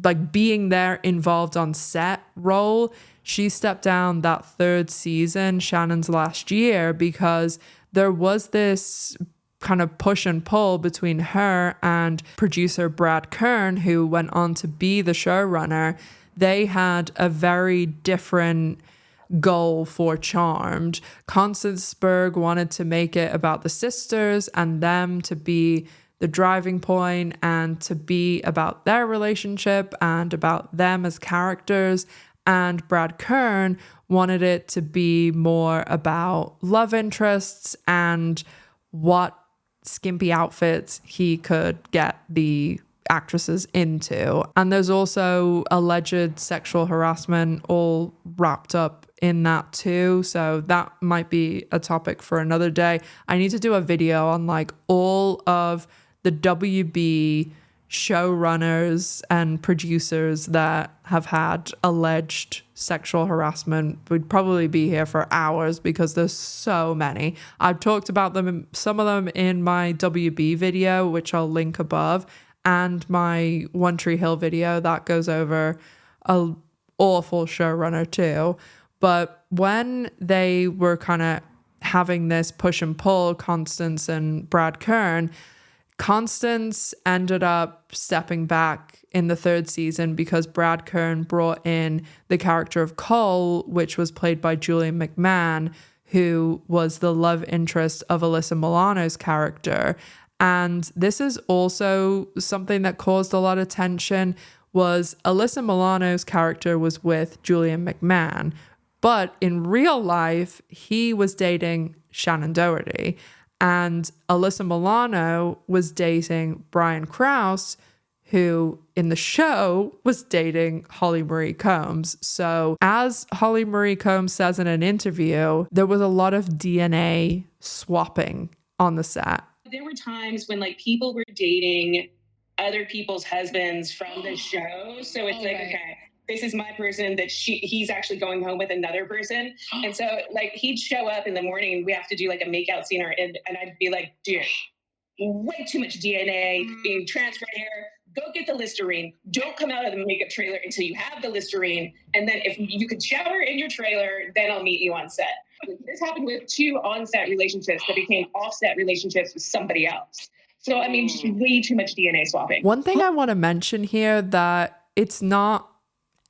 like being there involved on set role. She stepped down that third season, Shannon's last year, because there was this kind of push and pull between her and producer Brad-Kern, who went on to be the showrunner. They had a very different goal for Charmed. Constance Berg wanted to make it about the sisters and them to be the driving point and to be about their relationship and about them as characters. And Brad-Kern wanted it to be more about love interests and what skimpy outfits he could get the actresses into. And there's also alleged sexual harassment all wrapped up in that too. So that might be a topic for another day. I need to do a video on like all of the WB showrunners and producers that have had alleged sexual harassment. We'd probably be here for hours because there's so many. I've talked about them, some of them in my WB video, which I'll link above, and my One Tree Hill video that goes over a awful showrunner too. But when they were kind of having this push and pull, Constance and Brad-Kern, Constance ended up stepping back in the third season because Brad-Kern brought in the character of Cole, which was played by Julian McMahon, who was the love interest of Alyssa Milano's character. And this is also something that caused a lot of tension, was Alyssa Milano's character was with Julian McMahon, but in real life, he was dating Shannon Doherty. And Alyssa Milano was dating Brian Krause, who in the show was dating Holly Marie Combs. So as Holly Marie Combs says in an interview, there was a lot of DNA swapping on the set. There were times when like people were dating other people's husbands from the show. So it's like, okay, this is my person that he's actually going home with another person. And so like he'd show up in the morning and we have to do like a makeout scene and I'd be like, dude, way too much DNA being transferred here. Go get the Listerine. Don't come out of the makeup trailer until you have the Listerine. And then if you could shower in your trailer, then I'll meet you on set. This happened with 2 on-set relationships that became off-set relationships with somebody else. So, I mean, just way too much DNA swapping. One thing I want to mention here that it's not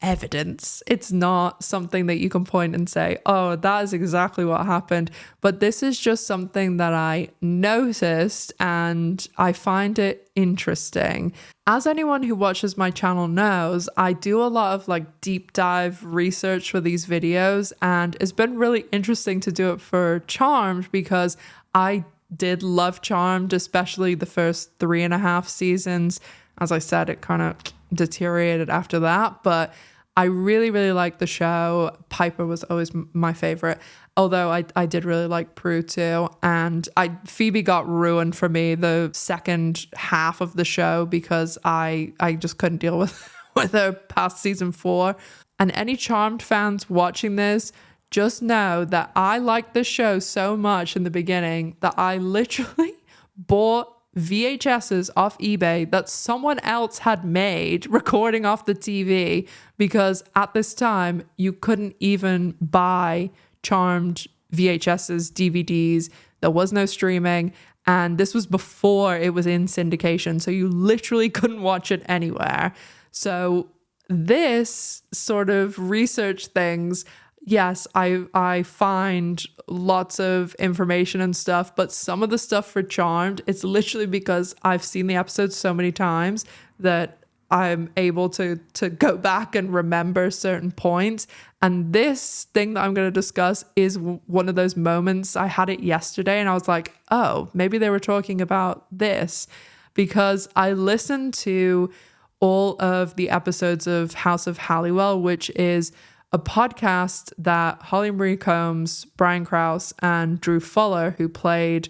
evidence. It's not something that you can point and say, oh, that is exactly what happened. But this is just something that I noticed and I find it interesting. As anyone who watches my channel knows, I do a lot of like deep dive research for these videos, and it's been really interesting to do it for Charmed because I did love Charmed, especially the first 3.5 seasons. As I said, it kind of deteriorated after that, but I really, really liked the show. Piper was always my favorite, although I did really like Prue too. And Phoebe got ruined for me the second half of the show because I just couldn't deal with her past season 4. And any Charmed fans watching this, just know that I liked this show so much in the beginning that I literally bought VHSs off eBay that someone else had made recording off the TV, because at this time you couldn't even buy Charmed VHSs, DVDs. There was no streaming, and this was before it was in syndication, so you literally couldn't watch it anywhere. So this sort of research things yes, I find lots of information and stuff, but some of the stuff for Charmed, it's literally because I've seen the episodes so many times that I'm able to go back and remember certain points. And this thing that I'm going to discuss is one of those moments. I had it yesterday and I was like, oh, maybe they were talking about this, because I listened to all of the episodes of House of Halliwell, which is a podcast that Holly Marie Combs, Brian Krause, and Drew Fuller, who played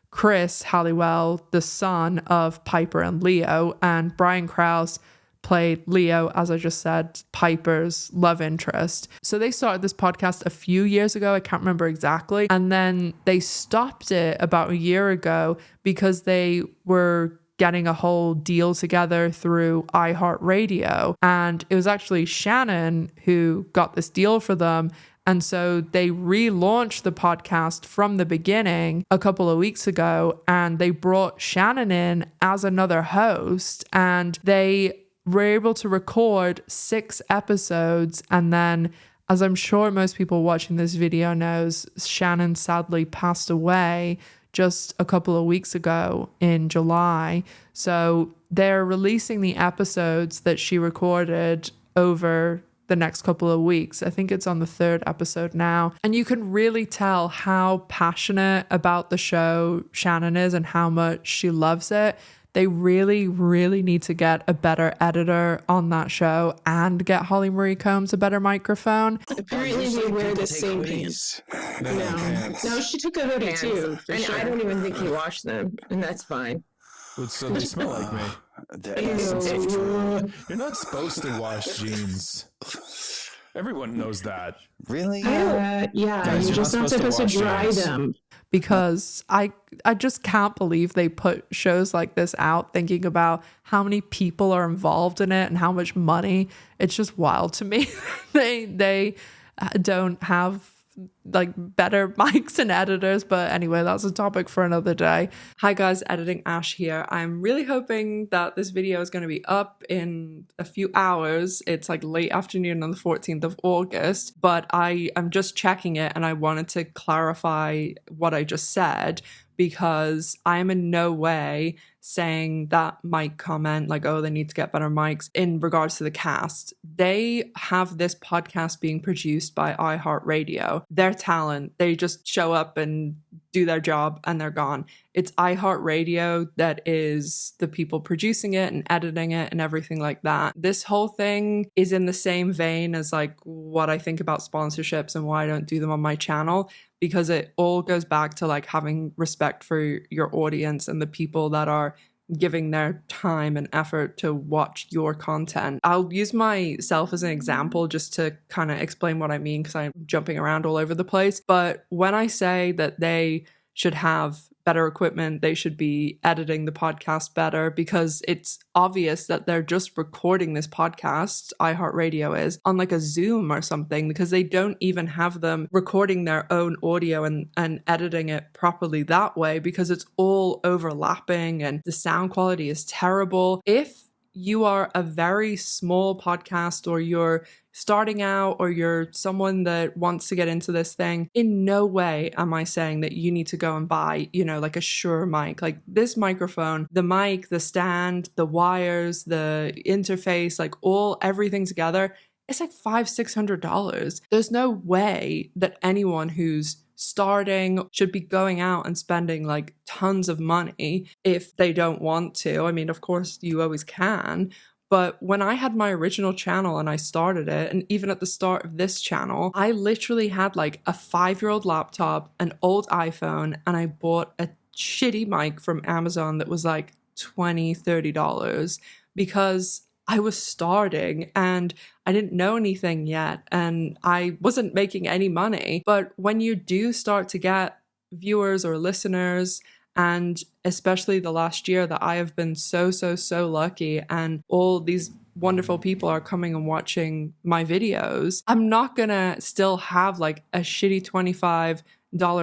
Chris Halliwell, the son of Piper and Leo, and Brian Krause played Leo, as I just said, Piper's love interest. So they started this podcast a few years ago. I can't remember exactly. And then they stopped it about a year ago because they were getting a whole deal together through iHeartRadio. And it was actually Shannon who got this deal for them. And so they relaunched the podcast from the beginning a couple of weeks ago, and they brought Shannon in as another host, and they were able to record 6 episodes. And then, as I'm sure most people watching this video knows, Shannon sadly passed away just a couple of weeks ago in July. So they're releasing the episodes that she recorded over the next couple of weeks. I think it's on the 3rd episode now. And you can really tell how passionate about the show Shannon is and how much she loves it. They really, really need to get a better editor on that show and get Holly Marie Combs a better microphone. Apparently they wear the same pants. No, she took a hoodie too. And sure. I don't even think he washed them, and that's fine. So they smell like me. You're not supposed to wash jeans. Everyone knows that. Really? Yeah, Guys, you're just not supposed to dry jeans. them. Because I just can't believe they put shows like this out thinking about how many people are involved in it and how much money. It's just wild to me. They don't have like better mics and editors, but anyway, that's a topic for another day. Hi guys, Editing Ash here. I'm really hoping that this video is going to be up in a few hours. It's like late afternoon on the 14th of August, but I'm just checking it and I wanted to clarify what I just said, because I am in no way saying that mic comment like, oh, they need to get better mics in regards to the cast. They have this podcast being produced by iHeartRadio. They're talent. They just show up and do their job and they're gone. It's iHeartRadio that is the people producing it and editing it and everything like that. This whole thing is in the same vein as like what I think about sponsorships and why I don't do them on my channel, because it all goes back to like having respect for your audience and the people that are giving their time and effort to watch your content. I'll use myself as an example just to kind of explain what I mean, because I'm jumping around all over the place. But when I say that they should have better equipment, they should be editing the podcast better, because it's obvious that they're just recording this podcast, iHeartRadio is, on like a Zoom or something, because they don't even have them recording their own audio and editing it properly that way, because it's all overlapping and the sound quality is terrible. If you are a very small podcast, or you're starting out, or you're someone that wants to get into this thing, in no way am I saying that you need to go and buy, like a Shure mic. Like this microphone, the mic, the stand, the wires, the interface, like everything together, it's like $500-$600. There's no way that anyone who's starting should be going out and spending like tons of money if they don't want to. I mean, of course you always can, but when I had my original channel and I started it, and even at the start of this channel, I literally had like a 5-year-old laptop, an old iPhone, and I bought a shitty mic from Amazon that was like $20-$30, because I was starting and I didn't know anything yet and I wasn't making any money. But when you do start to get viewers or listeners, and especially the last year that I have been so lucky, and all these wonderful people are coming and watching my videos, I'm not gonna still have like a shitty $25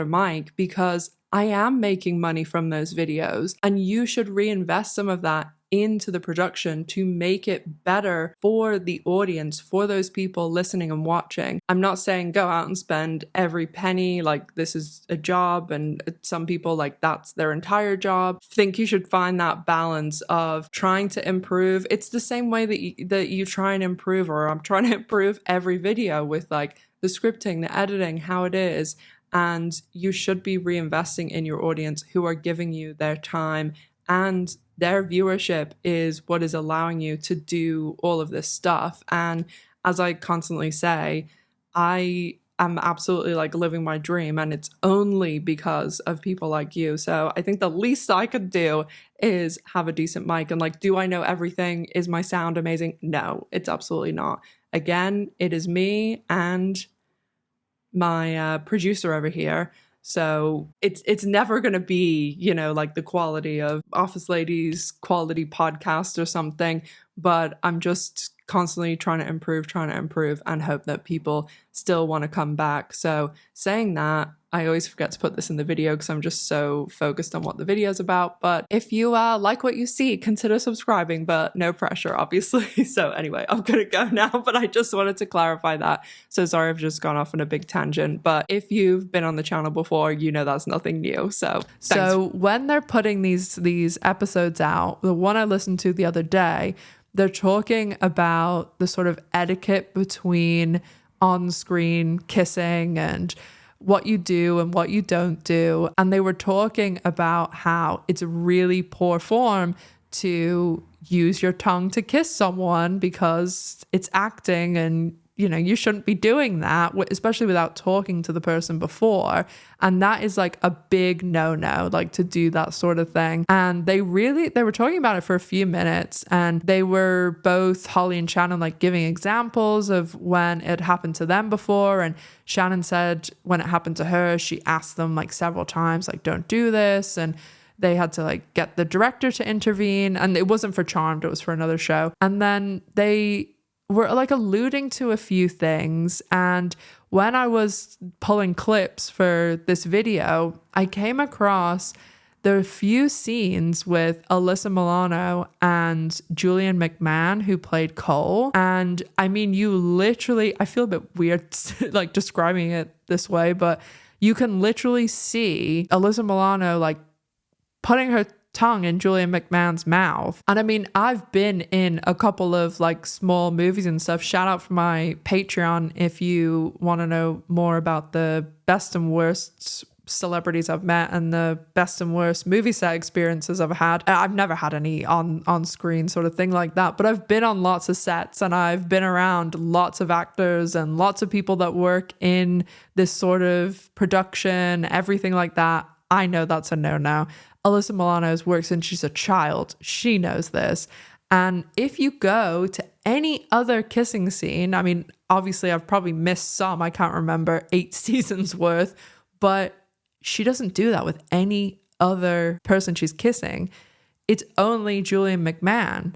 mic, because I am making money from those videos, and you should reinvest some of that into the production to make it better for the audience, for those people listening and watching. I'm not saying go out and spend every penny, like this is a job, and some people like that's their entire job. I think you should find that balance of trying to improve. It's the same way that you try and improve, or I'm trying to improve every video with like the scripting, the editing, how it is. And you should be reinvesting in your audience who are giving you their time, and their viewership is what is allowing you to do all of this stuff. And as I constantly say, I am absolutely like living my dream, and it's only because of people like you. So I think the least I could do is have a decent mic. And like, do I know everything? Is my sound amazing? No, it's absolutely not. Again, it is me and my producer over here. So it's never going to be, you know, like the quality of Office Ladies quality podcast or something, but I'm just constantly trying to improve and hope that people still want to come back. So saying that, I always forget to put this in the video because I'm just so focused on what the video is about. But if you like what you see, consider subscribing, but no pressure, obviously. So anyway, I'm going to go now, but I just wanted to clarify that. So sorry, I've just gone off on a big tangent. But if you've been on the channel before, you know that's nothing new. So when they're putting these episodes out, the one I listened to the other day, they're talking about the sort of etiquette between on-screen kissing and what you do and what you don't do. And they were talking about how it's really poor form to use your tongue to kiss someone because it's acting, and you know, you shouldn't be doing that, especially without talking to the person before. And that is like a big no-no, like to do that sort of thing. And they were talking about it for a few minutes, and they were both, Holly and Shannon, like giving examples of when it happened to them before. And Shannon said when it happened to her, she asked them like several times, like, don't do this. And they had to like get the director to intervene. And it wasn't for Charmed, it was for another show. And then they were like alluding to a few things. And when I was pulling clips for this video, I came across the few scenes with Alyssa Milano and Julian McMahon, who played Cole. And I mean, you literally, I feel a bit weird like describing it this way, but you can literally see Alyssa Milano like putting her tongue in Julian McMahon's mouth. And I mean, I've been in a couple of like small movies and stuff. Shout out for my Patreon if you want to know more about the best and worst celebrities I've met and the best and worst movie set experiences I've had. I've never had any on screen sort of thing like that, but I've been on lots of sets and I've been around lots of actors and lots of people that work in this sort of production, everything like that. I know that's a no-no. Alyssa Milano's worked since she's a child. She knows this. And if you go to any other kissing scene, I mean, obviously I've probably missed some. I can't remember 8 seasons worth, but she doesn't do that with any other person she's kissing. It's only Julian McMahon,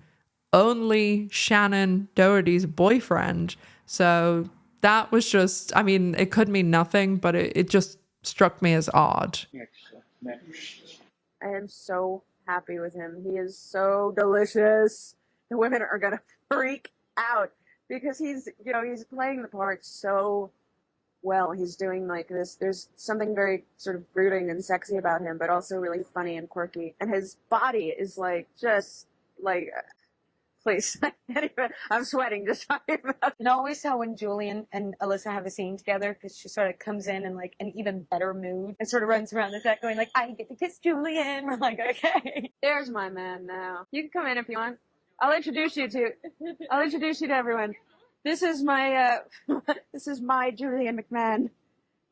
only Shannon Doherty's boyfriend. So that was just, I mean, it could mean nothing, but it just struck me as odd. I am so happy with him. He is so delicious. The women are gonna freak out because he's playing the part so well. He's doing like this. There's something very sort of brooding and sexy about him, but also really funny and quirky. And his body is like just like. Please. Anyway, I'm sweating just talking about it. And always how when Julian and Alyssa have a scene together, because she sort of comes in like an even better mood and sort of runs around the set going like, I get to kiss Julian. We're like, okay. There's my man now. You can come in if you want. I'll introduce you to everyone. This is my Julian McMahon.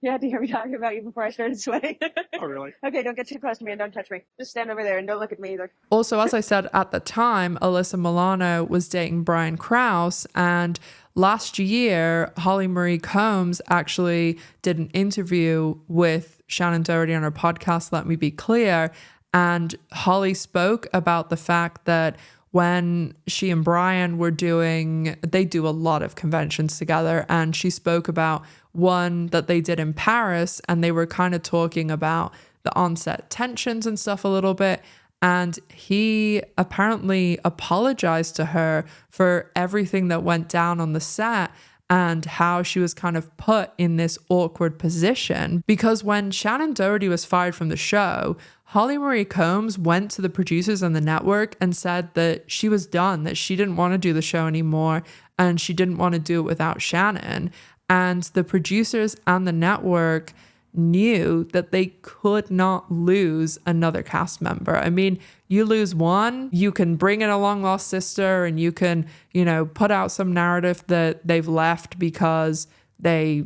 You had to hear me talking about you before I started sweating. Oh, really? Okay, don't get too close to me and don't touch me. Just stand over there and don't look at me either. Also, as I said at the time, Alyssa Milano was dating Brian Krause, and last year, Holly Marie Combs actually did an interview with Shannon Doherty on her podcast, Let Me Be Clear, and Holly spoke about the fact that when she and Brian were they do a lot of conventions together, and she spoke about one that they did in Paris, and they were kind of talking about the on-set tensions and stuff a little bit. And he apparently apologized to her for everything that went down on the set and how she was kind of put in this awkward position. Because when Shannon Doherty was fired from the show, Holly Marie Combs went to the producers and the network and said that she was done, that she didn't want to do the show anymore and she didn't want to do it without Shannon. And the producers and the network knew that they could not lose another cast member. I mean, you lose one, you can bring in a long lost sister and you can, put out some narrative that they've left because they,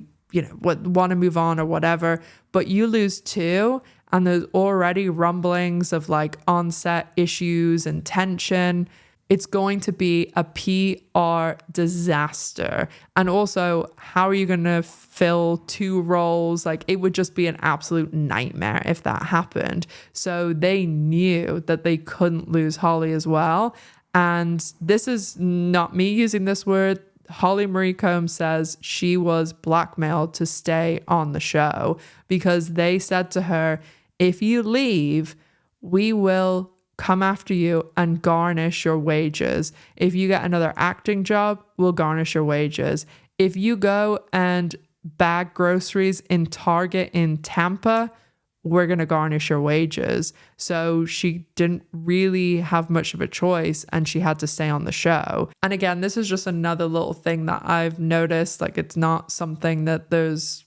want to move on or whatever. But you lose two, and there's already rumblings of like on-set issues and tension. It's going to be a PR disaster. And also, how are you going to fill two roles? Like, it would just be an absolute nightmare if that happened. So they knew that they couldn't lose Holly as well. And this is not me using this word. Holly Marie Combs says she was blackmailed to stay on the show because they said to her, if you leave, we will come after you and garnish your wages. If you get another acting job, we'll garnish your wages. If you go and bag groceries in Target in Tampa, we're going to garnish your wages. So she didn't really have much of a choice and she had to stay on the show. And again, this is just another little thing that I've noticed. Like, it's not something that there's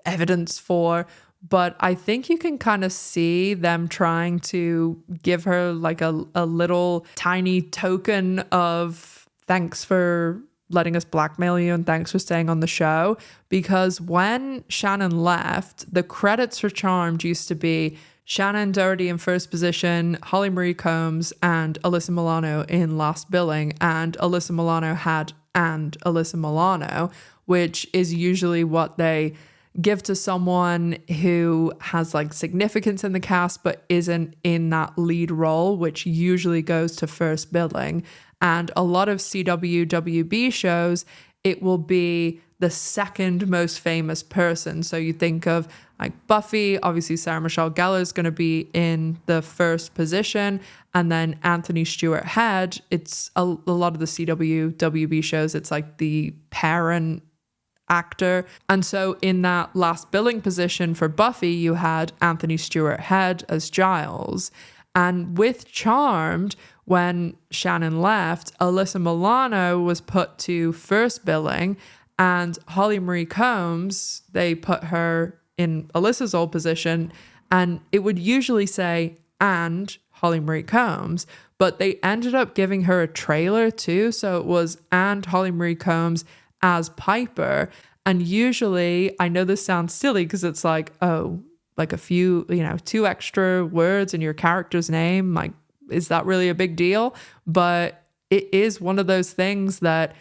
evidence for, but I think you can kind of see them trying to give her like a little tiny token of thanks for letting us blackmail you and thanks for staying on the show. Because when Shannon left, the credits for Charmed used to be Shannon Doherty in first position, Holly Marie Combs and Alyssa Milano in last billing. And Alyssa Milano had and Alyssa Milano, which is usually what they give to someone who has like significance in the cast but isn't in that lead role, which usually goes to first billing. And a lot of CW WB shows, it will be the second most famous person. So you think of like Buffy, obviously Sarah Michelle Gellar is going to be in the first position, and then Anthony Stewart Head. It's a lot of the CW WB shows, it's like the parent actor. And so in that last billing position for Buffy, you had Anthony Stewart Head as Giles. And with Charmed, when Shannon left, Alyssa Milano was put to first billing, and Holly Marie Combs, they put her in Alyssa's old position, and it would usually say, and Holly Marie Combs, but they ended up giving her a trailer too. So it was, and Holly Marie Combs as Piper. And usually, I know this sounds silly because it's like, oh, like a few, 2 extra words in your character's name. Like, is that really a big deal? But it is one of those things that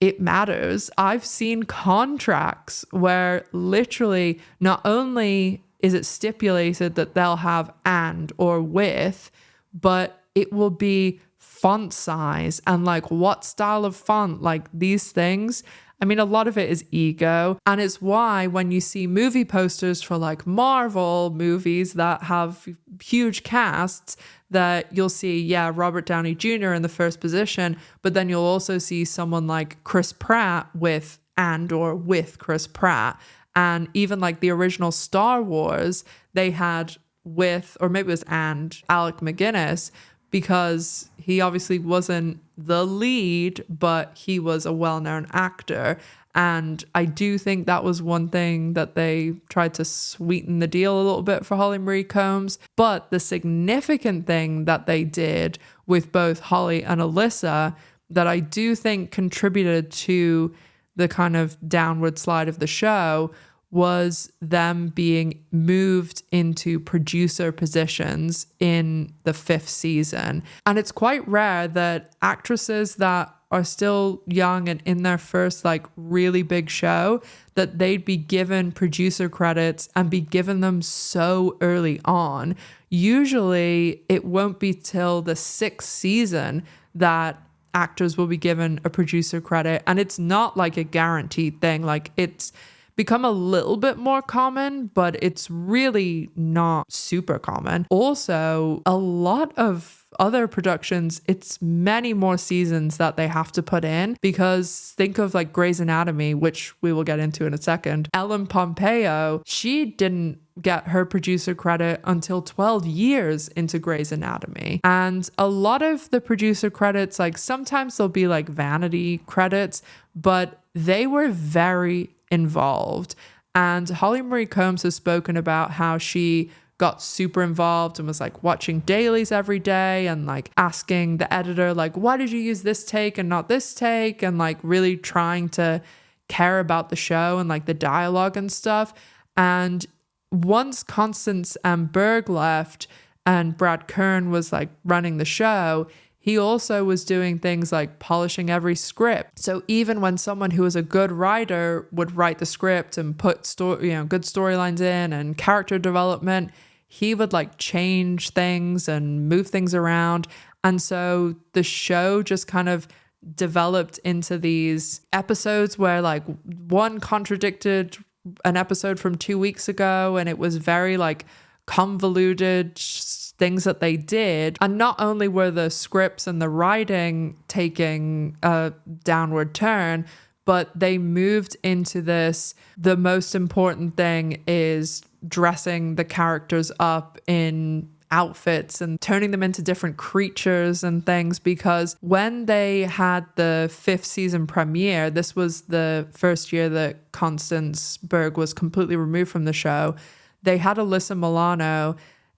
it matters. I've seen contracts where literally not only is it stipulated that they'll have and or with, but it will be font size and like what style of font, like these things. I mean, a lot of it is ego. And it's why when you see movie posters for like Marvel movies that have huge casts, that you'll see, Robert Downey Jr. in the first position, but then you'll also see someone like Chris Pratt with and or with Chris Pratt. And even like the original Star Wars, they had with, or maybe it was and Alec McGuinness, because he obviously wasn't the lead, but he was a well-known actor. And I do think that was one thing that they tried to sweeten the deal a little bit for Holly Marie Combs. But the significant thing that they did with both Holly and Alyssa that I do think contributed to the kind of downward slide of the show was them being moved into producer positions in the 5th season. And it's quite rare that actresses that are still young and in their first like really big show, that they'd be given producer credits and be given them so early on. Usually it won't be till the 6th season that actors will be given a producer credit. And it's not like a guaranteed thing. Like, it's become a little bit more common, but it's really not super common. Also, a lot of other productions, it's many more seasons that they have to put in, because think of like Grey's Anatomy, which we will get into in a second. Ellen Pompeo, she didn't get her producer credit until 12 years into Grey's Anatomy. And a lot of the producer credits, like sometimes they'll be like vanity credits, but they were very involved. And Holly Marie Combs has spoken about how she got super involved and was like watching dailies every day and like asking the editor, like, why did you use this take and not this take? And like really trying to care about the show and like the dialogue and stuff. And once Constance and Berg left and Brad-Kern was like running the show, he also was doing things like polishing every script. So even when someone who was a good writer would write the script and put good storylines in and character development, he would like change things and move things around. And so the show just kind of developed into these episodes where like one contradicted an episode from 2 weeks ago, and it was very like convoluted things that they did. And not only were the scripts and the writing taking a downward turn, but they moved into this, the most important thing is dressing the characters up in outfits and turning them into different creatures and things. Because when they had the 5th season premiere, this was the first year that Constance Berg was completely removed from the show, they had Alyssa Milano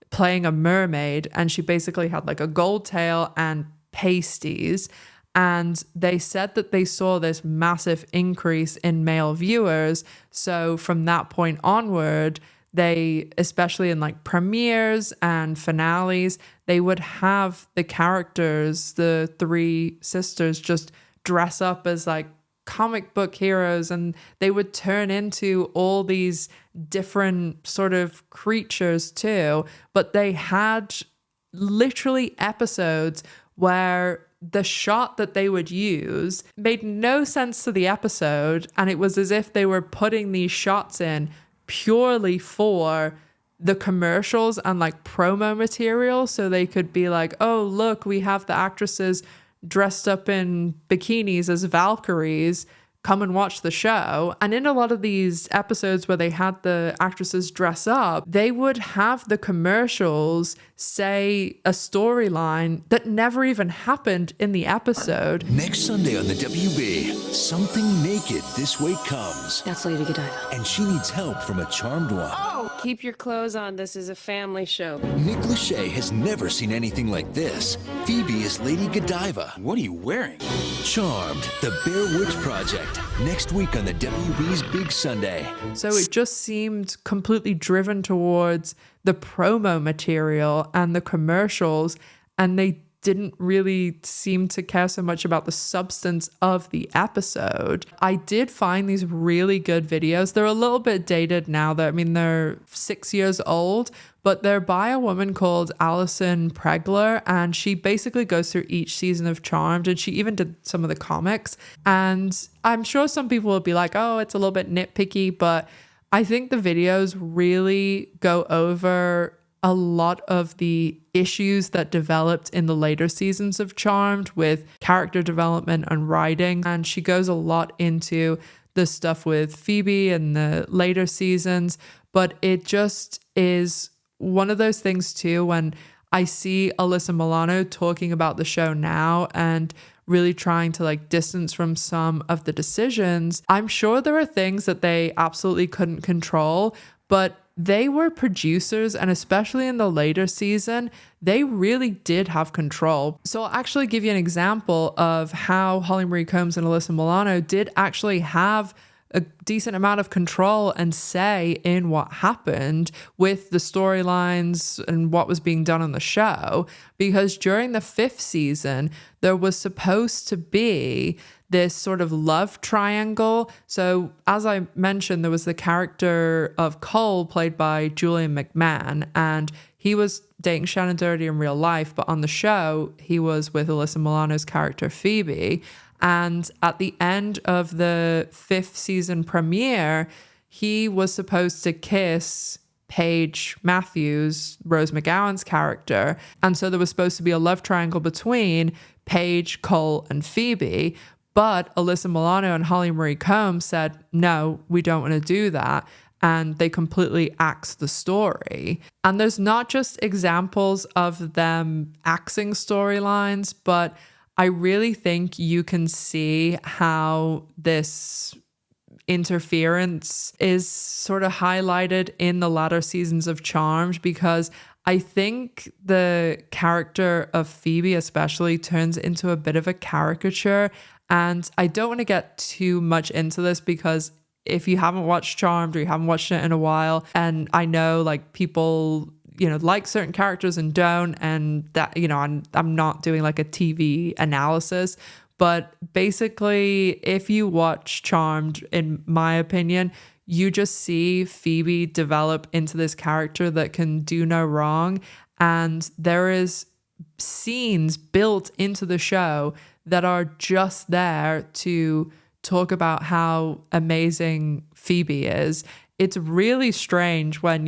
playing a mermaid, and she basically had like a gold tail and pasties. And they said that they saw this massive increase in male viewers. So from that point onward, they, especially in like premieres and finales, they would have the characters, the 3 sisters, just dress up as like comic book heroes, and they would turn into all these different sort of creatures too. But they had literally episodes where the shot that they would use made no sense to the episode, and it was as if they were putting these shots in purely for the commercials and like promo material, so they could be like, oh look, we have the actresses dressed up in bikinis as Valkyries, come and watch the show. And in a lot of these episodes where they had the actresses dress up, they would have the commercials say a storyline that never even happened in the episode. Next Sunday on the WB, something naked this way comes. That's Lady Godiva. And she needs help from a charmed one. Oh! Keep your clothes on. This is a family show. Nick Lachey has never seen anything like this. Phoebe is Lady Godiva. What are you wearing? Charmed, the Bear Witch Project. Next week on the WB's Big Sunday. So it just seemed completely driven towards the promo material and the commercials, and they didn't really seem to care so much about the substance of the episode. I did find these really good videos. They're a little bit dated now, though. I mean, they're 6 years old, but they're by a woman called Alison Pregler, and she basically goes through each season of Charmed, and she even did some of the comics. And I'm sure some people will be like, oh, it's a little bit nitpicky, but I think the videos really go over a lot of the issues that developed in the later seasons of Charmed with character development and writing. And she goes a lot into the stuff with Phoebe in the later seasons. But it just is one of those things too, when I see Alyssa Milano talking about the show now and really trying to like distance from some of the decisions. I'm sure there are things that they absolutely couldn't control, but they were producers, and especially in the later season, they really did have control. So I'll actually give you an example of how Holly Marie Combs and Alyssa Milano did actually have a decent amount of control and say in what happened with the storylines and what was being done on the show. Because during the 5th season, there was supposed to be this sort of love triangle. So as I mentioned, there was the character of Cole played by Julian McMahon, and he was dating Shannon Doherty in real life, but on the show, he was with Alyssa Milano's character Phoebe. And at the end of the 5th season premiere, he was supposed to kiss Paige Matthews, Rose McGowan's character. And so there was supposed to be a love triangle between Paige, Cole, and Phoebe. But Alyssa Milano and Holly Marie Combs said, no, we don't want to do that. And they completely axed the story. And there's not just examples of them axing storylines, but I really think you can see how this interference is sort of highlighted in the latter seasons of Charmed, because I think the character of Phoebe especially turns into a bit of a caricature. And I don't want to get too much into this, because if you haven't watched Charmed or you haven't watched it in a while, and I know like people, you know, like certain characters and don't, and that, you know, I'm not doing like a TV analysis, but basically if you watch Charmed, in my opinion, you just see Phoebe develop into this character that can do no wrong. And there is scenes built into the show that are just there to talk about how amazing Phoebe is. It's really strange when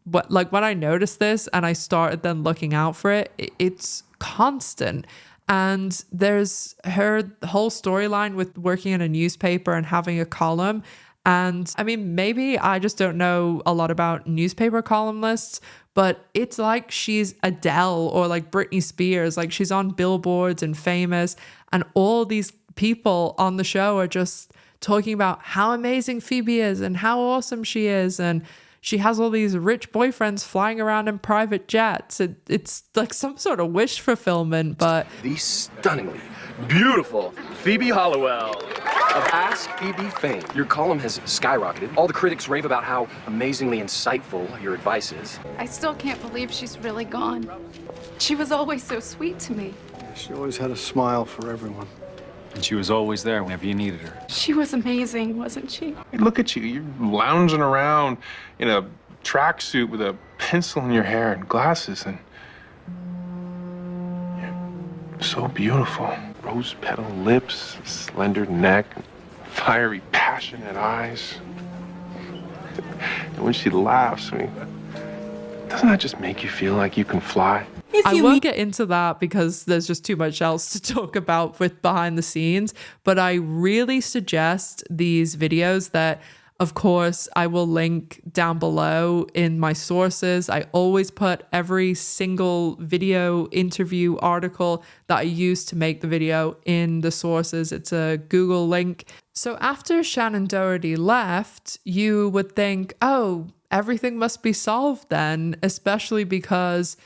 when I noticed this and I started then looking out for it, it's constant. And there's her whole storyline with working in a newspaper and having a column. And I mean, maybe I just don't know a lot about newspaper columnists, but it's like she's Adele or like Britney Spears. Like she's on billboards and famous, and all these people on the show are just talking about how amazing Phoebe is and how awesome she is. And she has all these rich boyfriends flying around in private jets. It's like some sort of wish fulfillment, but... The stunningly beautiful Phoebe Hollowell of Ask Phoebe fame. Your column has skyrocketed. All the critics rave about how amazingly insightful your advice is. I still can't believe she's really gone. She was always so sweet to me. She always had a smile for everyone. And she was always there whenever you needed her. She was amazing, wasn't she? Hey, look at you. You're lounging around in a tracksuit with a pencil in your hair and glasses, and you're so beautiful. Rose petal lips, slender neck, fiery, passionate eyes. And when she laughs, I mean, doesn't that just make you feel like you can fly? I won't get into that because there's just too much else to talk about with behind the scenes, but I really suggest these videos that, of course, I will link down below in my sources. I always put every single video interview article that I used to make the video in the sources. It's a Google link. So after Shannon Doherty left, you would think, oh, everything must be solved then, especially because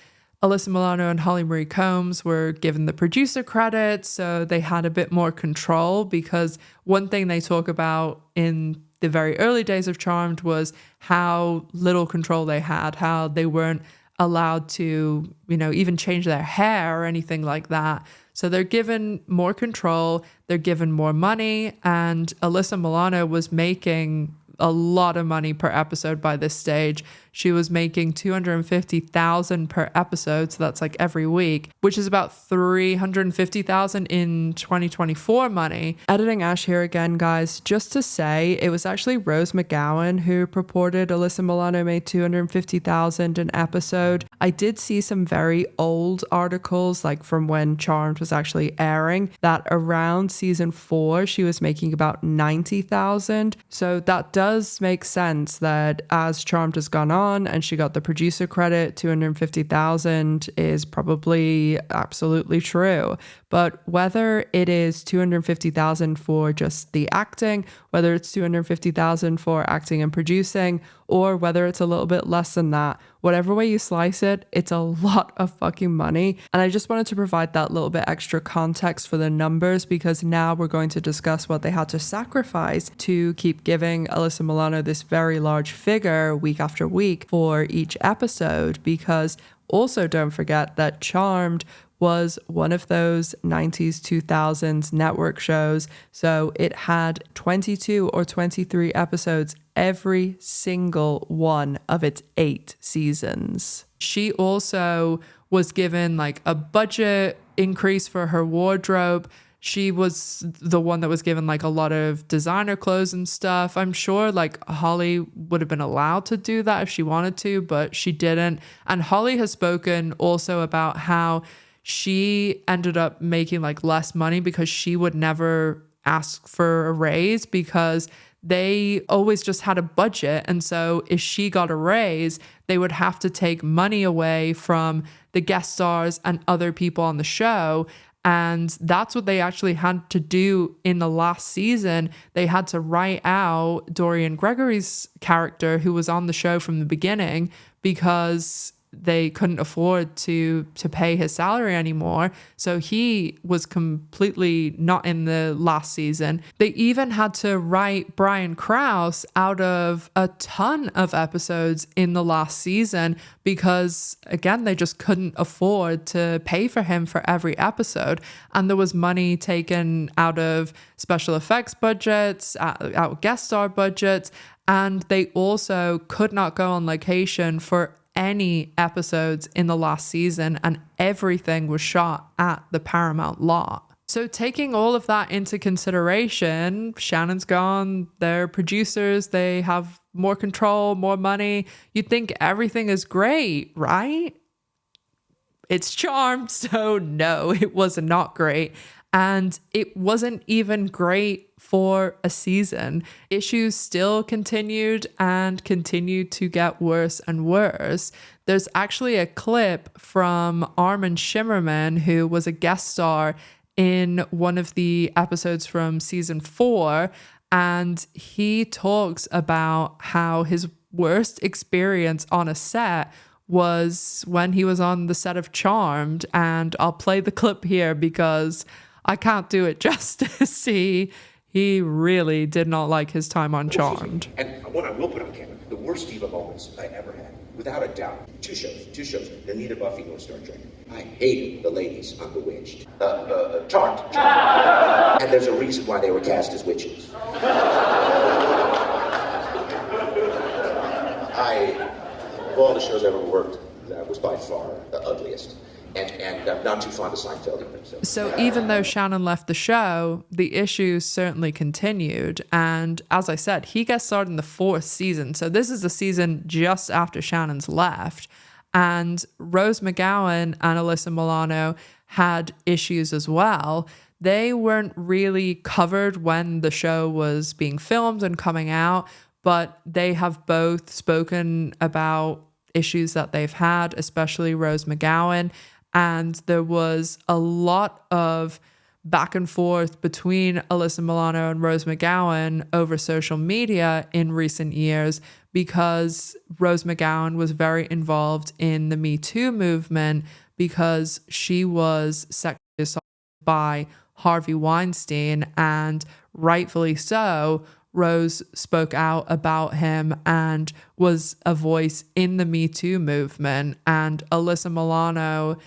Alyssa Milano and Holly Marie Combs were given the producer credit, so they had a bit more control, because one thing they talk about in the very early days of Charmed was how little control they had, how they weren't allowed to, you know, even change their hair or anything like that. So they're given more control, they're given more money, and Alyssa Milano was making a lot of money per episode by this stage. She was making $250,000 per episode, so that's like every week, which is about $350,000 in 2024 money. Editing Ash here again, guys, just to say, it was actually Rose McGowan who purported Alyssa Milano made $250,000 an episode. I did see some very old articles, like from when Charmed was actually airing, that around season 4 she was making about $90,000. So that does make sense that as Charmed has gone on and she got the producer credit, $250,000 is probably absolutely true. But whether it is $250,000 for just the acting, whether it's $250,000 for acting and producing, or whether it's a little bit less than that, whatever way you slice it, it's a lot of fucking money. And I just wanted to provide that little bit extra context for the numbers, because now we're going to discuss what they had to sacrifice to keep giving Alyssa Milano this very large figure week after week for each episode. Because also don't forget that Charmed was one of those 90s, 2000s network shows. So it had 22 or 23 episodes every single one of its 8 seasons. She also was given like a budget increase for her wardrobe. she was the one that was given like a lot of designer clothes and stuff. I'm sure like Holly would have been allowed to do that if she wanted to, but she didn't. And Holly has spoken also about how she ended up making like less money because she would never ask for a raise because they always just had a budget. And so if she got a raise, they would have to take money away from the guest stars and other people on the show. And that's what they actually had to do in the last season. They had to write out Dorian Gregory's character, who was on the show from the beginning, because they couldn't afford to pay his salary anymore. So he was completely not in the last season. They even had to write Brian Krause out of a ton of episodes in the last season because, again, they just couldn't afford to pay for him for every episode. And there was money taken out of special effects budgets, out of guest star budgets, and they also could not go on location for any episodes in the last season, and everything was shot at the Paramount lot. So taking all of that into consideration, Shannon's gone, they're producers, they have more control, more money. You'd think everything is great, right? It's Charmed, so no, it was not great. And it wasn't even great for a season. Issues still continued and continued to get worse and worse. There's actually a clip from Armin Shimmerman, who was a guest star in one of the episodes from season 4, and he talks about how his worst experience on a set was when he was on the set of Charmed. And I'll play the clip here because I can't do it justice. He really did not like his time on Charmed. And what I will put on camera, the worst diva moments I ever had, without a doubt. Two shows. They're neither Buffy nor Star Trek. I hated the ladies on Bewitched. Charmed. And there's a reason why they were cast as witches. Of all the shows I've ever worked, that was by far the ugliest. And I'm not too fond of Seinfeld either. So even though Shannon left the show, the issues certainly continued. And as I said, he gets started in the 4th season. So this is the season just after Shannon's left. And Rose McGowan and Alyssa Milano had issues as well. They weren't really covered when the show was being filmed and coming out, but they have both spoken about issues that they've had, especially Rose McGowan. And there was a lot of back and forth between Alyssa Milano and Rose McGowan over social media in recent years because Rose McGowan was very involved in the Me Too movement because she was sexually assaulted by Harvey Weinstein, and rightfully so. Rose spoke out about him and was a voice in the Me Too movement, and Alyssa Milano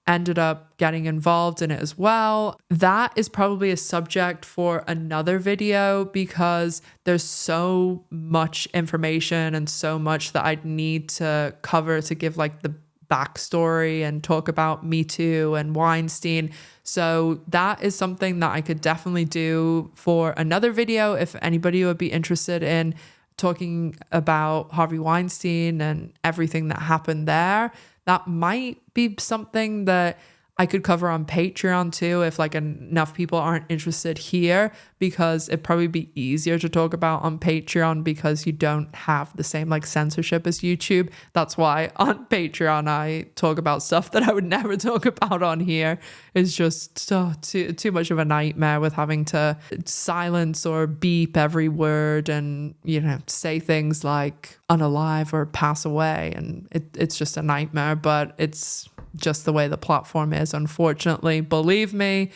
ended up getting involved in it as well. That is probably a subject for another video because there's so much information and so much that I'd need to cover to give like the backstory and talk about Me Too and Weinstein. So that is something that I could definitely do for another video if anybody would be interested in talking about Harvey Weinstein and everything that happened there. That might be something that I could cover on Patreon too if like enough people aren't interested here, because it'd probably be easier to talk about on Patreon because you don't have the same like censorship as YouTube. That's why on Patreon I talk about stuff that I would never talk about on here. It's just too much of a nightmare with having to silence or beep every word and, you know, say things like unalive or pass away, and it's just a nightmare. But it's just the way the platform is, unfortunately. Believe me,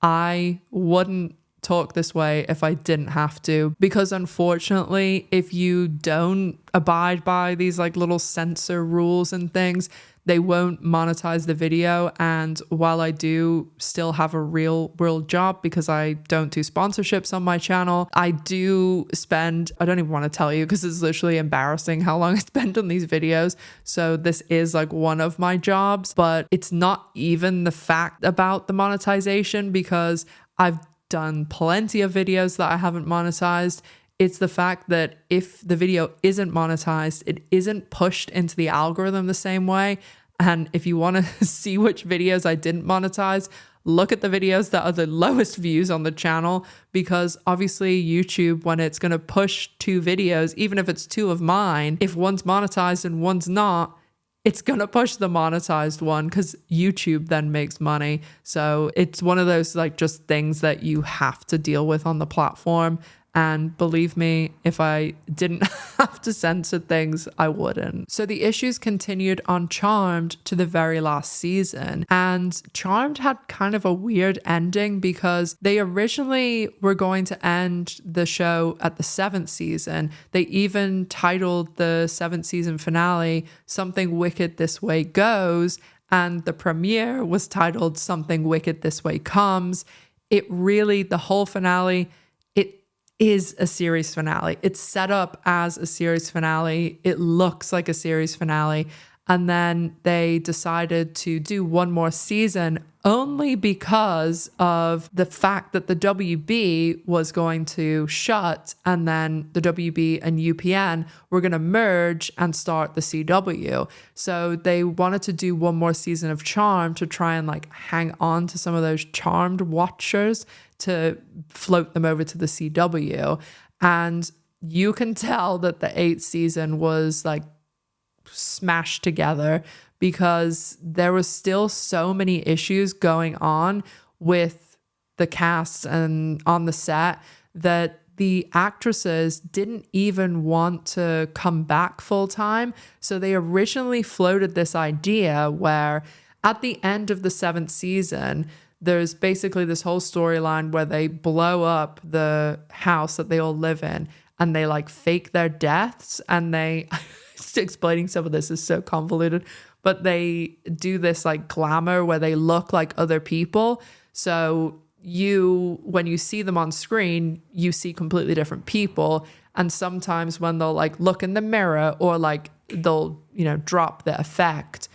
I wouldn't talk this way if I didn't have to, because unfortunately, if you don't abide by these like little censor rules and things, they won't monetize the video. And while I do still have a real world job because I don't do sponsorships on my channel, I do spend, I don't even want to tell you because it's literally embarrassing how long I spend on these videos. So this is like one of my jobs, but it's not even the fact about the monetization, because I've done plenty of videos that I haven't monetized. It's the fact that if the video isn't monetized, it isn't pushed into the algorithm the same way. And if you want to see which videos I didn't monetize, look at the videos that are the lowest views on the channel, because obviously YouTube, when it's going to push 2 videos, even if it's 2 of mine, if one's monetized and one's not, it's going to push the monetized one because YouTube then makes money. So it's one of those like just things that you have to deal with on the platform. And believe me, if I didn't have to censor things, I wouldn't. So the issues continued on Charmed to the very last season. And Charmed had kind of a weird ending because they originally were going to end the show at the 7th season. They even titled the 7th season finale Something Wicked This Way Goes. And the premiere was titled Something Wicked This Way Comes. It really, the whole finale, is a series finale. It's set up as a series finale. It looks like a series finale. And then they decided to do one more season only because of the fact that the WB was going to shut, and then the WB and UPN were going to merge and start the CW. So they wanted to do one more season of Charmed to try and like hang on to some of those Charmed watchers to float them over to the CW. And you can tell that the 8th season was like smashed together because there was still so many issues going on with the cast and on the set that the actresses didn't even want to come back full time. So they originally floated this idea where at the end of the 7th season, there's basically this whole storyline where they blow up the house that they all live in and they like fake their deaths, and they explaining some of this is so convoluted, but they do this like glamour where they look like other people. So when you see them on screen, you see completely different people. And sometimes when they'll like look in the mirror or like they'll, drop the effect,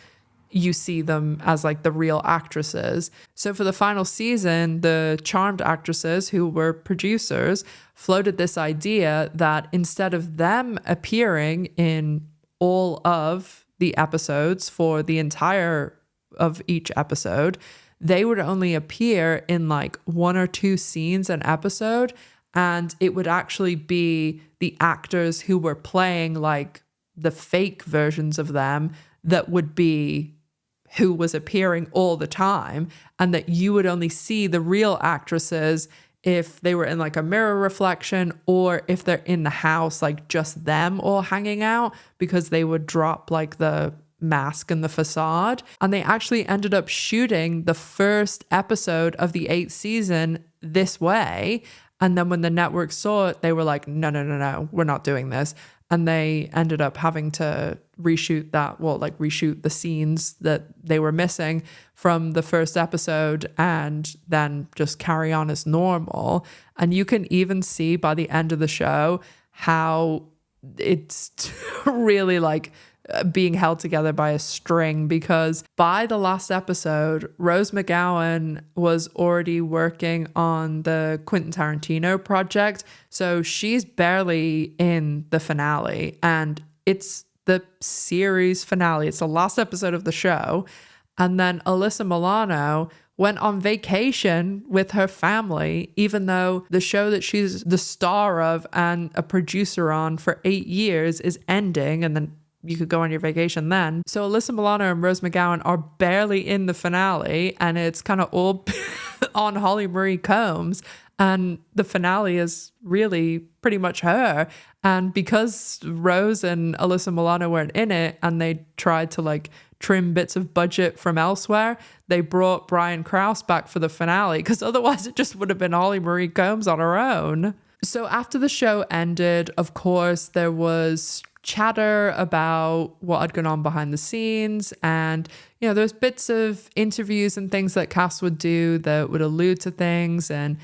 you see them as like the real actresses. So for the final season, the Charmed actresses who were producers floated this idea that instead of them appearing in all of the episodes for the entire of each episode, they would only appear in like 1 or 2 scenes an episode. And it would actually be the actors who were playing like the fake versions of them that would be who was appearing all the time, and that you would only see the real actresses if they were in like a mirror reflection or if they're in the house, like just them all hanging out, because they would drop like the mask and the facade. And they actually ended up shooting the first episode of the 8th season this way. And then when the network saw it, they were like, no, we're not doing this. And they ended up having to reshoot the scenes that they were missing from the first episode and then just carry on as normal. And you can even see by the end of the show how it's really like being held together by a string, because by the last episode, Rose McGowan was already working on the Quentin Tarantino project. So she's barely in the finale, and it's the series finale. It's the last episode of the show. And then Alyssa Milano went on vacation with her family, even though the show that she's the star of and a producer on for 8 years is ending, and then you could go on your vacation then. So Alyssa Milano and Rose McGowan are barely in the finale, and it's kind of all on Holly Marie Combs. And the finale is really pretty much her. And because Rose and Alyssa Milano weren't in it, and they tried to like trim bits of budget from elsewhere, they brought Brian Krause back for the finale, because otherwise it just would have been Holly Marie Combs on her own. So after the show ended, of course, there was chatter about what had gone on behind the scenes, and there's bits of interviews and things that cast would do that would allude to things, and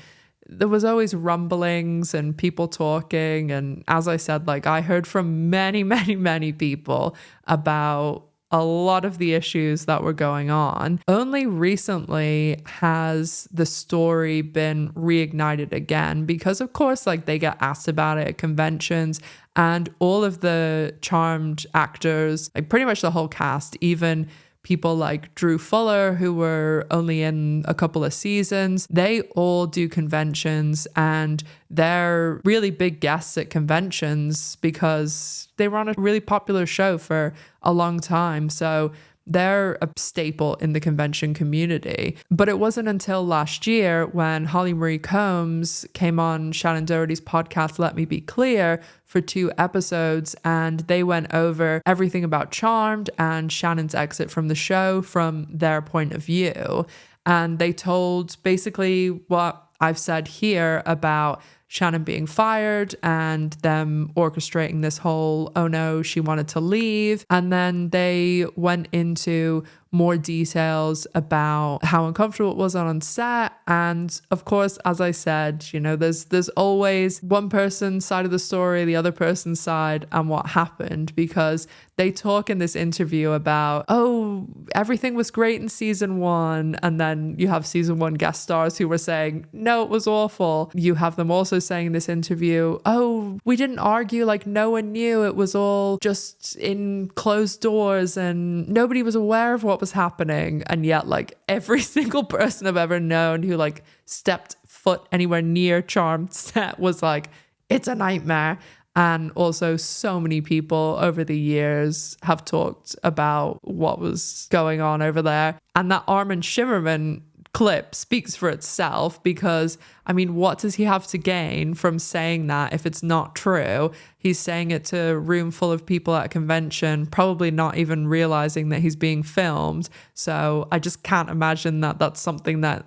there was always rumblings and people talking. And as I said, like I heard from many people about a lot of the issues that were going on. Only recently has the story been reignited again because, of course, like they get asked about it at conventions, and all of the Charmed actors, like pretty much the whole cast, even people like Drew Fuller, who were only in a couple of seasons, they all do conventions, and they're really big guests at conventions because they were on a really popular show for a long time. So they're a staple in the convention community. But it wasn't until last year when Holly Marie Combs came on Shannon Doherty's podcast, Let Me Be Clear, for 2 episodes, and they went over everything about Charmed and Shannon's exit from the show from their point of view. And they told basically what I've said here about Shannon being fired and them orchestrating this whole, oh no, she wanted to leave. And then they went into more details about how uncomfortable it was on set. And of course, as I said, you know, there's always one person's side of the story, the other person's side, and what happened, because they talk in this interview about, oh, everything was great in season 1. And then you have season 1 guest stars who were saying, no, it was awful. You have them also saying in this interview, oh, we didn't argue, like no one knew, it was all just in closed doors and nobody was aware of what was happening. And yet, like, every single person I've ever known who like stepped foot anywhere near Charmed set was like, it's a nightmare. And also so many people over the years have talked about what was going on over there. And that Armin Shimmerman clip speaks for itself, because, I mean, what does he have to gain from saying that if it's not true? He's saying it to a room full of people at a convention, probably not even realizing that he's being filmed. So I just can't imagine that that's something that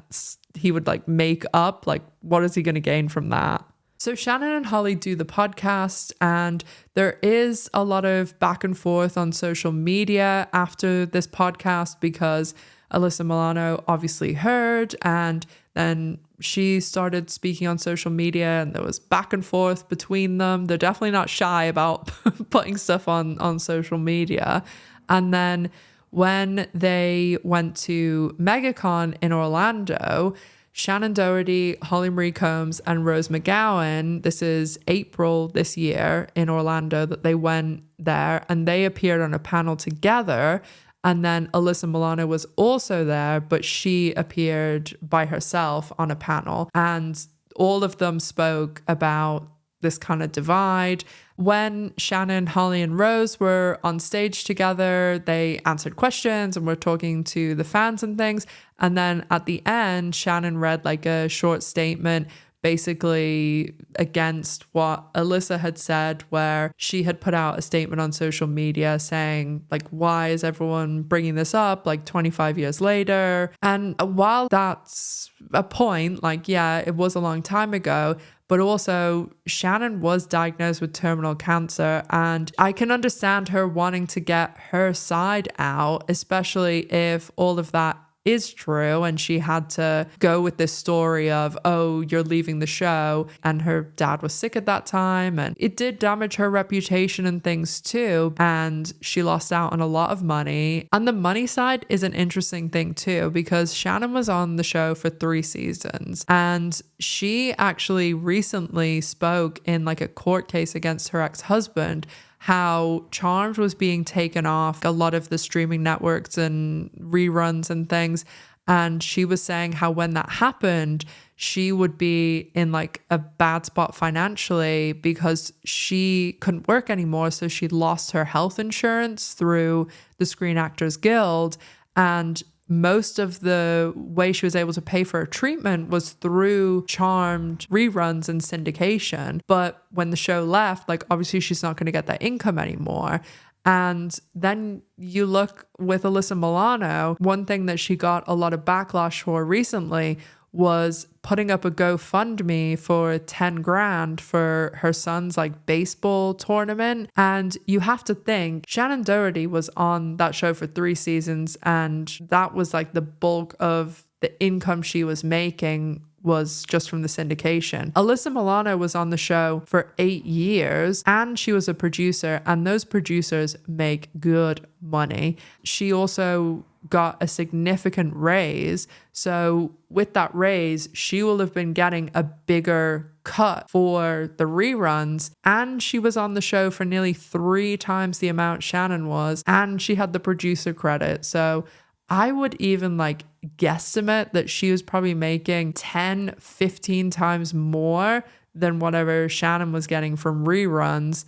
he would like make up. Like, what is he going to gain from that? So Shannon and Holly do the podcast, and there is a lot of back and forth on social media after this podcast because Alyssa Milano obviously heard, and then she started speaking on social media, and there was back and forth between them. They're definitely not shy about putting stuff on social media. And then when they went to MegaCon in Orlando, Shannon Doherty, Holly Marie Combs, and Rose McGowan, this is April this year in Orlando that they went there, and they appeared on a panel together. And then Alyssa Milano was also there, but she appeared by herself on a panel. And all of them spoke about this kind of divide. When Shannon, Holly, and Rose were on stage together, they answered questions and were talking to the fans and things. And then at the end, Shannon read like a short statement basically against what Alyssa had said, where she had put out a statement on social media saying, like, why is everyone bringing this up like 25 years later? And while that's a point, like, yeah, it was a long time ago, but also Shannon was diagnosed with terminal cancer, and I can understand her wanting to get her side out, especially if all of that is true and she had to go with this story of, oh, you're leaving the show, and her dad was sick at that time, and it did damage her reputation and things too, and she lost out on a lot of money. And the money side is an interesting thing too, because Shannon was on the show for 3 seasons, and she actually recently spoke in like a court case against her ex-husband how Charmed was being taken off a lot of the streaming networks and reruns and things. And she was saying how when that happened, she would be in like a bad spot financially because she couldn't work anymore. So she lost her health insurance through the Screen Actors Guild. And most of the way she was able to pay for her treatment was through Charmed reruns and syndication. But when the show left, like, obviously she's not going to get that income anymore. And then you look with Alyssa Milano, one thing that she got a lot of backlash for recently was putting up a GoFundMe for 10 grand for her son's like baseball tournament. And you have to think Shannon Doherty was on that show for 3 seasons, and that was like the bulk of the income she was making was just from the syndication. Alyssa Milano was on the show for 8 years and she was a producer, and those producers make good money. She also got a significant raise. So with that raise, she will have been getting a bigger cut for the reruns. And she was on the show for nearly 3 times the amount Shannon was. And she had the producer credit. So I would even like guesstimate that she was probably making 10, 15 times more than whatever Shannon was getting from reruns.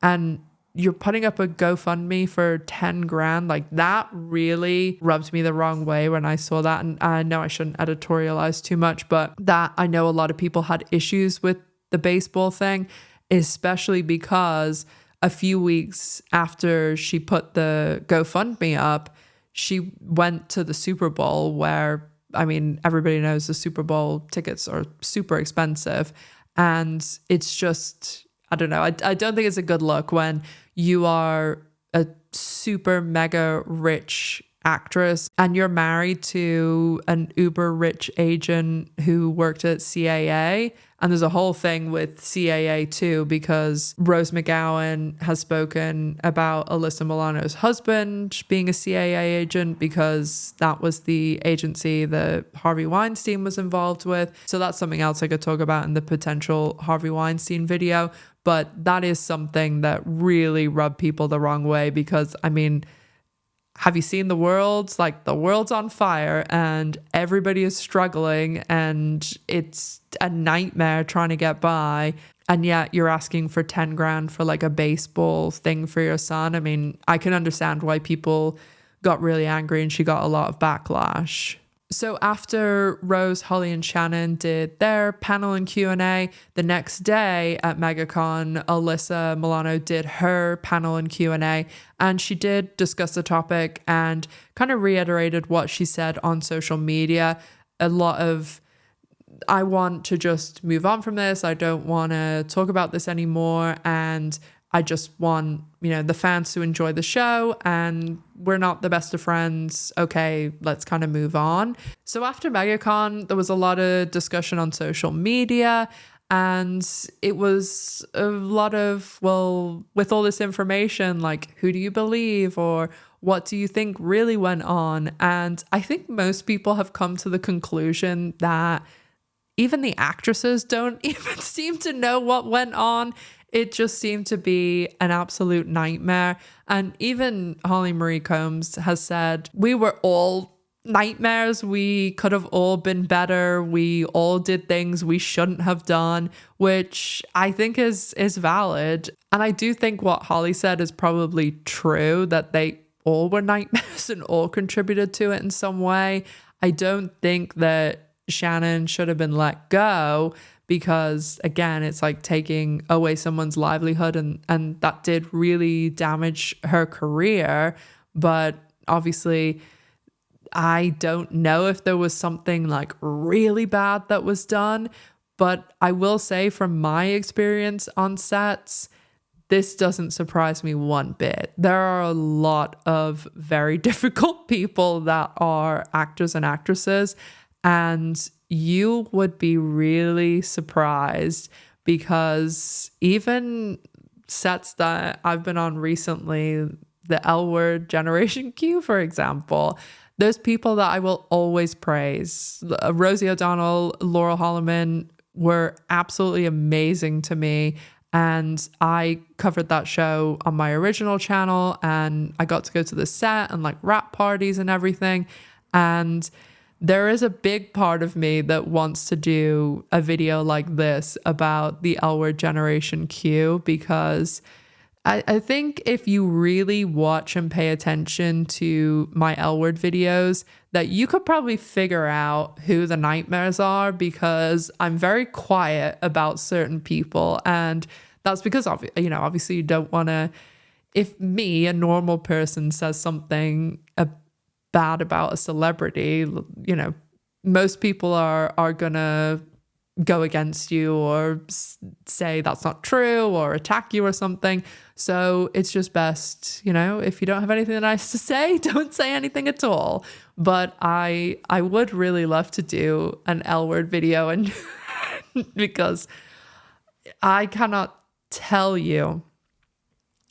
And you're putting up a GoFundMe for 10 grand. Like, that really rubbed me the wrong way when I saw that. And I know I shouldn't editorialize too much, but that I know a lot of people had issues with the baseball thing, especially because a few weeks after she put the GoFundMe up, she went to the Super Bowl where, I mean, everybody knows the Super Bowl tickets are super expensive. And it's just, I don't know. I don't think it's a good look when you are a super mega rich actress and you're married to an uber rich agent who worked at CAA. And there's a whole thing with CAA too, because Rose McGowan has spoken about Alyssa Milano's husband being a CAA agent because that was the agency that Harvey Weinstein was involved with. So that's something else I could talk about in the potential Harvey Weinstein video. But that is something that really rubbed people the wrong way because, I mean, have you seen the world? Like, the world's on fire and everybody is struggling and it's a nightmare trying to get by. And yet you're asking for 10 grand for like a baseball thing for your son. I mean, I can understand why people got really angry and she got a lot of backlash. So after Rose, Holly, and Shannon did their panel and Q&A, the next day at MegaCon, Alyssa Milano did her panel and Q&A, and she did discuss the topic and kind of reiterated what she said on social media. A lot of, I want to just move on from this. I don't want to talk about this anymore. And I just want, you know, the fans to enjoy the show, and we're not the best of friends. Okay, let's kind of move on. So after MegaCon, there was a lot of discussion on social media, and it was a lot of, well, with all this information, like, who do you believe, or what do you think really went on? And I think most people have come to the conclusion that even the actresses don't even seem to know what went on. It just seemed to be an absolute nightmare. And even Holly Marie Combs has said, we were all nightmares. We could have all been better. We all did things we shouldn't have done, which I think is valid. And I do think what Holly said is probably true, that they all were nightmares and all contributed to it in some way. I don't think that Shannon should have been let go, because again, it's like taking away someone's livelihood, and that did really damage her career. But obviously, I don't know if there was something like really bad that was done. But I will say, from my experience on sets, this doesn't surprise me one bit. There are a lot of very difficult people that are actors and actresses, and you would be really surprised, because even sets that I've been on recently, the L Word Generation Q, for example, there's people that I will always praise. Rosie O'Donnell, Laurel Holloman were absolutely amazing to me. And I covered that show on my original channel, and I got to go to the set and like rap parties and everything. And there is a big part of me that wants to do a video like this about the L Word Generation Q, because I think if you really watch and pay attention to my L Word videos, that you could probably figure out who the nightmares are, because I'm very quiet about certain people. And that's because, obviously you don't want to, if me, a normal person, says something bad about a celebrity, most people are gonna go against you or say that's not true or attack you or something. So it's just best, if you don't have anything nice to say, don't say anything at all. But I would really love to do an L word video, and because I cannot tell you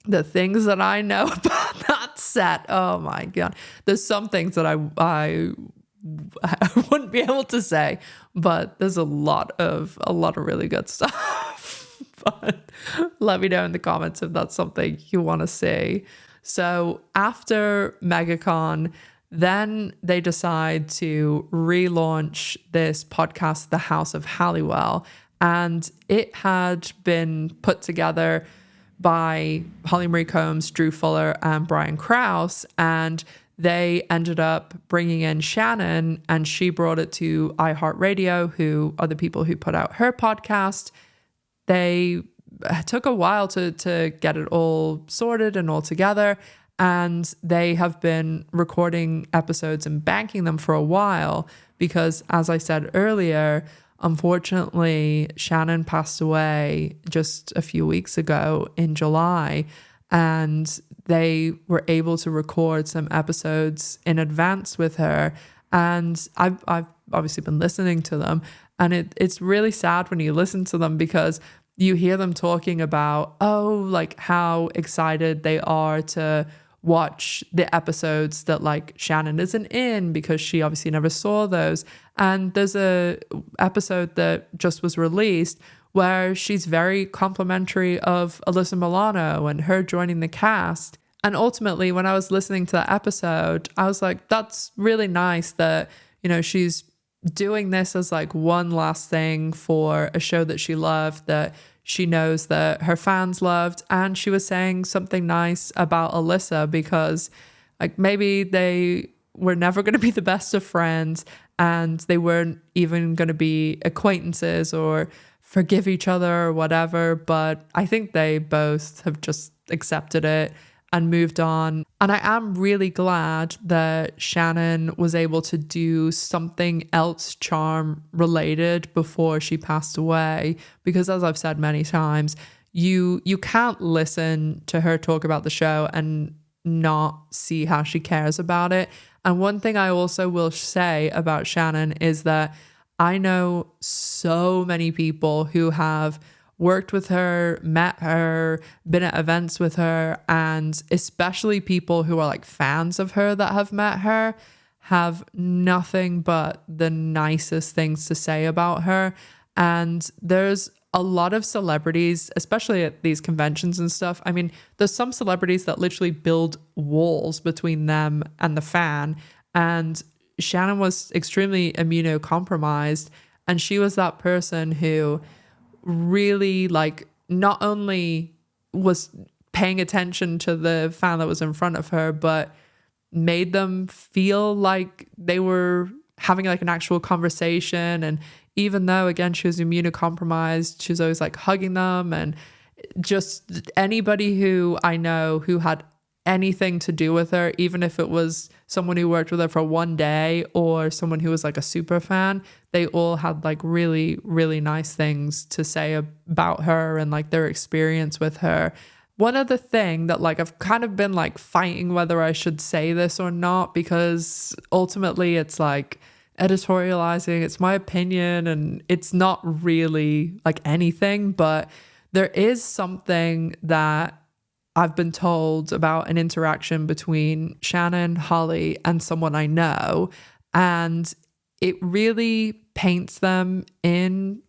the things that I know about that set. Oh my God. There's some things that I wouldn't be able to say, but there's a lot of really good stuff. But let me know in the comments if that's something you want to see. So after MegaCon, then they decide to relaunch this podcast, The House of Halliwell, and it had been put together by Holly Marie Combs, Drew Fuller, and Brian Krause, and they ended up bringing in Shannon, and she brought it to iHeartRadio, who are the people who put out her podcast. They took a while to get it all sorted and all together, and they have been recording episodes and banking them for a while because, as I said earlier, unfortunately, Shannon passed away just a few weeks ago in July, and they were able to record some episodes in advance with her. And I've obviously been listening to them, and it's really sad when you listen to them because you hear them talking about, like how excited they are to watch the episodes that like Shannon isn't in because she obviously never saw those. And there's a episode that just was released where she's very complimentary of Alyssa Milano and her joining the cast. And ultimately, when I was listening to that episode, I was like, that's really nice that, she's doing this as like one last thing for a show that she loved, that she knows that her fans loved. And she was saying something nice about Alyssa because like maybe they were never going to be the best of friends and they weren't even going to be acquaintances or forgive each other or whatever. But I think they both have just accepted it and moved on. And I am really glad that Shannon was able to do something else charm related before she passed away, because as I've said many times, you can't listen to her talk about the show and not see how she cares about it. And one thing I also will say about Shannon is that I know so many people who have worked with her, met her, been at events with her, and especially people who are like fans of her that have met her have nothing but the nicest things to say about her. And there's a lot of celebrities, especially at these conventions and stuff. I mean, there's some celebrities that literally build walls between them and the fan. And Shannon was extremely immunocompromised. And she was that person who really like not only was paying attention to the fan that was in front of her, but made them feel like they were having like an actual conversation. And even though again she was immunocompromised, she was always like hugging them. And just anybody who I know who had anything to do with her, even if it was someone who worked with her for one day or someone who was like a super fan, they all had like really, really nice things to say about her and like their experience with her. One other thing that like I've kind of been like fighting whether I should say this or not, because ultimately it's like editorializing, it's my opinion and it's not really like anything, but there is something that I've been told about an interaction between Shannon, Holly, and someone I know, and it really paints them in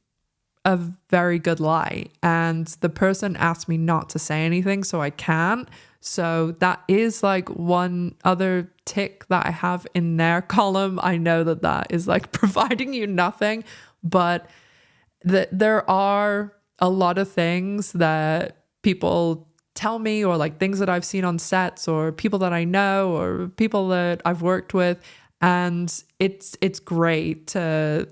a very good light. And the person asked me not to say anything, so I can't. So that is like one other tick that I have in their column. I know that that is like providing you nothing, but there are a lot of things that people tell me, or like things that I've seen on sets, or people that I know, or people that I've worked with, and it's great to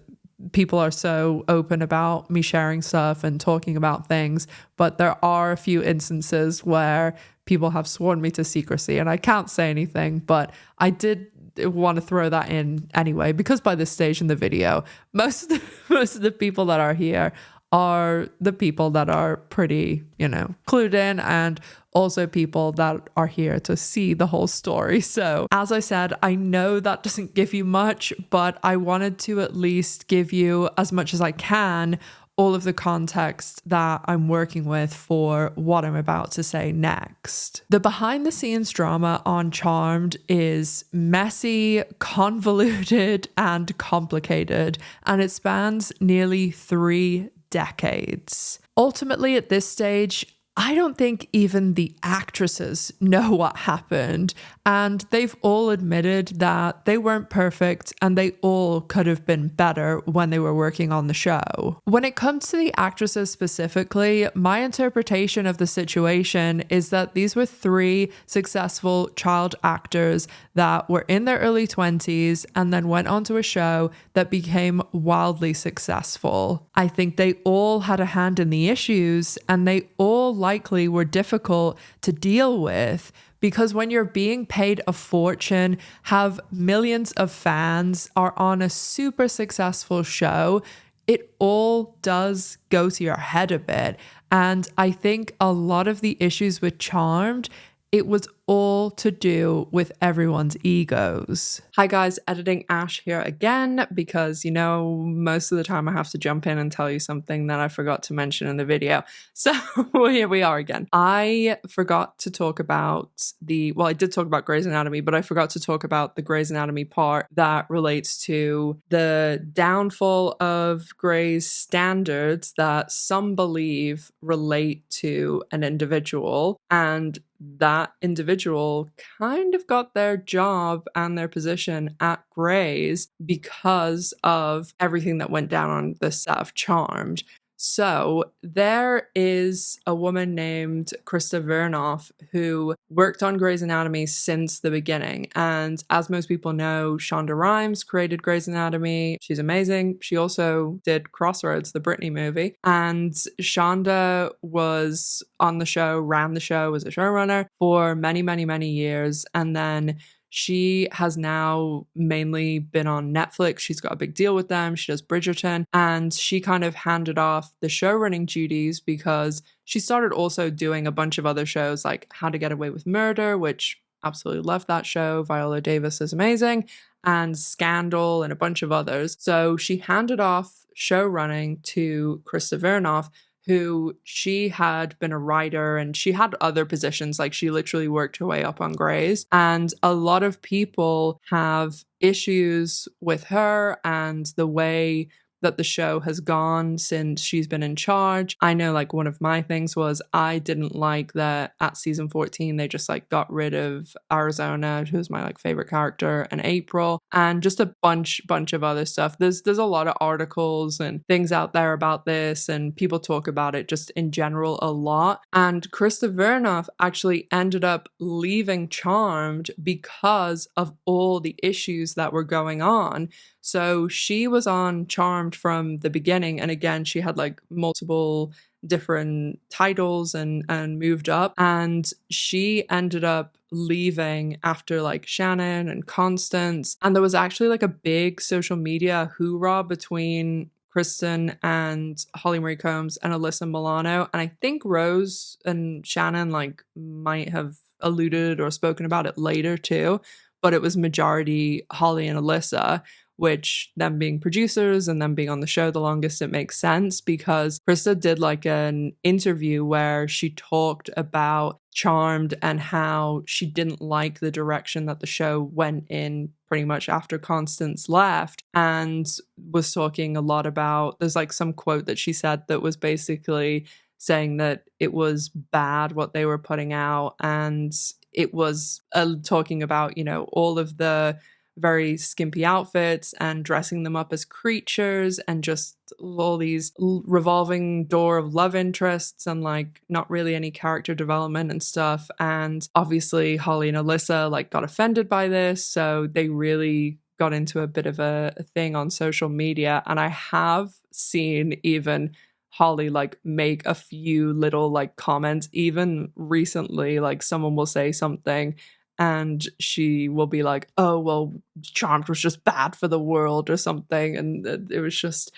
people are so open about me sharing stuff and talking about things, but there are a few instances where people have sworn me to secrecy and I can't say anything. But I did want to throw that in anyway, because by this stage in the video, most of the people that are here are the people that are pretty, clued in, and also people that are here to see the whole story. So as I said, I know that doesn't give you much, but I wanted to at least give you as much as I can all of the context that I'm working with for what I'm about to say next. The behind the scenes drama on Charmed is messy, convoluted, and complicated, and it spans nearly 3 decades. Ultimately, at this stage, I don't think even the actresses know what happened, and they've all admitted that they weren't perfect and they all could have been better when they were working on the show. When it comes to the actresses specifically, my interpretation of the situation is that these were 3 successful child actors that were in their early 20s and then went onto a show that became wildly successful. I think they all had a hand in the issues, and they all likely were difficult to deal with, because when you're being paid a fortune, have millions of fans, are on a super successful show, it all does go to your head a bit. And I think a lot of the issues with Charmed, it was all to do with everyone's egos. Hi guys, editing Ash here again, because most of the time I have to jump in and tell you something that I forgot to mention in the video. So here we are again. I forgot to talk about I did talk about Grey's Anatomy, but I forgot to talk about the Grey's Anatomy part that relates to the downfall of Grey's standards that some believe relate to an individual, and that individual kind of got their job and their position at Grey's because of everything that went down on the set of Charmed. So there is a woman named Krista Vernoff who worked on Grey's Anatomy since the beginning. And as most people know, Shonda Rhimes created Grey's Anatomy. She's amazing. She also did Crossroads, the Britney movie. And Shonda was on the show, ran the show, was a showrunner for many, many, many years. And then she has now mainly been on Netflix. She's got a big deal with them. She does Bridgerton, and she kind of handed off the showrunning duties because she started also doing a bunch of other shows like How to Get Away with Murder, which absolutely love that show. Viola Davis is amazing, and Scandal and a bunch of others. So she handed off showrunning to Krista Vernoff, who she had been a writer, and she had other positions. Like, she literally worked her way up on Grey's, and a lot of people have issues with her and the way that the show has gone since she's been in charge. I know, like, one of my things was I didn't like that at season 14 they just like got rid of Arizona, who's my like favorite character, and April, and just a bunch of other stuff. There's a lot of articles and things out there about this, and people talk about it just in general a lot. And Krista Vernoff actually ended up leaving Charmed because of all the issues that were going on. So she was on Charmed from the beginning, and again, she had like multiple different titles and moved up, and she ended up leaving after like Shannon and Constance. And there was actually like a big social media hoorah between Kristen and Holly Marie Combs and Alyssa Milano, and I think Rose and Shannon like might have alluded or spoken about it later too, but it was majority Holly and Alyssa, which, them being producers and them being on the show the longest, it makes sense, because Krista did like an interview where she talked about Charmed and how she didn't like the direction that the show went in pretty much after Constance left, and was talking a lot about, there's like some quote that she said that was basically saying that it was bad what they were putting out, and it was talking about, all of the very skimpy outfits and dressing them up as creatures and just all these revolving door of love interests and like not really any character development and stuff. And obviously Holly and Alyssa like got offended by this, so they really got into a bit of a thing on social media. And I have seen even Holly like make a few little like comments even recently, like someone will say something and she will be like, oh, well, Charmed was just bad for the world or something. And it was just,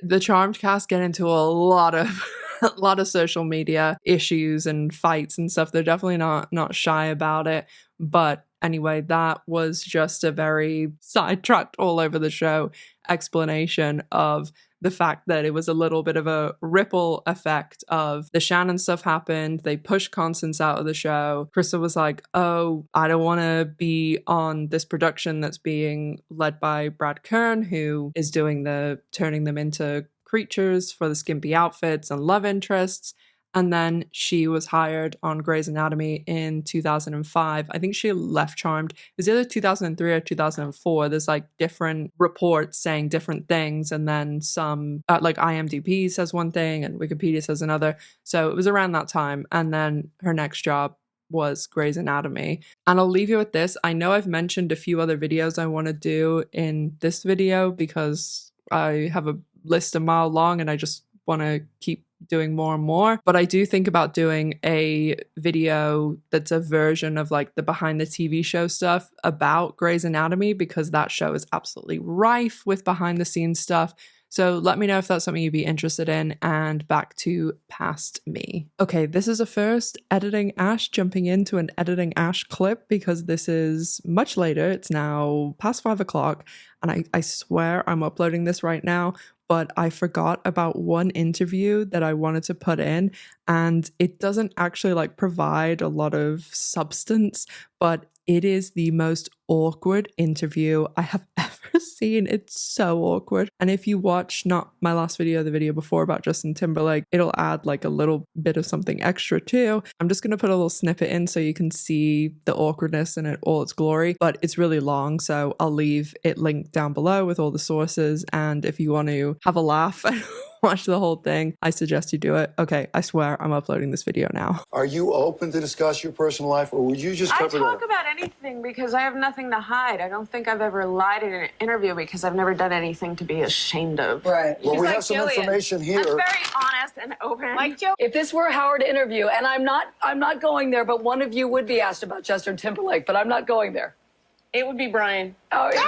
the Charmed cast get into a lot of a lot of social media issues and fights and stuff. They're definitely not shy about it. But anyway, that was just a very sidetracked all over the show explanation of the fact that it was a little bit of a ripple effect of the Shannon stuff happened. They pushed Constance out of the show. Krista was like, oh, I don't want to be on this production that's being led by Burge-Kern, who is doing the turning them into creatures for the skimpy outfits and love interests. And then she was hired on Grey's Anatomy in 2005. I think she left Charmed. It was either 2003 or 2004. There's like different reports saying different things. And then some, like IMDb says one thing and Wikipedia says another. So it was around that time. And then her next job was Grey's Anatomy. And I'll leave you with this. I know I've mentioned a few other videos I want to do in this video because I have a list a mile long and I just want to keep doing more and more. But I do think about doing a video that's a version of like the behind the TV show stuff about Grey's Anatomy, because that show is absolutely rife with behind the scenes stuff. So let me know if that's something you'd be interested in. And back to Past Me. Okay, this is a first editing Ash jumping into an editing Ash clip because this is much later. It's now past 5 o'clock. And I swear I'm uploading this right now, but I forgot about one interview that I wanted to put in, and it doesn't actually like provide a lot of substance, but it is the most awkward interview I have ever seen. It's so awkward. And if you watch not my last video, the video before about Justin Timberlake, it'll add like a little bit of something extra too. I'm just going to put a little snippet in so you can see the awkwardness in it all its glory, but it's really long. So I'll leave it linked down below with all the sources. And if you want to have a laugh and watch the whole thing, I suggest you do it. Okay, I swear I'm uploading this video now. Are you open to discuss your personal life, or would you just cover it up? I talk about anything because I have nothing to hide. I don't think I've ever lied in an interview because I've never done anything to be ashamed of. Right. Well, we like have some Jillian. information here. I'm very honest and open. Like Joe, if this were a Howard interview, and I'm not going there, but one of you would be asked about Justin Timberlake, but I'm not going there. It would be Brian. Oh, yeah.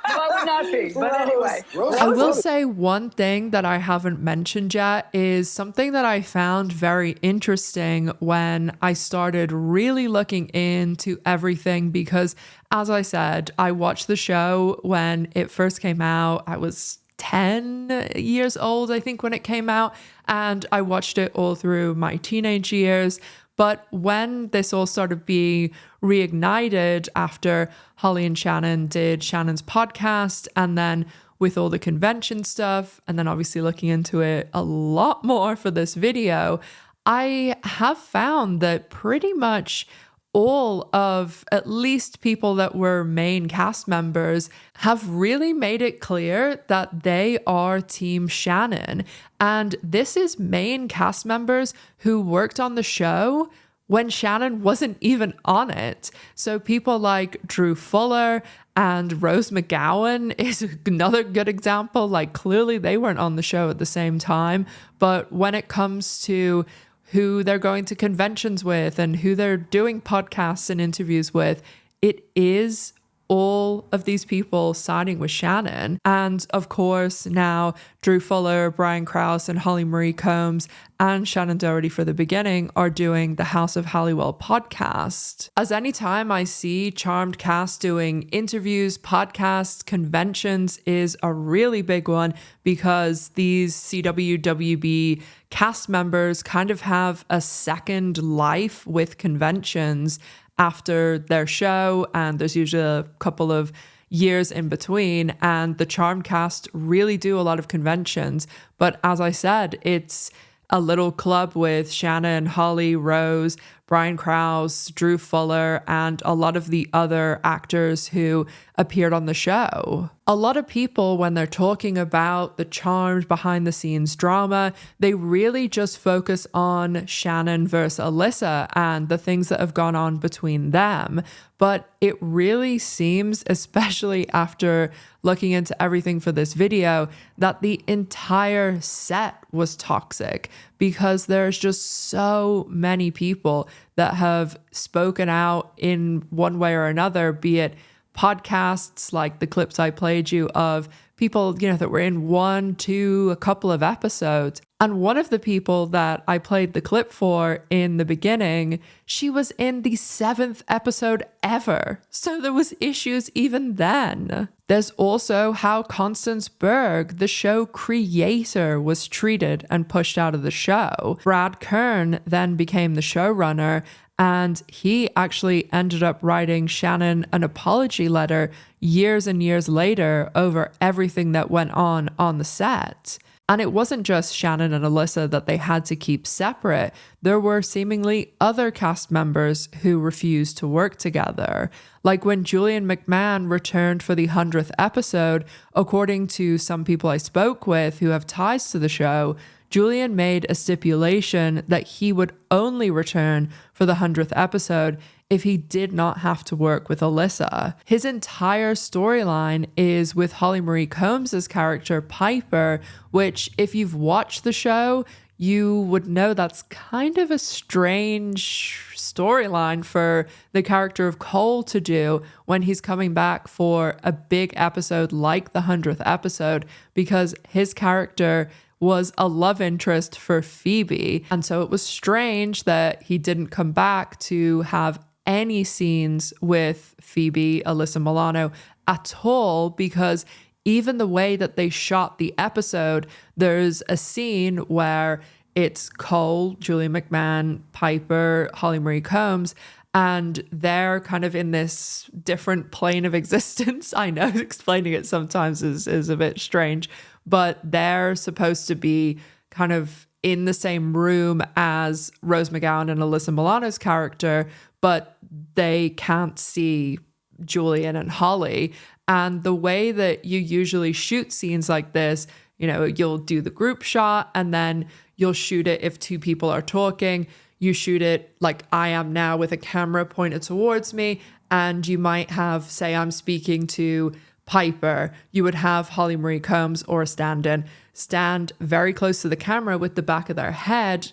No, I would not be. But anyway. I will say one thing that I haven't mentioned yet is something that I found very interesting when I started really looking into everything, because as I said, I watched the show when it first came out. I was 10 years old, I think, when it came out, and I watched it all through my teenage years. But when this all started being reignited after Holly and Shannon did Shannon's podcast, and then with all the convention stuff, and then obviously looking into it a lot more for this video, I have found that pretty much all of at least people that were main cast members have really made it clear that they are Team Shannon. And this is main cast members who worked on the show when Shannon wasn't even on it. So people like Drew Fuller and Rose McGowan is another good example. Like, clearly they weren't on the show at the same time. But when it comes to who they're going to conventions with and who they're doing podcasts and interviews with, it is all of these people siding with Shannon. And of course, now Drew Fuller, Brian Krause, and Holly Marie Combs and Shannon Doherty for the beginning are doing the House of Halliwell podcast. As anytime I see Charmed cast doing interviews, podcasts, conventions is a really big one, because these CWWB cast members kind of have a second life with conventions after their show, and there's usually a couple of years in between, and the Charmed cast really do a lot of conventions. But as I said, it's a little club with Shannon, Holly, Rose, Brian Krause, Drew Fuller, and a lot of the other actors who appeared on the show. A lot of people, when they're talking about the Charmed behind the scenes drama, they really just focus on Shannon versus Alyssa and the things that have gone on between them. But it really seems, especially after looking into everything for this video, that the entire set was toxic, because there's just so many people that have spoken out in one way or another, be it podcasts like the clips I played you of people, that were in 1, 2, a couple of episodes. And one of the people that I played the clip for in the beginning, she was in the 7th episode ever. So there was issues even then. There's also how Constance Berg, the show creator, was treated and pushed out of the show. Brad-Kern then became the showrunner, and he actually ended up writing Shannon an apology letter years and years later over everything that went on the set. And it wasn't just Shannon and Alyssa that they had to keep separate. There were seemingly other cast members who refused to work together. Like when Julian McMahon returned for the 100th episode, according to some people I spoke with who have ties to the show, Julian made a stipulation that he would only return for the 100th episode if he did not have to work with Alyssa. His entire storyline is with Holly Marie Combs' character Piper, which if you've watched the show, you would know that's kind of a strange storyline for the character of Cole to do when he's coming back for a big episode like the 100th episode, because his character was a love interest for Phoebe. And so it was strange that he didn't come back to have any scenes with Phoebe, Alyssa Milano at all, because even the way that they shot the episode, there's a scene where it's Cole, Julian McMahon, Piper, Holly Marie Combs, and they're kind of in this different plane of existence. I know explaining it sometimes is a bit strange, but they're supposed to be kind of in the same room as Rose McGowan and Alyssa Milano's character, but they can't see Julian and Holly. And the way that you usually shoot scenes like this, you'll do the group shot and then you'll shoot it if two people are talking. You shoot it like I am now with a camera pointed towards me, and you might have, say I'm speaking to Piper, you would have Holly Marie Combs or a stand-in stand very close to the camera with the back of their head,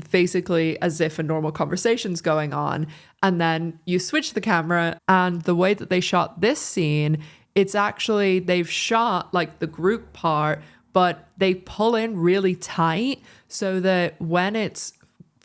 basically as if a normal conversation's going on. And then you switch the camera, and the way that they shot this scene, it's actually, they've shot like the group part, but they pull in really tight so that when it's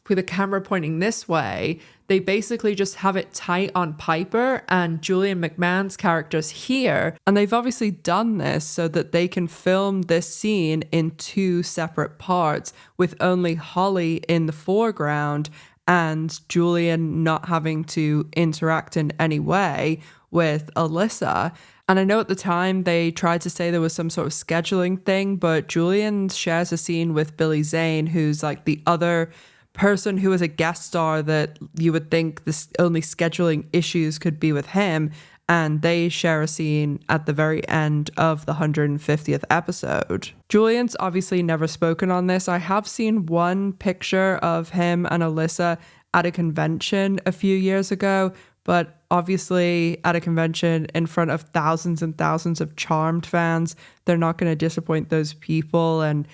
with a camera pointing this way, they basically just have it tight on Piper and Julian McMahon's characters here. And they've obviously done this so that they can film this scene in 2 separate parts with only Holly in the foreground and Julian not having to interact in any way with Alyssa. And I know at the time they tried to say there was some sort of scheduling thing, but Julian shares a scene with Billy Zane, who's like the other person who is a guest star that you would think this only scheduling issues could be with him, and they share a scene at the very end of the 150th episode. Julian's obviously never spoken on this. I have seen one picture of him and Alyssa at a convention a few years ago, but obviously at a convention in front of thousands and thousands of Charmed fans, they're not going to disappoint those people and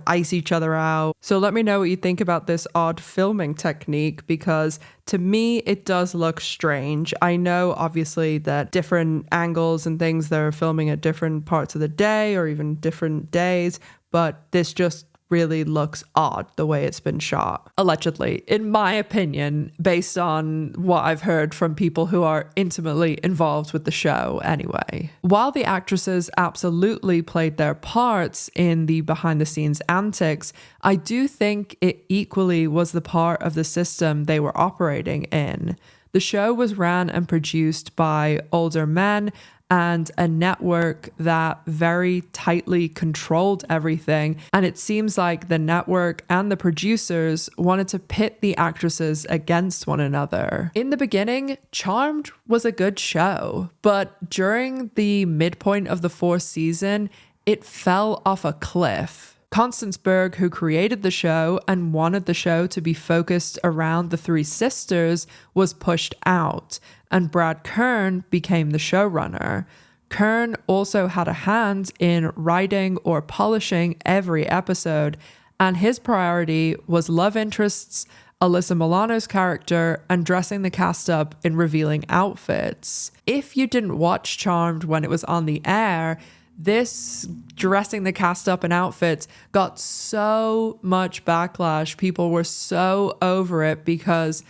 ice each other out. So let me know what you think about this odd filming technique, because to me, it does look strange. I know obviously that different angles and things, they're filming at different parts of the day or even different days, but this just really looks odd the way it's been shot. Allegedly, in my opinion, based on what I've heard from people who are intimately involved with the show anyway. While the actresses absolutely played their parts in the behind the scenes antics, I do think it equally was the part of the system they were operating in. The show was ran and produced by older men and a network that very tightly controlled everything. And it seems like the network and the producers wanted to pit the actresses against one another. In the beginning, Charmed was a good show, but during the midpoint of the 4th season, it fell off a cliff. Constance Berg, who created the show and wanted the show to be focused around the 3 sisters, was pushed out, and Brad-Kern became the showrunner. Kern also had a hand in writing or polishing every episode, And his priority was love interests, Alyssa Milano's character, and dressing the cast up in revealing outfits. If you didn't watch Charmed when it was on the air, this dressing the cast up in outfits got so much backlash. People were so over it because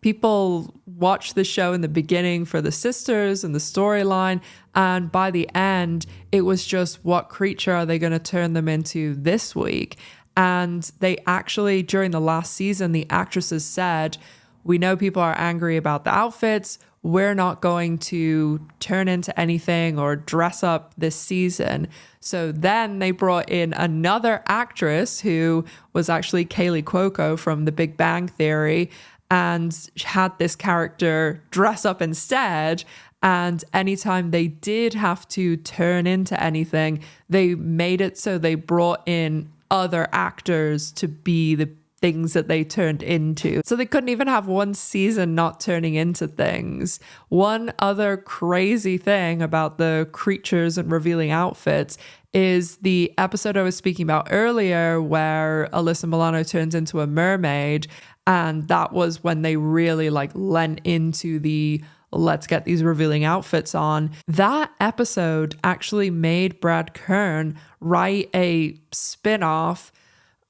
people watched the show in the beginning for the sisters and the storyline, and by the end, it was just, what creature are they going to turn them into this week? And they actually, during the last season, the actresses said, we know people are angry about the outfits. We're not going to turn into anything or dress up this season. So then they brought in another actress who was actually Kaylee Cuoco from The Big Bang Theory and had this character dress up instead. And anytime they did have to turn into anything, they made it so they brought in other actors to be the things that they turned into. So they couldn't even have one season not turning into things. One other crazy thing about the creatures and revealing outfits is the episode I was speaking about earlier where Alyssa Milano turns into a mermaid. And that was when they really lent into the let's get these revealing outfits on. That episode actually made Burge-Kern write a spin-off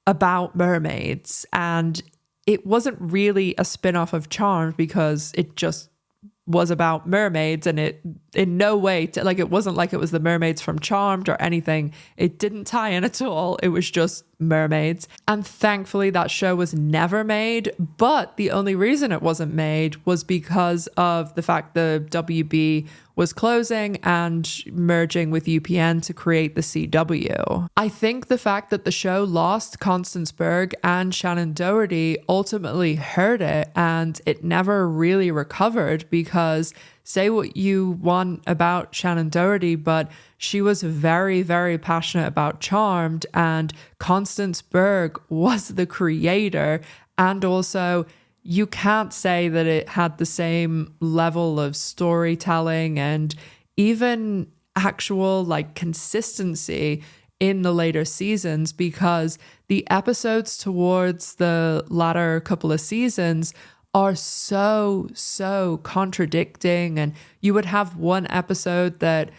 about mermaids. And it wasn't really a spin-off of Charmed because it just was about mermaids, and it in no way it wasn't like it was the mermaids from Charmed or anything. It didn't tie in at all. It was just mermaids. And thankfully that show was never made, but the only reason it wasn't made was because of the fact the WB was closing and merging with UPN to create the CW. I think the fact that the show lost Constance Berg and Shannon Doherty ultimately hurt it, and it never really recovered because say what you want about Shannon Doherty, but she was very, very passionate about Charmed, and Constance Berg was the creator. And also, you can't say that it had the same level of storytelling and even actual consistency in the later seasons, because the episodes towards the latter couple of seasons are so contradicting. And you would have one episode that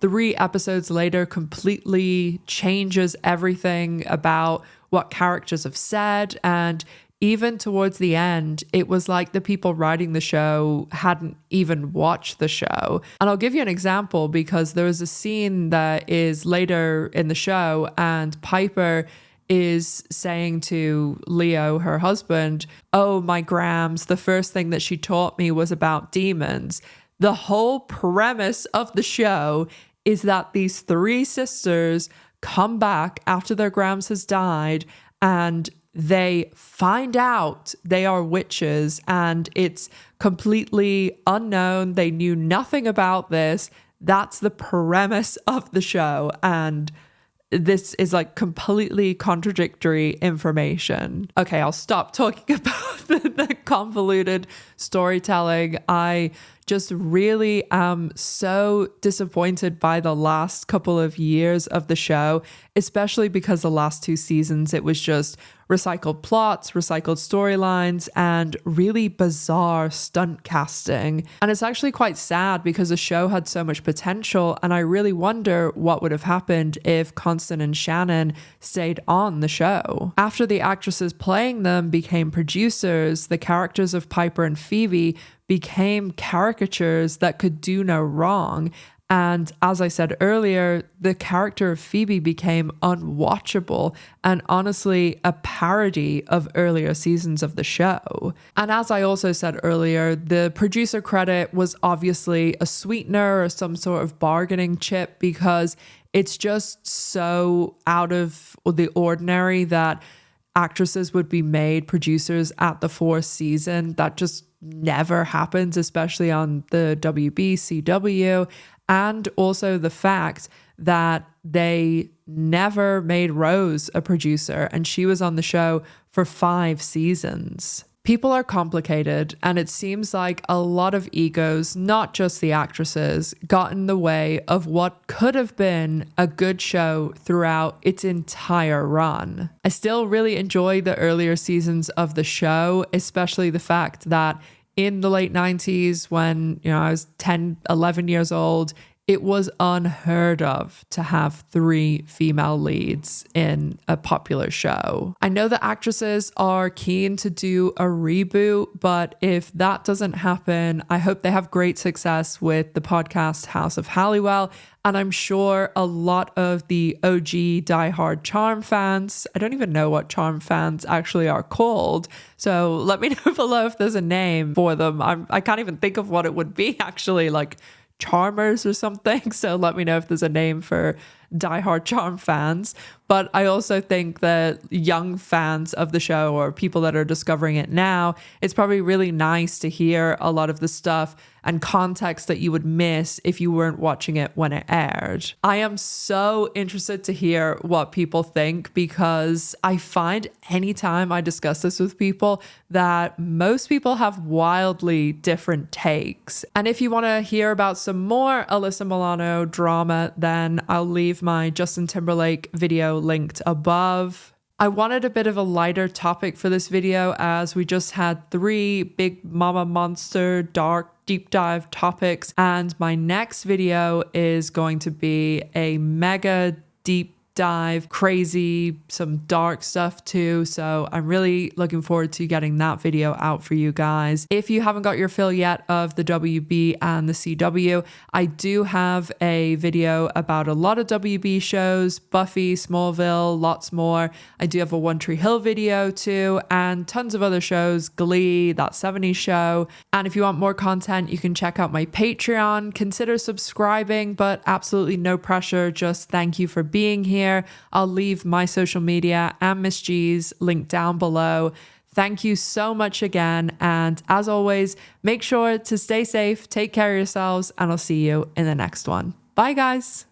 3 episodes later completely changes everything about what characters have said. And even towards the end, it was like the people writing the show hadn't even watched the show. And I'll give you an example, because there was a scene that is later in the show and Piper is saying to Leo, her husband, oh, my Grams, the first thing that she taught me was about demons. The whole premise of the show is that these 3 sisters come back after their Grams has died and they find out they are witches, and it's completely unknown. They knew nothing about this. That's the premise of the show. And this is completely contradictory information. Okay, I'll stop talking about the convoluted storytelling. I just really am so disappointed by the last couple of years of the show, especially because the last 2 seasons, it was just recycled plots, recycled storylines, and really bizarre stunt casting. And it's actually quite sad because the show had so much potential, and I really wonder what would have happened if Constance and Shannon stayed on the show. After the actresses playing them became producers, the characters of Piper and Phoebe became caricatures that could do no wrong. And as I said earlier, the character of Phoebe became unwatchable and honestly a parody of earlier seasons of the show. And as I also said earlier, the producer credit was obviously a sweetener or some sort of bargaining chip, because it's just so out of the ordinary that actresses would be made producers at the 4th season. That just never happens, especially on the WB, CW. And also the fact that they never made Rose a producer, and she was on the show for 5 seasons. People are complicated, and it seems like a lot of egos, not just the actresses, got in the way of what could have been a good show throughout its entire run. I still really enjoy the earlier seasons of the show, especially the fact that in the late 90s, when I was 10, 11 years old, it was unheard of to have 3 female leads in a popular show. I know the actresses are keen to do a reboot, but if that doesn't happen, I hope they have great success with the podcast House of Halliwell. And I'm sure a lot of the OG diehard Charm fans, I don't even know what Charm fans actually are called. So let me know below if there's a name for them. I can't even think of what it would be actually, like Charmers or something. So let me know if there's a name for diehard Charm fans. But I also think that young fans of the show or people that are discovering it now, it's probably really nice to hear a lot of the stuff and context that you would miss if you weren't watching it when it aired. I am so interested to hear what people think, because I find anytime I discuss this with people that most people have wildly different takes. And if you want to hear about some more Alyssa Milano drama, then I'll leave my Justin Timberlake video linked above. I wanted a bit of a lighter topic for this video, as we just had 3 big mama monster dark deep dive topics, and my next video is going to be a mega deep dive, crazy, some dark stuff too. So I'm really looking forward to getting that video out for you guys. If you haven't got your fill yet of the WB and the CW, I do have a video about a lot of WB shows, Buffy, Smallville, lots more. I do have a One Tree Hill video too, and tons of other shows, Glee, That 70s Show. And if you want more content, you can check out my Patreon. Consider subscribing, but absolutely no pressure. Just thank you for being here. I'll leave my social media and Miss G's linked down below. Thank you so much again. And as always, make sure to stay safe, take care of yourselves, and I'll see you in the next one. Bye, guys.